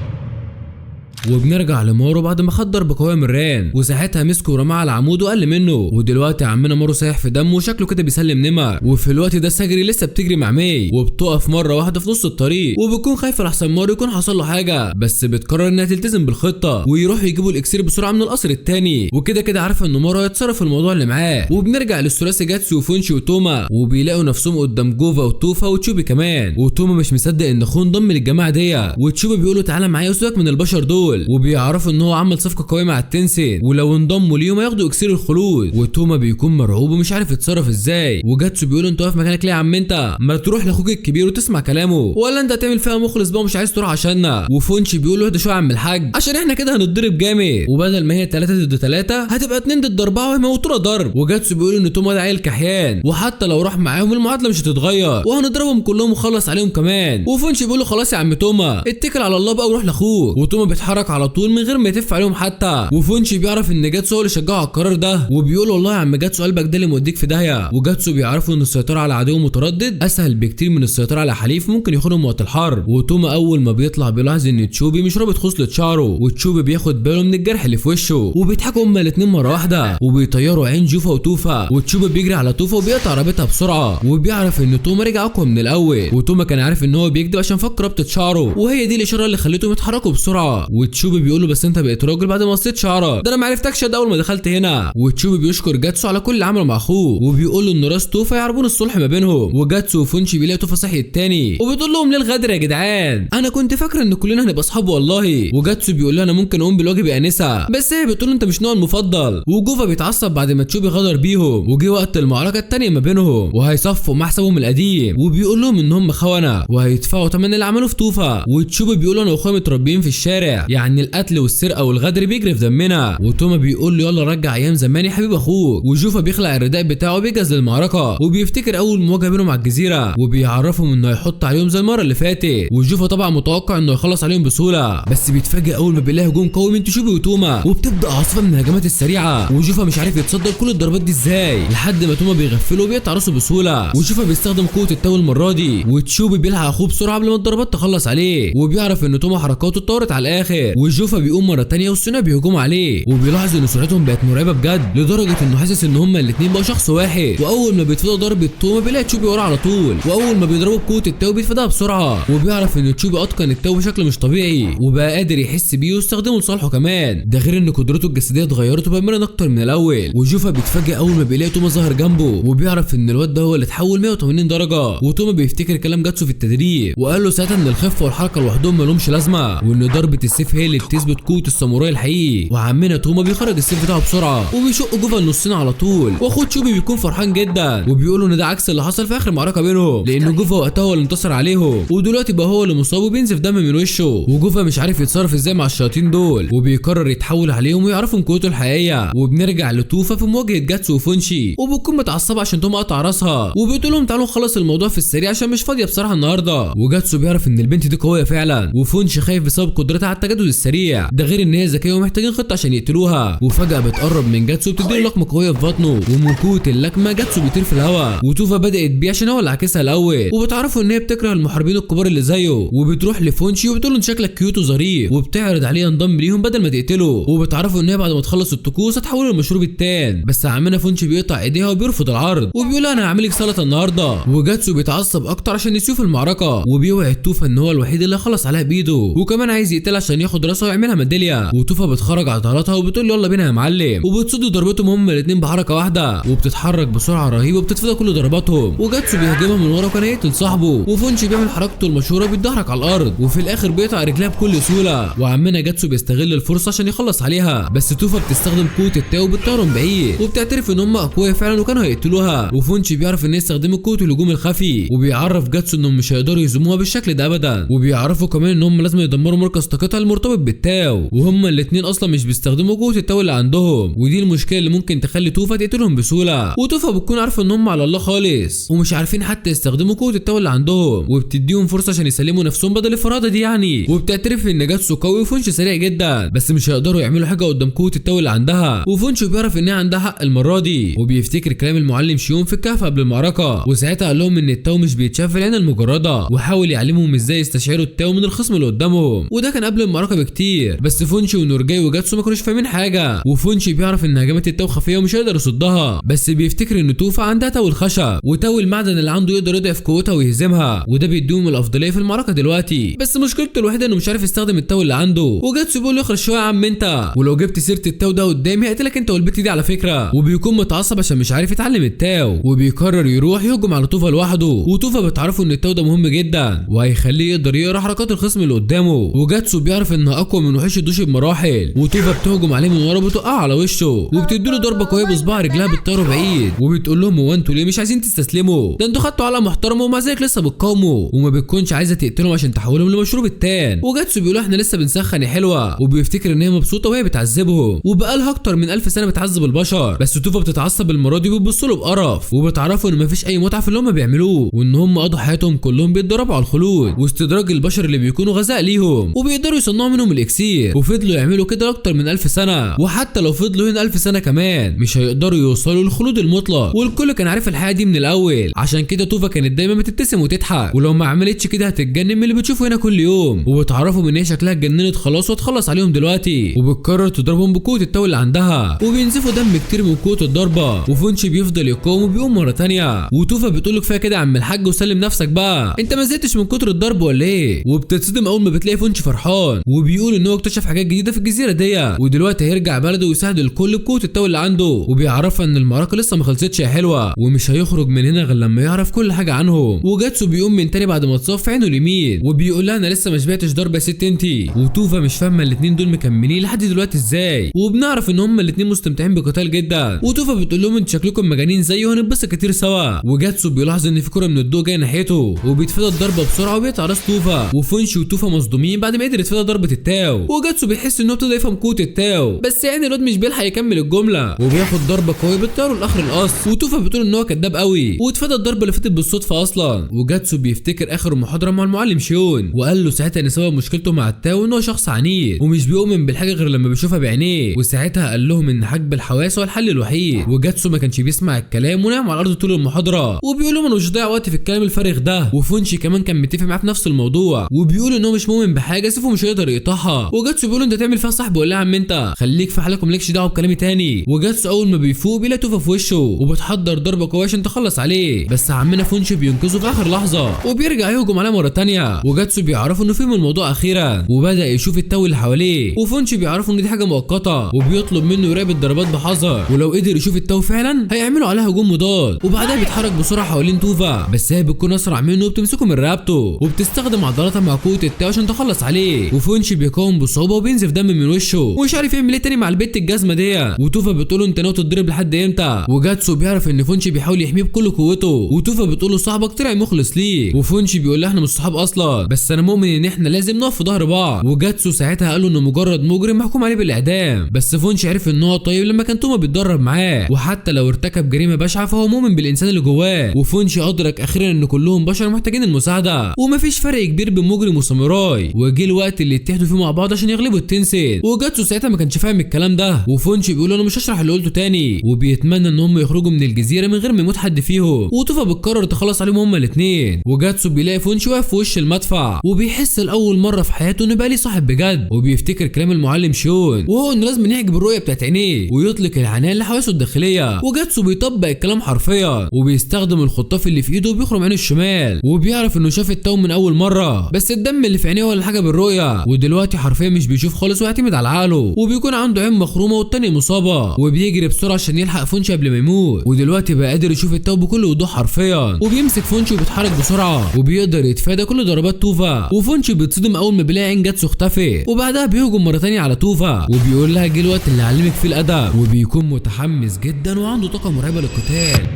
وبنرجع لمارو بعد ما خد ضربه قويه من ران، وساعتها مسكه ورماه على العمود وقل منه، ودلوقتي عمنا مارو سايح في دمه وشكله كده بيسلم نمر. وفي الوقت ده ساجري لسه بتجري مع مي، وبتقف مره واحده في نص الطريق، وبتكون خايفه لحسن مارو يكون حصل له حاجه، بس بتقرر انها تلتزم بالخطه ويروحوا يجيبوا الاكسير بسرعه من القصر التاني، وكده كده عارفه ان مارو هيتصرف في الموضوع اللي معاه. وبنرجع للثلاثي جاتسو وفونشي وتوما، وبيلاقوا نفسهم قدام جوفا وتوفا وتشوبي كمان، وتوما مش مصدق ان اخوه انضم للجماعه دي، وتشوبي بيقول له تعالى معايا وسيبك من البشر دول، وبيعرفوا ان هو عمل صفقه قويه مع التنسين، ولو انضموا ليهم هياخدوا اكسير الخلود. وتوما بيكون مرعوب ومش عارف يتصرف ازاي، وجاتسو بيقول انت واقف مكانك ليه يا عم انت، ما تروح لاخوك الكبير وتسمع كلامه، ولا انت هتعمل فيها مخلص بقى ومش عايز تروح عشاننا. وفونشي بيقول له اهدى شويه يا عم الحاج عشان احنا كده هنتضرب جامد، وبدل ما هي 3 ضد 3 هتبقى 2 ضد 4 وهيموتونا ضرب. وجاتسو بيقول ان توما ده عيل كحيان، وحتى لو راح معاهم المعادله مش هتتغير وهنضربهم كلهم وخلص عليهم كمان. وفونشي بيقول له خلاص يا عم توما اتكل على الله بقى وروح لاخوك. وتوما بيتحرك على طول من غير ما يتف عليهم حتى، وفونشي بيعرف ان جاتسو هو اللي شجعه على القرار ده، وبيقول والله يا عم جاتسو قلبك ده اللي موديك في داهيه. وجاتسو بيعرفوا ان السيطره على عدو متردد اسهل بكتير من السيطره على حليف ممكن يخونهم وقت الحرب. وتوما اول ما بيطلع بيلاحظ ان تشوبي مش رابط خصله شعره، وتشوبي بياخد باله من الجرح اللي في وشه، وبيضحكوا هما الاثنين مره واحده وبيطيروا عين جوفا وتوفا، وتشوبي بيجري على توفا وبيقطع رابطها بسرعه، وبيعرف ان توما رجع اقوى من الاول. وتوما كان عارف ان هو بيكذب عشان فك رابطه شعره، وهي دي الاشاره اللي خلتهم يتحركوا بسرعه. وتشوبي بيقول له بس انت بقيت راجل بعد ما قصيت شعرك، ده انا ما عرفتكش ده اول ما دخلت هنا. وتشوبي بيشكر جاتسو على كل اللي عمله مع اخوه، وبيقول له ان راس توفا يعرفون الصلح ما بينهم. وجاتسو وفونشي بيلاقوا توفا صحي التاني، وبتقول لهم ليه الغدر يا جدعان، انا كنت فاكره ان كلنا هنبقى اصحاب والله. وجاتسو بيقول لها انا ممكن اقوم بالواجب يا انسه، بس هي بتقول انت مش نوع المفضل. وجوفا بيتعصب بعد ما تشوبي غدر بيهم، وجي وقت المعركه التانيه ما بينهم وهيصفوا مع حسابهم القديم، وبيقول لهم ان هم خونه وهيدفعوا ثمن اللي عملوه في توفا. وتشوبي بيقول انا واخويا متربيين في الشارع، يعني القتل والسرقه والغدر بيجري في دمنا. وتوما بيقول له يلا رجع ايام زمان يا حبيب اخوك. وجوفا بيخلع الرداء بتاعه وبيجهز للمعركه، وبيفتكر اول مواجهه بينهم على الجزيره، وبيعرفهم انه هيحط عليهم زي المره اللي فاتت. وجوفا طبعا متوقع انه يخلص عليهم بسهوله، بس بيتفاجئ اول ما بيلاقي هجوم قوي من تشوبي وتوما، وبتبدا عاصفه من الهجمات السريعه، وجوفا مش عارف يتصدر كل الضربات دي ازاي، لحد ما توما بيغفله وبيقطع راسه بسهوله. وجوفا بيستخدم قوه التو المره دي، وتشوبي بيلحق اخوه بسرعه قبل ما الضربات تخلص عليه، وبيعرف ان توما حركاته اتطورت على الاخر. وجوفا بيقوم مره ثانيه والصينيه بيهجموا عليه، وبيلاحظ ان سرعتهم بقت مرعبه بجد لدرجه انه حاسس ان هما الاثنين بقوا شخص واحد. واول ما بيتفادى ضربه توما بيلاقي تشوبي وراه على طول، واول ما بيضربوا بقوه التو بيتفاداها بسرعه، وبيعرف ان تشوبي اتقن التو بشكل مش طبيعي، وبقى قادر يحس بيه ويستخدمه لصالحه كمان. ده غير ان قدرته الجسديه اتغيرت وبقى مرن اكتر من الاول. وجوفا بيتفاجئ اول ما بيلاقي توما ظاهر جنبه، وبيعرف ان الواد ده هو اللي اتحول 180 درجه. وتوما بيفتكر كلام جاتسو في التدريب، وقال له ساعتها ان الخفه والحركه لوحدهم مالهمش لازمه، وان ضربه السيف هي اللي بتثبت قوه الساموراي الحقيقي. وعمنا توما بيخرج السيف بتاعه بسرعه وبيشق جوفا النصين على طول، واخوه تشوبي بيكون فرحان جدا وبيقولوا ان ده عكس اللي حصل في اخر معركه بينهم، لان جوفا وقتها هو اللي انتصر عليهم ودلوقتي بقى هو اللي مصاب وبينزف دم من وشه. وجوفا مش عارف يتصرف ازاي مع الشياطين دول وبيقرر يتحول عليهم ويعرفهم قوته الحقيقيه. وبنرجع لتوفا في مواجهه جاتسو وفونشي وبتكون متعصبه عشان توما قطع راسها وبتقول لهم تعالوا نخلص الموضوع في السريع عشان مش فاضيه بصراحه النهارده. وجاتسو بيعرف ان البنت دي قويه فعلا، وفونشي خايف بسبب قدرتها على التجدد السريع، ده غير ان هي ذكيه ومحتاجين خطه عشان يقتلوها. وفجاه بتقرب من جاتسو وبتديله لقمه قويه في بطنه، ومن قوه اللكمه جاتسو بيطير في الهواء. وتوفا بدات بيه عشان هو اللي عاكسها الاول، وبتعرفوا ان هي بتكره المحاربين الكبار اللي زيه. وبتروح لفونشي وبتقول له انت شكلك كيوت وظريف، وبتعرض عليه ينضم ليهم بدل ما تقتله. وبتعرفوا ان هي بعد ما تخلص الطقوس هتحوله للمشروب التان، بس عمنا فونشي بيقطع ايديها وبيرفض العرض وبيقول لها انا هعمل لك سلطه النهارده. وجاتسو بيتعصب اكتر عشان يسيوف المعركه وبيوعد توفا ان هو الوحيد اللي خلص عليها بايده، وكمان عايز يقتلها عشان ياخد راسها ويعملها ميداليه. وتوفا بتخرج عضلاتها وبتقول له يلا بينا يا معلم، وبتصد ضربتهم هما الاثنين بحركه واحده وبتتحرك بسرعه رهيبه وبتتفادى كل ضرباتهم. وجاتسو بيهاجمها من ورا وكان هيقتل صاحبه، وفونشي بيعمل حركته المشهوره بيتدحرج على الارض وفي الاخر بيقطع رجلها بكل سهوله. وعمنا جاتسو بيستغل الفرصه عشان يخلص عليها، بس توفا بتستخدم قوه التاو وبتطيرهم بعيد وبتعترف ان هم اقوياء فعلا وكانوا هيقتلوها. وفونشي بيعرف ان يستخدموا قوه الهجوم الخفي وبيعرف جاتسو انهم مش هيقدروا يهزموها بالشكل ده ابدا، وبيعرفوا كمان ان هم لازم يدمروا مركز طاقتها المرتبط بالتاو، وهم الاثنين اصلا مش بيستخدموا قوه التاو اللي عندهم، ودي المشكله اللي ممكن تخلي توفا تقتلهم بسهوله. وتوفا بتكون عارفه ان هم على الله خالص ومش عارفين حتى يستخدموا قوه التاو اللي عندهم، وبتديهم فرصه عشان يسلموا نفسهم بدل الفراده دي يعني. وبتعترف ان جاتسو قوي وفونشي سريع جدا، بس مش هيقدروا يعملوا حاجه قدام قوه التاو اللي عندها. وفونشي بيعرف ان هي عندها حق المره دي، وبيفتكر كلام المعلم شيون في الكهف قبل المعركه، وساعتها قال لهم ان التاو مش بيتشاف في العين المجرده، وحاول يعلمهم ازاي يستشعروا التاو من الخصم اللي قدامهم، وده كان قبل المعركه بكتير. بس فونشي ونورجاي وجاتسو ما كانوش فاهمين حاجه، وفونشي بيعرف ان هجمات التاو خفيه ومش هيقدر يصدها، بس بيفتكر ان توفا عندها تاو الخشب وتاو المعدن اللي عنده يقدر يضعف قوتها ويهزمها، وده بيديهم الافضليه في المعركه دلوقتي. بس مشكلته الوحيده انه مش عارف يستخدم التاو اللي عنده. وجاتسو بيقول له اخرج شويه يا عم انت، ولو جبت سيره التاو ده قدامي هقتلك انت والبت دي على فكره. وبيكون متعصب عشان مش عارف يتعلم التاو، وبيقرر يروح يهجم على توفا لوحده. وتوفا بتعرفه ان التاو ده مهم جدا وهيخليه يقدر يقرا حركات الخصم اللي قدامه. وجاتسو بيعرف انها اقوى من وحوش الدوشي بمراحل، وتوفا بتهجم عليه من ورا بتوقعه على وشه وبتديله ضربه قويه بصباع رجلها بتطيره بعيد، وبتقول لهم هو انتوا ليه مش عايزين تستسلموا؟ ده انتوا خدتوا علقه محترمه ومع ذلك لسه بتقاوموا، وما بتكونش عايزه تقتلهم عشان تحولهم لمشروب التان. وجاتسو بيقول احنا لسه بنسخن يا حلوه، وبيفتكر ان هي مبسوطه وهي بتعذبهم وبقالها اكتر من 1000 سنه بتعذب البشر. بس توفا بتتعصب المره دي وبتبص له بقرف، وبتعرفوا ان مفيش اي متعه في اللي هم بيعملوه، وان هم قضوا حياتهم كلهم بيتدربوا على الخلود واستدراج البشر اللي بيكونوا غذاء ليهم، وبيقدروا يصنعوا منهم الاكسير. وفضلوا يعملوا كده اكتر من 1000 سنه، وحتى لو فضلوا هنا 1000 سنه كمان مش هيقدروا يوصلوا للخلود المطلق. والكل كان عارف الحقيقه دي من الاول، عشان كده توفا كانت دايما بتبتسم وتضحك، ولو ما عملتش كده هتتجنن من اللي بتشوفه هنا كل يوم. وبتعرفوا ان هي شكلها اتجننت خلاص وتخلص عليهم دلوقتي، وبتقرر تضربهم بقوه التاو اللي عندها، وبينزفوا دم كتير من قوه الضربه. وفونشي بيفضل يقاوم وبيقوم مره ثانيه، وتوفا بتقول له كفايه كده يا عم الحاج وسلم نفسك بقى، انت ما زهقتش من كتر الضرب ولا ايه؟ وبتتصدم اول ما بتلاقي فونشي فرحان وبيقول ان هو اكتشف حاجات جديده في الجزيره دي، ودلوقتي هيرجع بلده ويساعد الكل بقوه التاو اللي عنده. وبيعرفها ان المعركه لسه ما خلصتش يا حلوه، ومش هيخرج من هنا غير لما يعرف كل حاجه عنهم. وجاتسو بيقوم من تاني بعد ما اتصاب في عينه اليمين، وبيقول لها انا لسه ما شبعتش ضرب يا ست انتي. وتوفا مش فاهمه الاثنين دول مكملين لحد دلوقتي ازاي، وبنعرف ان هما الاثنين مستمتعين بقتال جدا. وتوفا بتقول لهم انتوا شكلكم مجانين زيي وهنتبسط كتير سوا. وجاتسو بيلاحظ ان في كره من الضوء جايه ناحيته، وبيتفادى الضربه بسرعه وبيقطع راس توفا. وفونشي وتوفا مصدومين بعد ما قدر يتفادى ضربه التاو، وجاتسو بيحس ان هو ابتدى يفهم قوه التاو، بس يعني الواد مش بيلحق يكمل الجمله وبياخد ضربه قويه بتطيره لاخر القص. وتوفا بتقول ان هو كداب قوي واتفادى الضربه اللي فاتت بالصدفه اصلا. وجاتسو بيفتكر اخر محاضره مع المعلم شيون، وقال له ساعتها ان سبب مشكلته مع التاو ان هو شخص عنيد ومش بيؤمن بالحاجه غير لما بيشوفها بعينيه، وساعتها قال لهم ان حجب الحواس هو الحل الوحيد. وجاتسو ما كانش بيسمع الكلام ونام على الارض طول المحاضره، وبيقول لهم انا مش ضايع وقت في الكلام الفارغ ده. وفونشي كمان كان متفق معاه في نفس الموضوع، وبيقول ان هو مش مؤمن بحاجه سيفه مش هيقدر يقطعها. وجاتسو بيقول انت تعمل فيها صاحبي ولا يا عم انت خليك في حالك ومالكش دعوه بكلامي تاني. وجاتسو اول ما بيفوق بيلاقي توفا في وشه وبتحضر ضربه قويه عشان تخلص عليه، بس عمنا فونشي بينقذه في اخر لحظه وبيرجع يهجم عليه مره ثانيه. وجاتسو بيعرفوا انه فهم الموضوع اخيرا وبدا يشوف التاو اللي حواليه، وفونشي بيعرفوا ان دي حاجه مؤقته وبيطلب منه يراقب الضربات بحذر، ولو قدر يشوف التاو فعلا هيعملوا عليها هجوم مضاد. وبعدها بيتحرك بسرعه حوالين توفا، بس هي بتكون اسرع منه وبتمسكه من رقبته وبتستخدم عضلاتها مع قوه التاو عشان تخلص عليه. وفونشي وفونشي بيقاوم بصعوبه وبينزف دم من وشه ومش عارف يعمل ايه تاني مع البت الجزمه دي. وتوفا بتقول له انت ناوي تتضرب لحد امتى؟ وجاتسو بيعرف ان فونشي بيحاول يحميه بكل قوته. وتوفا بتقول له صاحبك طلع مخلص ليك. وفونشي بيقول لها احنا مش صحاب اصلا، بس انا مؤمن ان احنا لازم نقف في ظهر بعض. وجاتسو ساعتها قال له انه مجرد مجرم محكوم عليه بالاعدام، بس فونشي عرف ان هو طيب لما كان توما بيتدرب معاه، وحتى لو ارتكب جريمه بشعه فهو مؤمن بالانسان اللي جواه. وفونشي ادرك اخيرا ان كلهم بشر محتاجين المساعده ومفيش فرق كبير بين مجرم وساموراي، وجه الوقت اللي يتحدوا فيه مع بعض عشان يغلبوا التنسين. وجاتسو ساعتها ما كانش فاهم الكلام ده، وفونشي بيقول انا مش هشرح اللي قلته تاني، وبيتمنى ان هم يخرجوا من الجزيره من غير ما يموت حد فيهم. وتوفا بتقرر تخلص عليهم هما الاثنين. وجاتسو بيلاقي فونشي واقف في وش المدفع وبيحس لاول مره في حياته انه بقى ليه صاحب بجد، وبيفتكر كلام المعلم شون وهو انه لازم يحجب الرؤيه بتاعت عينيه ويطلق العنان لحواسه الداخليه. وجاتسو بيطبق الكلام حرفيا وبيستخدم الخطاف اللي في ايده وبيخرم عينه الشمال، وبيعرف انه شاف التو من اول مره، بس الدم اللي في عينيه ولا حاجه بالرؤيه، ودلوقتي حرفيا مش بيشوف خالص ويعتمد على عقله، وبيكون عنده عين مخرومه والتانيه مصابه، وبيجري بسرعه عشان يلحق فونشي قبل ما يموت. ودلوقتي بقى قادر يشوف التو بكل وضوح حرفيا، وبيمسك فونشي وبيتحرك بسرعه وبيقدر يتفادى كل ضربات توفا. وفونشي بيتصدم اول ما بيلاقي عين جاتسو اختفت، وبعدها بيهجم مره ثانيه على توفا وبيقول لها جه الوقت اللي علمك فيه الادب، وبيكون متحمس جدا وعنده طاقه مرعبه للقتال.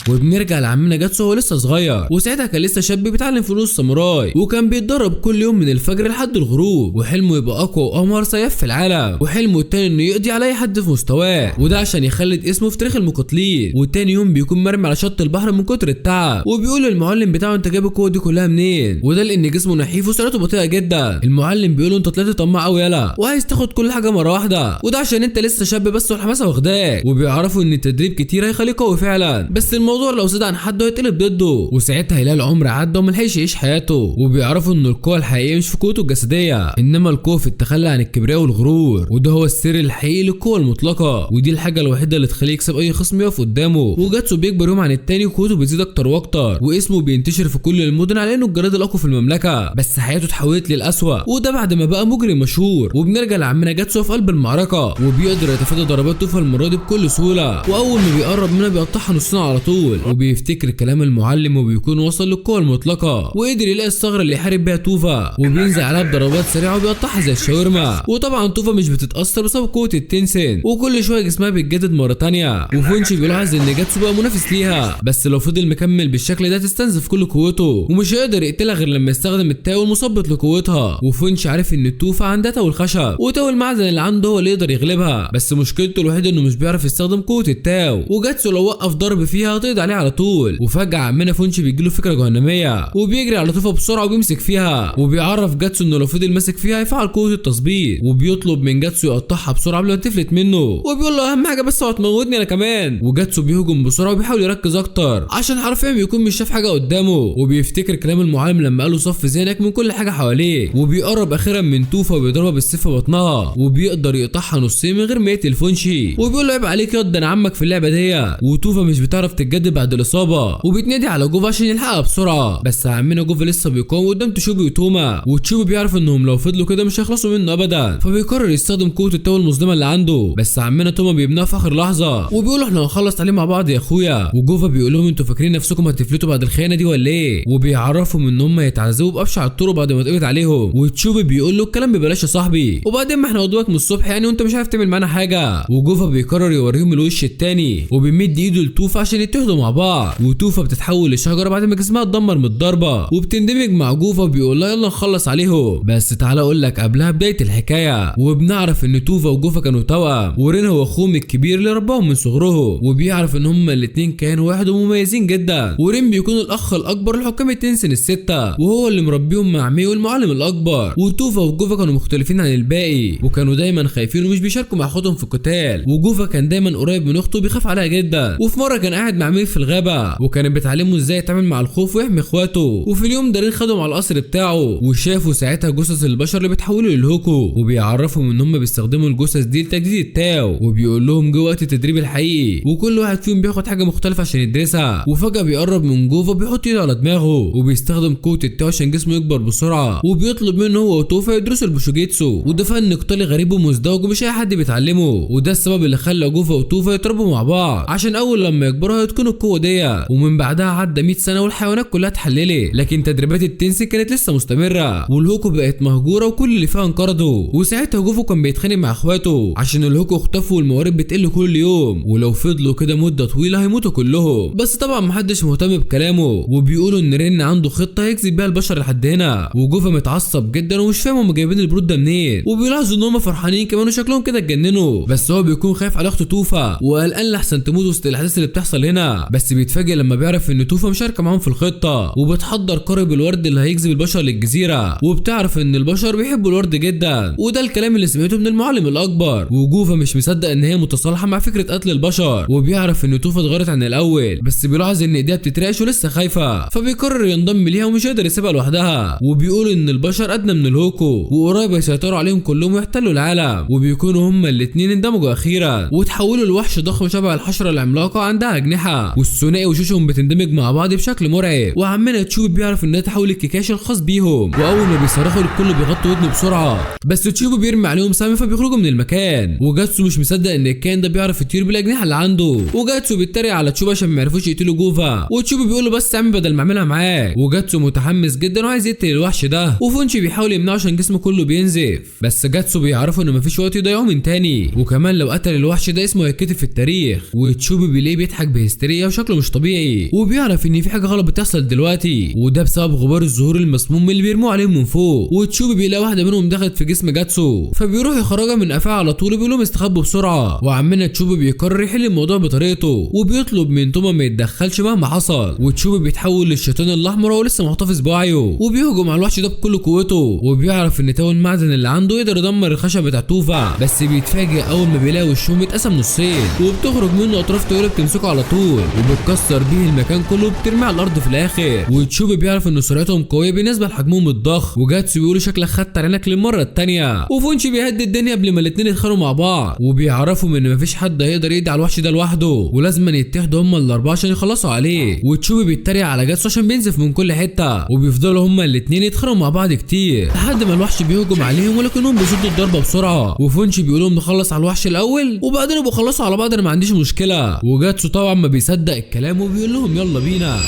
وبنرجع لعمنا جاتسو وهو لسه صغير، وساعتها كان لسه شاب بيتعلم فنون الساموراي، وكان بيتدرب كل يوم من الفجر لحد الغروب، وحلمه يبقى اقوى وامهر سيف في العالم، وحلمه التاني انه يقضي على اي حد في مستواه، وده عشان يخلد اسمه في تاريخ المقاتلين. والتاني يوم بيكون مرمي على شط البحر من كتر التعب، وبيقول للمعلم بتاعه انت جايب القوه دي كلها منين؟ وده لان جسمه نحيف وسرعته بطيئه جدا. المعلم بيقول له انت طلعت طماع قوي يلا وعايز تاخد كل حاجه مره واحده، وده عشان انت لسه شاب بس والحماسه واخداك. وبيعرفوا ان التدريب كتير هيخليه قوي فعلا، بس الموضوع لو زاد عن حد هيتقلب ضده. وساعتها هيلاقي العمر عدى وملحقش يعيش حياته، وبيعرفوا ان القوه الحقيقيه مش في قوته الجسديه، انما القوه في التخلي عن الكبرياء والغرور، وده هو السر الحقيقي للقوه المطلقه، ودي الحاجه الوحيده اللي تخليه يكسب اي خصم يقف قدامه. وجاتسو بيكبر يوم عن التاني وقوته بتزيد اكتر واكتر، واسمه بينتشر في كل المدن على انه الجلاد الاقوى في المملكه، بس حياته اتحولت للاسوأ، وده بعد ما بقى مجرم مشهور. وبنرجع لعمنا جاتسو في قلب المعركه، وبيقدر يتفادى ضربات توفا المره دي بكل سهوله، واول ما بيقرب منها بيقطعها نصين على طول، وبيفتكر كلام المعلم وبيكون وصل للقوه المطلقه، وقدر يلاقي الثغره اللي يحارب بيها توفا، وبينزل عليها بضربات سريعه وبيقطعها زي الشاورما. وطبعا توفا مش بتتاثر بسبب قوه التنسين، وكل شويه جسمها بيتجدد مره ثانيه. وفونشي بيلاحظ ان جاتسو بقى منافس ليها، بس لو فضل مكمل بالشكل ده تستنزف كل قوته، ومش هيقدر يقتلها غير لما يستخدم التاو المثبط لقوتها. وفونشي عارف ان توفا عندها تاو الخشب، وتاو المعدن اللي عنده هو اللي يقدر يغلبها، بس مشكلته الوحيده انه مش بيعرف يستخدم قوه التاو، وجاتسو لو وقف ضرب فيها هتقضي عليه على طول. وفجاه عمنا فونشي بيجيله فكره جهنميه وبيجري على توفا بسرعه وبيمسك فيها، وبيعرف جاتسو انه لو فضل ماسك فيها هيفعل قوه التثبيط، وبيطلب من جاتسو يقطعها بسرعه قبل ما تفلت منه، وبيقول له اهم حاجه بس هتموتني انا كمان. وجاتسو بيهجم بسرعه وبيحاول يركز اكتر عشان حرفيا بيكون مش شايف حاجه قدامه، وبيفتكر كلام المعلم لما قال له صف ذهنك من كل حاجه حواليه، وبيقرب اخيرا من توفا وبيضربها بالسيف في بطنها، وبيقدر يقطعها نصين من غير ما يقتل فونشي، وبيقول له عيب عليك يا انا عمك في اللعبه دي. وتوفا مش بتعرف تتجدد بعد الاصابه، وبتنادي على جوفا عشان يلحقها بسرعه، بس عمنا جوفا لسه بيقاوم قدام تشوبي وتوما، وتشوبي بيعرف انهم لو فضلوا كده مش هيخلصوا منه ابدا، فبيقرر يستخدم قوه التو المظلمه اللي عنده، بس عمنا توما بيبناها في اخر لحظه، وبيقول احنا هنخلص عليه مع بعض يا اخويا. وجوفا بيقول لهم انتوا فاكرين نفسكم هتفلتوا بعد الخيانه دي ولا ايه؟ وبيعرفهم ان هم يتعذبوا بابشع الطرق بعد ما اتقبض عليهم. وتشوبي بيقول له الكلام ببلاش يا صاحبي، وبعدين ما احنا قدامك من الصبح يعني وانت مش عارف تعمل معانا حاجه. وجوفا بيقرر يوريهم الوش التاني، وبيمد ايده لتوفا عشان يتحدوا مع بعض، وتوفا بتتحول لشجره بعد ما جسمها اتدمر من الضربه، وبتندمج مع جوفا وبيقول لها يلا نخلص عليهم. بس تعالى اقول لك قبلها بدايه الحكايه، وبنعرف ان توفا وجوفا كانوا توأم، ورين هو اخوهم الكبير اللي رباهم من صغرهم، وبيعرف ان هما الاثنين كانوا واحد ومميزين جدا. ورين بيكون الاخ الاكبر لحكام التنسين السته، وهو اللي مربيهم مع ميو المعلم الاكبر. وتوفا وجوفا كانوا مختلفين عن الباقي، وكانوا دايما خايفين ومش بيشاركوا مع اخواتهم في القتال. وجوفا كان دايما قريب من اخته وبيخاف عليها جدا، وفي مره كان قاعد مع ميو في الغابه وكانت بتعلمه ازاي يتعامل مع الخوف ويحمي اخواته. وفي اليوم ده رين خدهم على القصر بتاعه، وشافوا ساعتها جثث البشر اللي بيتحولوا للهوكو، وبيعرفهم ان هم بيستخدموا الجثث دي لتجديد التاو، وبيقول لهم جه وقت التدريب الحقيقي، وكل واحد فيهم بياخد حاجه مختلفه عشان يدرسها. وفجاه بيقرب من جوفا بيحط ايده على دماغه، وبيستخدم قوه التاو عشان جسمه يكبر بسرعه، وبيطلب منه هو وتوفا يدرسوا البوشوجيتسو، وده فن قتالي غريب ومزدوج ومش اي حد بيتعلمه، وده السبب اللي خلى جوفا وتوفا يتربوا مع بعض عشان اول لما يكبروا هيتقنوا تكون القوه دي. ومن بعدها عدى 100 سنه والحيوانات كلها اتحللت، لكن تدريبات التنسي كانت لسه مستمره، والهوكو بقت مهجوره وكل اللي فيها انقرضوا. وساعتها جوفو كان بيتخانق مع اخواته عشان الهوكو اختفوا والموارد بتقل كل يوم، ولو فضلوا كده مده طويله هيموتوا كلهم. بس طبعا محدش مهتم بكلامه، وبيقولوا ان رين عنده خطه هيجذب بيها البشر لحد هنا. وجوفا متعصب جدا ومش فاهم هم جايبين البرود ده منين، وبيلاحظوا ان هم فرحانين كمان وشكلهم كده اتجننوا. بس هو بيكون خايف على اخته توفا وقلقان لحسن تموت وسط الاحداث اللي بتحصل هنا. بس بيتفاجئ لما بيعرف ان توفا مشاركه معاهم في الخطه، وبتحضر قارب الورد اللي هيجذب البشر للجزيره، وبتعرف ان البشر بيحبوا الورد جدا، وده الكلام اللي سمعته من المعلم الاكبر. وجوفا مش مصدق ان هي متصالحه مع فكره قتل البشر، وبيعرف ان توفا اتغيرت عن الاول، بس بيلاحظ ان ايديها بتترعش ولسه خايفه، فبيقرر ينضم ليها ومش قادر يسيبها لوحدها. وبيقول ان البشر ادنى من الهوكو وقريب يسيطروا عليهم كلهم ويحتلوا العالم، وبيكونوا هما الاثنين اندمجوا اخيرا وتحولوا لوحش ضخم شبه الحشره العملاقه عندها اجنحه، والثنائي وشوشهم بتندمج مع بعض بشكل مرعب. وعمنا تشوبي بيعرف انها تحول الكيكاش الخاص بيهم، واول ما بيصرخوا الكل بيغطوا ودنه بسرعه، بس تشوبي بيرمي عليهم سامي فبيخرجوا من المكان. وجاتسو مش مصدق ان الكائن ده بيعرف يطير بالاجنحه اللي عنده، وجاتسو بيتريق على تشوبي عشان ما يعرفوش يقتلوا جوفا، وتشوبي بيقول له بس اعمل بدل ما اعملها معاك. وجاتسو متحمس جدا وعايز يقتل الوحش ده، وفونشي بيحاول يمنعه عشان جسمه كله بينزف، بس جاتسو بيعرفوا ان مفيش وقت يضيعوه من تاني، وكمان لو قتل الوحش ده اسمه هيتكتب في التاريخ. وتشوبي بيلاقيه بيضحك بهستيريا وشكله مش طبيعي، وبيعرف ان في حاجه غلط بتحصل دلوقتي، وده بسبب غبار الزهور المسموم اللي بيرموه عليهم من فوق. وتشوبي بيلاقي واحده منهم دخلت في جسم جاتسو، فبيروح يخرجها من قفاها على طول وبيقول لهم استخبوا بسرعه. وعمنا تشوبي بيقرر يحل الموضوع بطريقته، وبيطلب من توما ما يتدخلش مهما حصل. وتشوبي بيتحول للشيطان الاحمر وهو لسه محتفظ بوعيه، وبيهجم على الوحش ده بكل قوته، وبيعرف ان تاو المعدن اللي عنده يقدر يدمر الخشب بتاع توفا، بس بيتفاجئ اول ما بيلاقي وشهم اتقسم نصين وبتخرج منه اطراف طويله بتمسكه على طول، وبتكسر بيه المكان كله وبترميه على الارض في الاخر. وتشوبي بيعرف ان سرعتهم قويه بالنسبه لحجمهم الضخم، وجاتسو بيقول شكلك خدت عينك للمره الثانيه. وفونشي بيهدد الدنيا قبل ما الاثنين يتخانقوا مع بعض، وبيعرفوا ان مفيش حد هيقدر يقضي على الوحش ده لوحده، ولازم يتحدوا هما الاربعه عشان يخلصوا عليه. وتشوبي بيتريق على جاتسو عشان بينزف من كل حته، وبيفضلوا هما الاثنين يتخانقوا مع بعض كتير لحد ما الوحش بيهجم عليهم، ولكنهم بيصدوا الضربه بسرعه. وفونشي بيقول لهم نخلص على الوحش الاول وبعدين بيخلصوا على بعض، انا ما عنديش مشكله. وجاتسو طبعا ما بيصدق الكلام وبيقول لهم يلا بينا.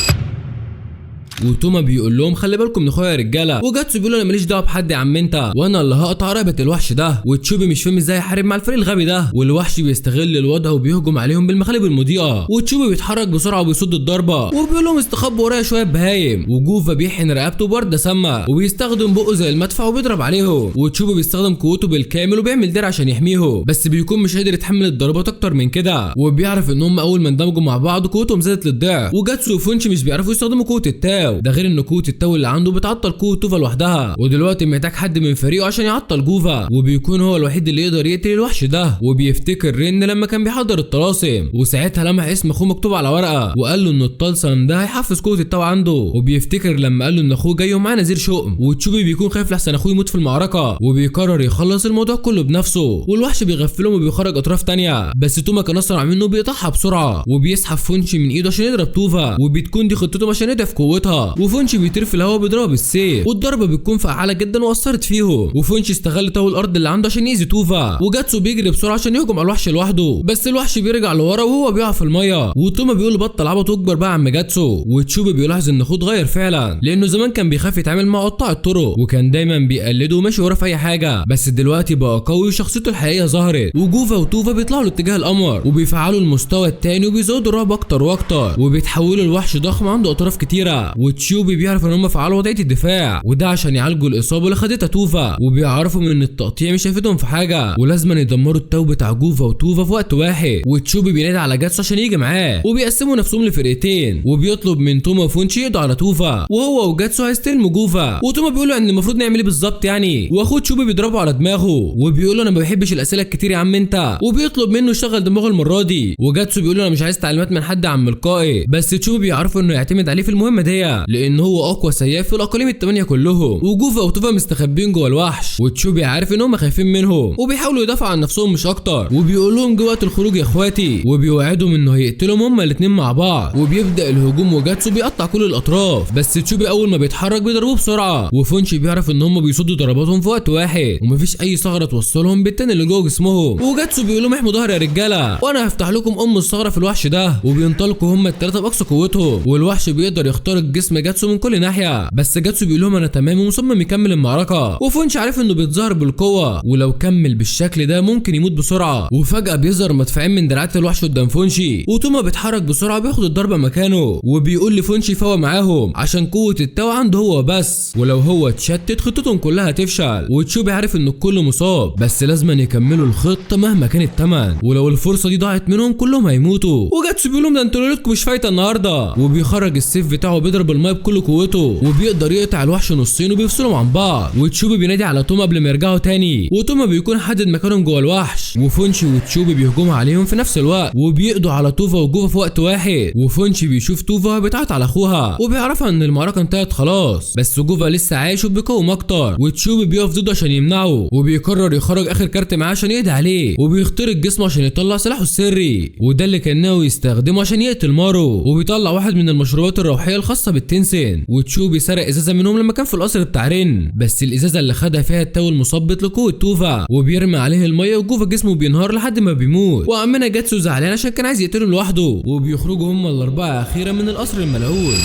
وتوما بيقول لهم خلي بالكم من اخويا يا رجاله. وجاتسو بيقول انا ماليش دعوه بحد يا عم انت، وانا اللي هقطع رقبه الوحش ده. وتشوبي مش فاهم ازاي يحارب مع الفريق الغبي ده، والوحش بيستغل الوضع وبيهجم عليهم بالمخالب المضيئه. وتشوبي بيتحرك بسرعه وبيصد الضربه، وبيقول لهم استخبوا ورايا شويه بهايم. وجوفا بيحن رقبته بورده سامه وبيستخدم بقه زي المدفع وبيضرب عليهم. وتشوبي بيستخدم قوته بالكامل وبيعمل درع عشان يحميهم، بس بيكون مش قادر يتحمل الضربات اكتر من كده. وبيعرف ان هم اول ما اندمجوا مع بعض قوتهم زادت للضعف. وجاتسو وفونشي مش بيعرفوا يستخدموا قوه التاو ده، غير ان قوه التاو اللي عنده بتعطل قوه توفا لوحدها، ودلوقتي محتاج حد من فريقه عشان يعطل جوفا، وبيكون هو الوحيد اللي يقدر يقتل الوحش ده. وبيفتكر رين لما كان بيحضر الطلاسم، وساعتها لمح اسم اخوه مكتوب على ورقه، وقال له ان الطلسم ده هيحفز قوه التاو عنده. وبيفتكر لما قال له ان اخوه جاي ومعاه نذير شؤم، وتشوبي بيكون خايف لحسن اخوه يموت في المعركه، وبيقرر يخلص الموضوع كله بنفسه. والوحش بيغفلهم وبيخرج اطراف تانية، بس توما كان اسرع منه بيقطعها بسرعه، وبيسحب فونشي من ايده عشان يضرب توفا، وبتكون دي خطته عشان يضعف قوتها. وفونشي بيطير في الهواء بيضربها بالسيف، والضربه بتكون فعاله جدا واثرت فيهم. وفونشي استغل تو الارض اللي عنده عشان يأذي توفا، وجاتسو بيجري بسرعه عشان يهجم على الوحش لوحده، بس الوحش بيرجع لورا وهو بيقع في الميه. وتوما بيقول له بطل عبط واكبر بقى يا عم جاتسو. وتشوبي بيلاحظ ان اخوه اتغير فعلا، لانه زمان كان بيخاف يتعامل مع قطاع الطرق، وكان دايما بيقلده وماشي وراه في اي حاجه، بس دلوقتي بقى قوي وشخصيته الحقيقيه ظهرت. وجوفا وتوفا بيطلعوا لاتجاه القمر وبيفعلوا المستوى الثاني وبيزودوا الرعب اكتر واكتر، وبيتحولوا لوحش ضخم عنده اطراف كتيره. وتشوبي بيعرف ان هم فعلوا وضعيه الدفاع، وده عشان يعالجوا الاصابه اللي خدتها توفا، وبيعرفوا ان التقطيع مش هيفيدهم في حاجه، ولازم يدمروا التو بتاع جوفا وتوفا في وقت واحد. وتشوبي بينادي على جاتسو عشان يجي معاه، وبيقسموا نفسهم لفرقتين، وبيطلب من توما وفونشي يقضوا على توفا، وهو وجاتسو هيستلموا جوفا. وتوما بيقول له ان المفروض نعمل ايه بالظبط يعني، واخوه تشوبي بيضربه على دماغه، وبيقول له انا ما بحبش الاسئله الكتير يا عم انت، وبيطلب منه يشغل دماغه المره دي. وجاتسو بيقول له انا مش عايز تعليمات من حد يا عم القائد، بس تشوبي بيعرفوا انه يعتمد عليه في المهمه دي. 8 لان هو اقوى سياف في الاقاليم ال8 كلهم، وجوفا وتوفا مستخبين جوه الوحش، وتشوبي عارف ان هم خايفين منهم وبيحاولوا يدافعوا عن نفسهم مش اكتر، وبيقول لهم جه وقت الخروج يا اخواتي، وبيوعدهم انه هيقتلهم هما الاثنين مع بعض، وبيبدا الهجوم وجاتسو بيقطع كل الاطراف، بس تشوبي اول ما بيتحرك بيضربوه بسرعه، وفونشي بيعرف ان هم بيصدوا ضرباتهم في وقت واحد ومفيش اي ثغره توصلهم بالتاني اللي جوه جسمهم، وجاتسو بيقول لهم احموا ظهر يا رجاله وانا هفتح لكم الثغره في الوحش ده، وبينطلقوا هم الثلاثه باقصى قوتهم، والوحش بيقدر يخترق جسم جاتسو من كل ناحيه، بس جاتسو بيقول لهم انا تمام ومصمم يكمل المعركه، وفونشي عارف انه بيتظاهر بالقوه ولو كمل بالشكل ده ممكن يموت بسرعه، وفجاه بيظهر مدفعين من دراعات الوحش قدام فونشي، وتوما بيتحرك بسرعه بياخد الضربه مكانه، وبيقول لفونشي فهو معاهم عشان قوه التاو عنده هو بس، ولو هو اتشتت خطتهم كلها هتفشل، وتشوبي عارف ان الكل مصاب بس لازم يكملوا الخطه مهما كان الثمن، ولو الفرصه دي ضاعت منهم كلهم هيموتوا، وجاتسو بيقول لهم ده انتوا ليلتكم مش فايته النهارده، وبيخرج السيف بتاعه بيضرب الماء بكل قوته، وبيقدر يقطع الوحش نصين وبيفصلهم عن بعض، وتشوبي بينادي على توما قبل ما يرجعوا تاني، وتوما بيكون حدد مكانهم جوه الوحش، وفونشي وتشوبي بيهجموا عليهم في نفس الوقت، وبيقضوا على توفا وجوفا في وقت واحد، وفونشي بيشوف توفا بتعيط على اخوها وبيعرفها ان المعركه انتهت خلاص، بس جوفا لسه عايش وبيقاوم اكتر، وتشوبي بيقف ضده عشان يمنعه، وبيقرر يخرج اخر كارت معاه عشان يقضي عليه، وبيخترق جسمه عشان يطلع سلاحه السري، وده اللي كان ناوي يستخدمه عشان يقتل مارو، وبيطلع واحد من المشروبات الروحيه الخاصه بالتنسين، وتشوبي سرق ازازه منهم لما كان في القصر بتاع رين، بس الازازه اللي خدها فيها التاو المثبط لقوه توفا، وبيرمي عليه الميه وجوفا جسمه بينهار لحد ما بيموت، وامنا جاتسو زعلان عشان كان عايز يقتله لوحده، وبيخرجوا هم الاربعه اخيرا من القصر الملعون،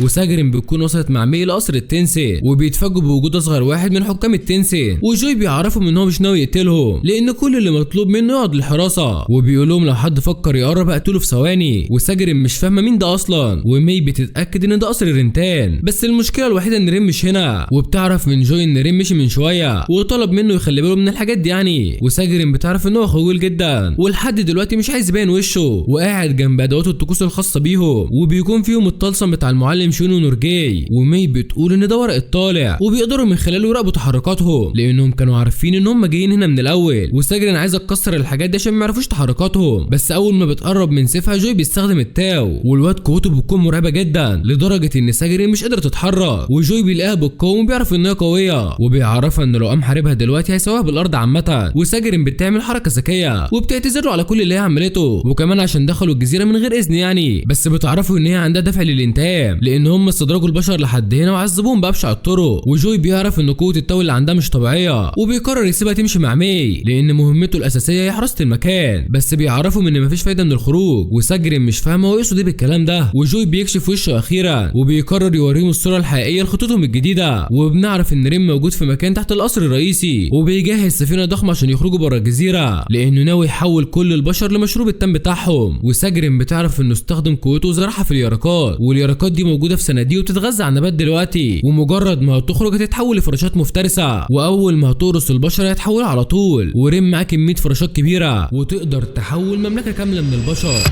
وساجرين بتكون وصلت مع مي لقصر التنسين، وبيتفاجئوا بوجود اصغر واحد من حكام التنسين، وجوي بيعرفوا ان هو مش ناوي يقتلهم لان كل اللي مطلوب منه يقعد للحراسه، وبيقول لهم لو حد فكر يقرب اقتله في ثواني، وساجرين مش فاهمه مين ده اصلا، ومي بتتاكد ان ده قصر رينتان، بس المشكله الوحيده ان رين مش هنا، وبتعرف من جوي ان رين مشي من شويه وطلب منه يخلي باله من الحاجات دي يعني، وساجرين بتعرف ان هو خجول جدا ولحد دلوقتي مش عايز يبين وشه، وقاعد جنب ادوات الطقوس الخاصه بيهم، وبيكون فيهم الطلسم بتاع المعلم شونو نورجي، ومي بتقول ان ده ورق الطالع وبيقدروا من خلاله يراقبوا تحركاتهم لانهم كانوا عارفين ان هم جايين هنا من الاول، وساجرين عايزه تكسر الحاجات دي عشان ما يعرفوش تحركاتهم، بس اول ما بتقرب من سيفها جوي بيستخدم التاو، والواد قوته بتكون مرعبه جدا لدرجه ان ساجرين مش قادره تتحرك، وجوي بيلاقيها بالقوه وبيعرف ان هي قويه، وبيعرفها ان لو قام حاربها دلوقتي هيسويها بالارض عامه، وساجرين بتعمل حركه ذكيه وبتعتذر له على كل اللي هي عملته، وكمان عشان دخلوا الجزيره من غير اذن يعني، بس بتعرفوا ان هي عندها دافع للانتقام لان هم استدرجوا البشر لحد هنا وعذبوهم بابشع الطرق، وجوي بيعرف ان قوه التاو اللي عندها مش طبيعيه، وبيقرر يسيبها تمشي مع مي لان مهمته الاساسيه هي حراسه المكان، بس بيعرفوا ان مفيش فايده من الخروج، وساجرين مش فاهمه هو يقصد ايه بالكلام ده، وجوي بيكشف وشه اخيرا وبيقرر يوريهم الصوره الحقيقيه لخطتهم الجديده، وبنعرف ان ريم موجود في مكان تحت القصر الرئيسي، وبيجهز سفينه ضخمه عشان يخرجوا بره الجزيره لانه ناوي يحول كل البشر لمشروب التم بتاعهم، وساجرين بتعرف انه استخدم قوته وزرعها في اليرقات، واليرقات دي موجوده في صناديق وبتتغذى على النبات دلوقتي، ومجرد ما هتخرج هتتحول لفراشات مفترسه، واول ما هتقرص البشر هيتحولوا على طول، وريم معاه كميه فراشات كبيره وتقدر تحول مملكه كامله من البشر،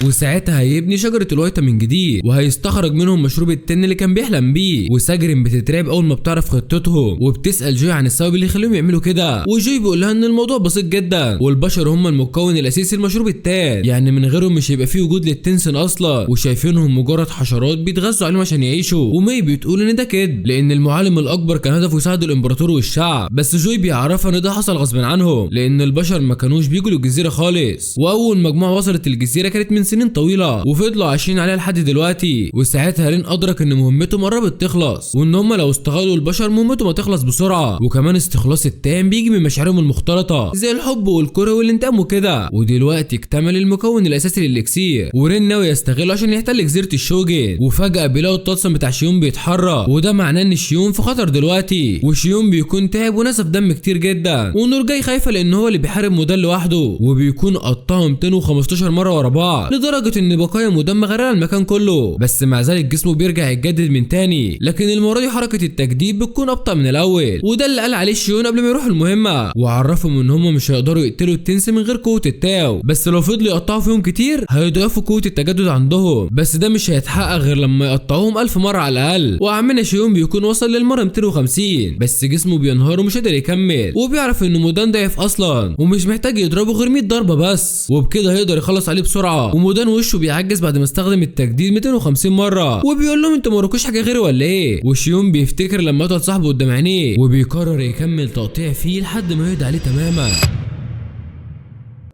وساعتها هيبني شجره الوايتا من جديد وهيستخرج منهم مشروب التن اللي كان بيحلم بيه، وساجرين بتترعب اول ما بتعرف خطتهم وبتسال جوي عن السبب اللي يخليهم يعملوا كده، وجوي بيقول لها ان الموضوع بسيط جدا والبشر هم المكون الاساسي لمشروب التان، يعني من غيرهم مش هيبقى فيه وجود للتنسن اصلا، وشايفينهم مجرد حشرات بيتغذوا عليهم عشان يعيشوا، ومي بتقول ان ده كده لان المعلم الاكبر كان هدفه يساعد الامبراطور والشعب، بس جوي بيعرفها ان ده حصل غصب عنهم لان البشر ما كانوش بيجوا للجزيره خالص، واول مجموعه وصلت الجزيره كانت من سنين طويله وفضلوا عايشين عليها لحد دلوقتي، وساعتها رين ادرك ان مهمتهم قربت تخلص وان هم لو استغلوا البشر مهمتهم هتخلص بسرعه، وكمان استخلاص التام بيجي من مشاعرهم المختلطه زي الحب والكره والانتقام وكده، ودلوقتي اكتمل المكون الاساسي للاكسير، ورين ناوي يستغله عشان يحتل جزيره الشوجن، وفجاه بيلاقوا الطلسم بتاع شيون بيتحرك، وده معناه ان شيون في خطر دلوقتي، وشيون بيكون تعب ونزف دم كتير جدا، ونورجاي خايفه لان هو اللي بيحارب مودان لوحده، وبيكون قطعه 215 مره ورا بعض لدرجه ان بقايا مودان مغرقه المكان كله، بس مع ذلك جسمه بيرجع يتجدد من تاني، لكن المره دي حركه التجديد بتكون ابطا من الاول، وده اللي قال عليه شيون قبل ما يروح المهمه، وعرفهم ان هم مش هيقدروا يقتلوا التنس من غير قوه التاو، بس لو فضلوا يقطعوا فيهم كتير هيضعفوا قوه التجدد عندهم، بس ده مش هيتحقق غير لما يقطعوهم 1000 مره على الاقل، وعمنا شيون بيكون وصل للمره 250 بس جسمه بينهار ومش قادر يكمل، وبيعرف ان مودان ضعيف اصلا ومش محتاج يضربه غير 100 ضربه بس، وبكده هيقدر يخلص عليه بسرعه، ومودان وشه بيعجز بعد ما استخدم التجديد 250 مره، وبيقول لهم انتوا ما وراكوش حاجه غيري ولا ايه؟ وشيون بيفتكر لما قتل صاحبه قدام عينيه، وبيقرر يكمل تقطيع فيه لحد ما يقضي عليه تماما.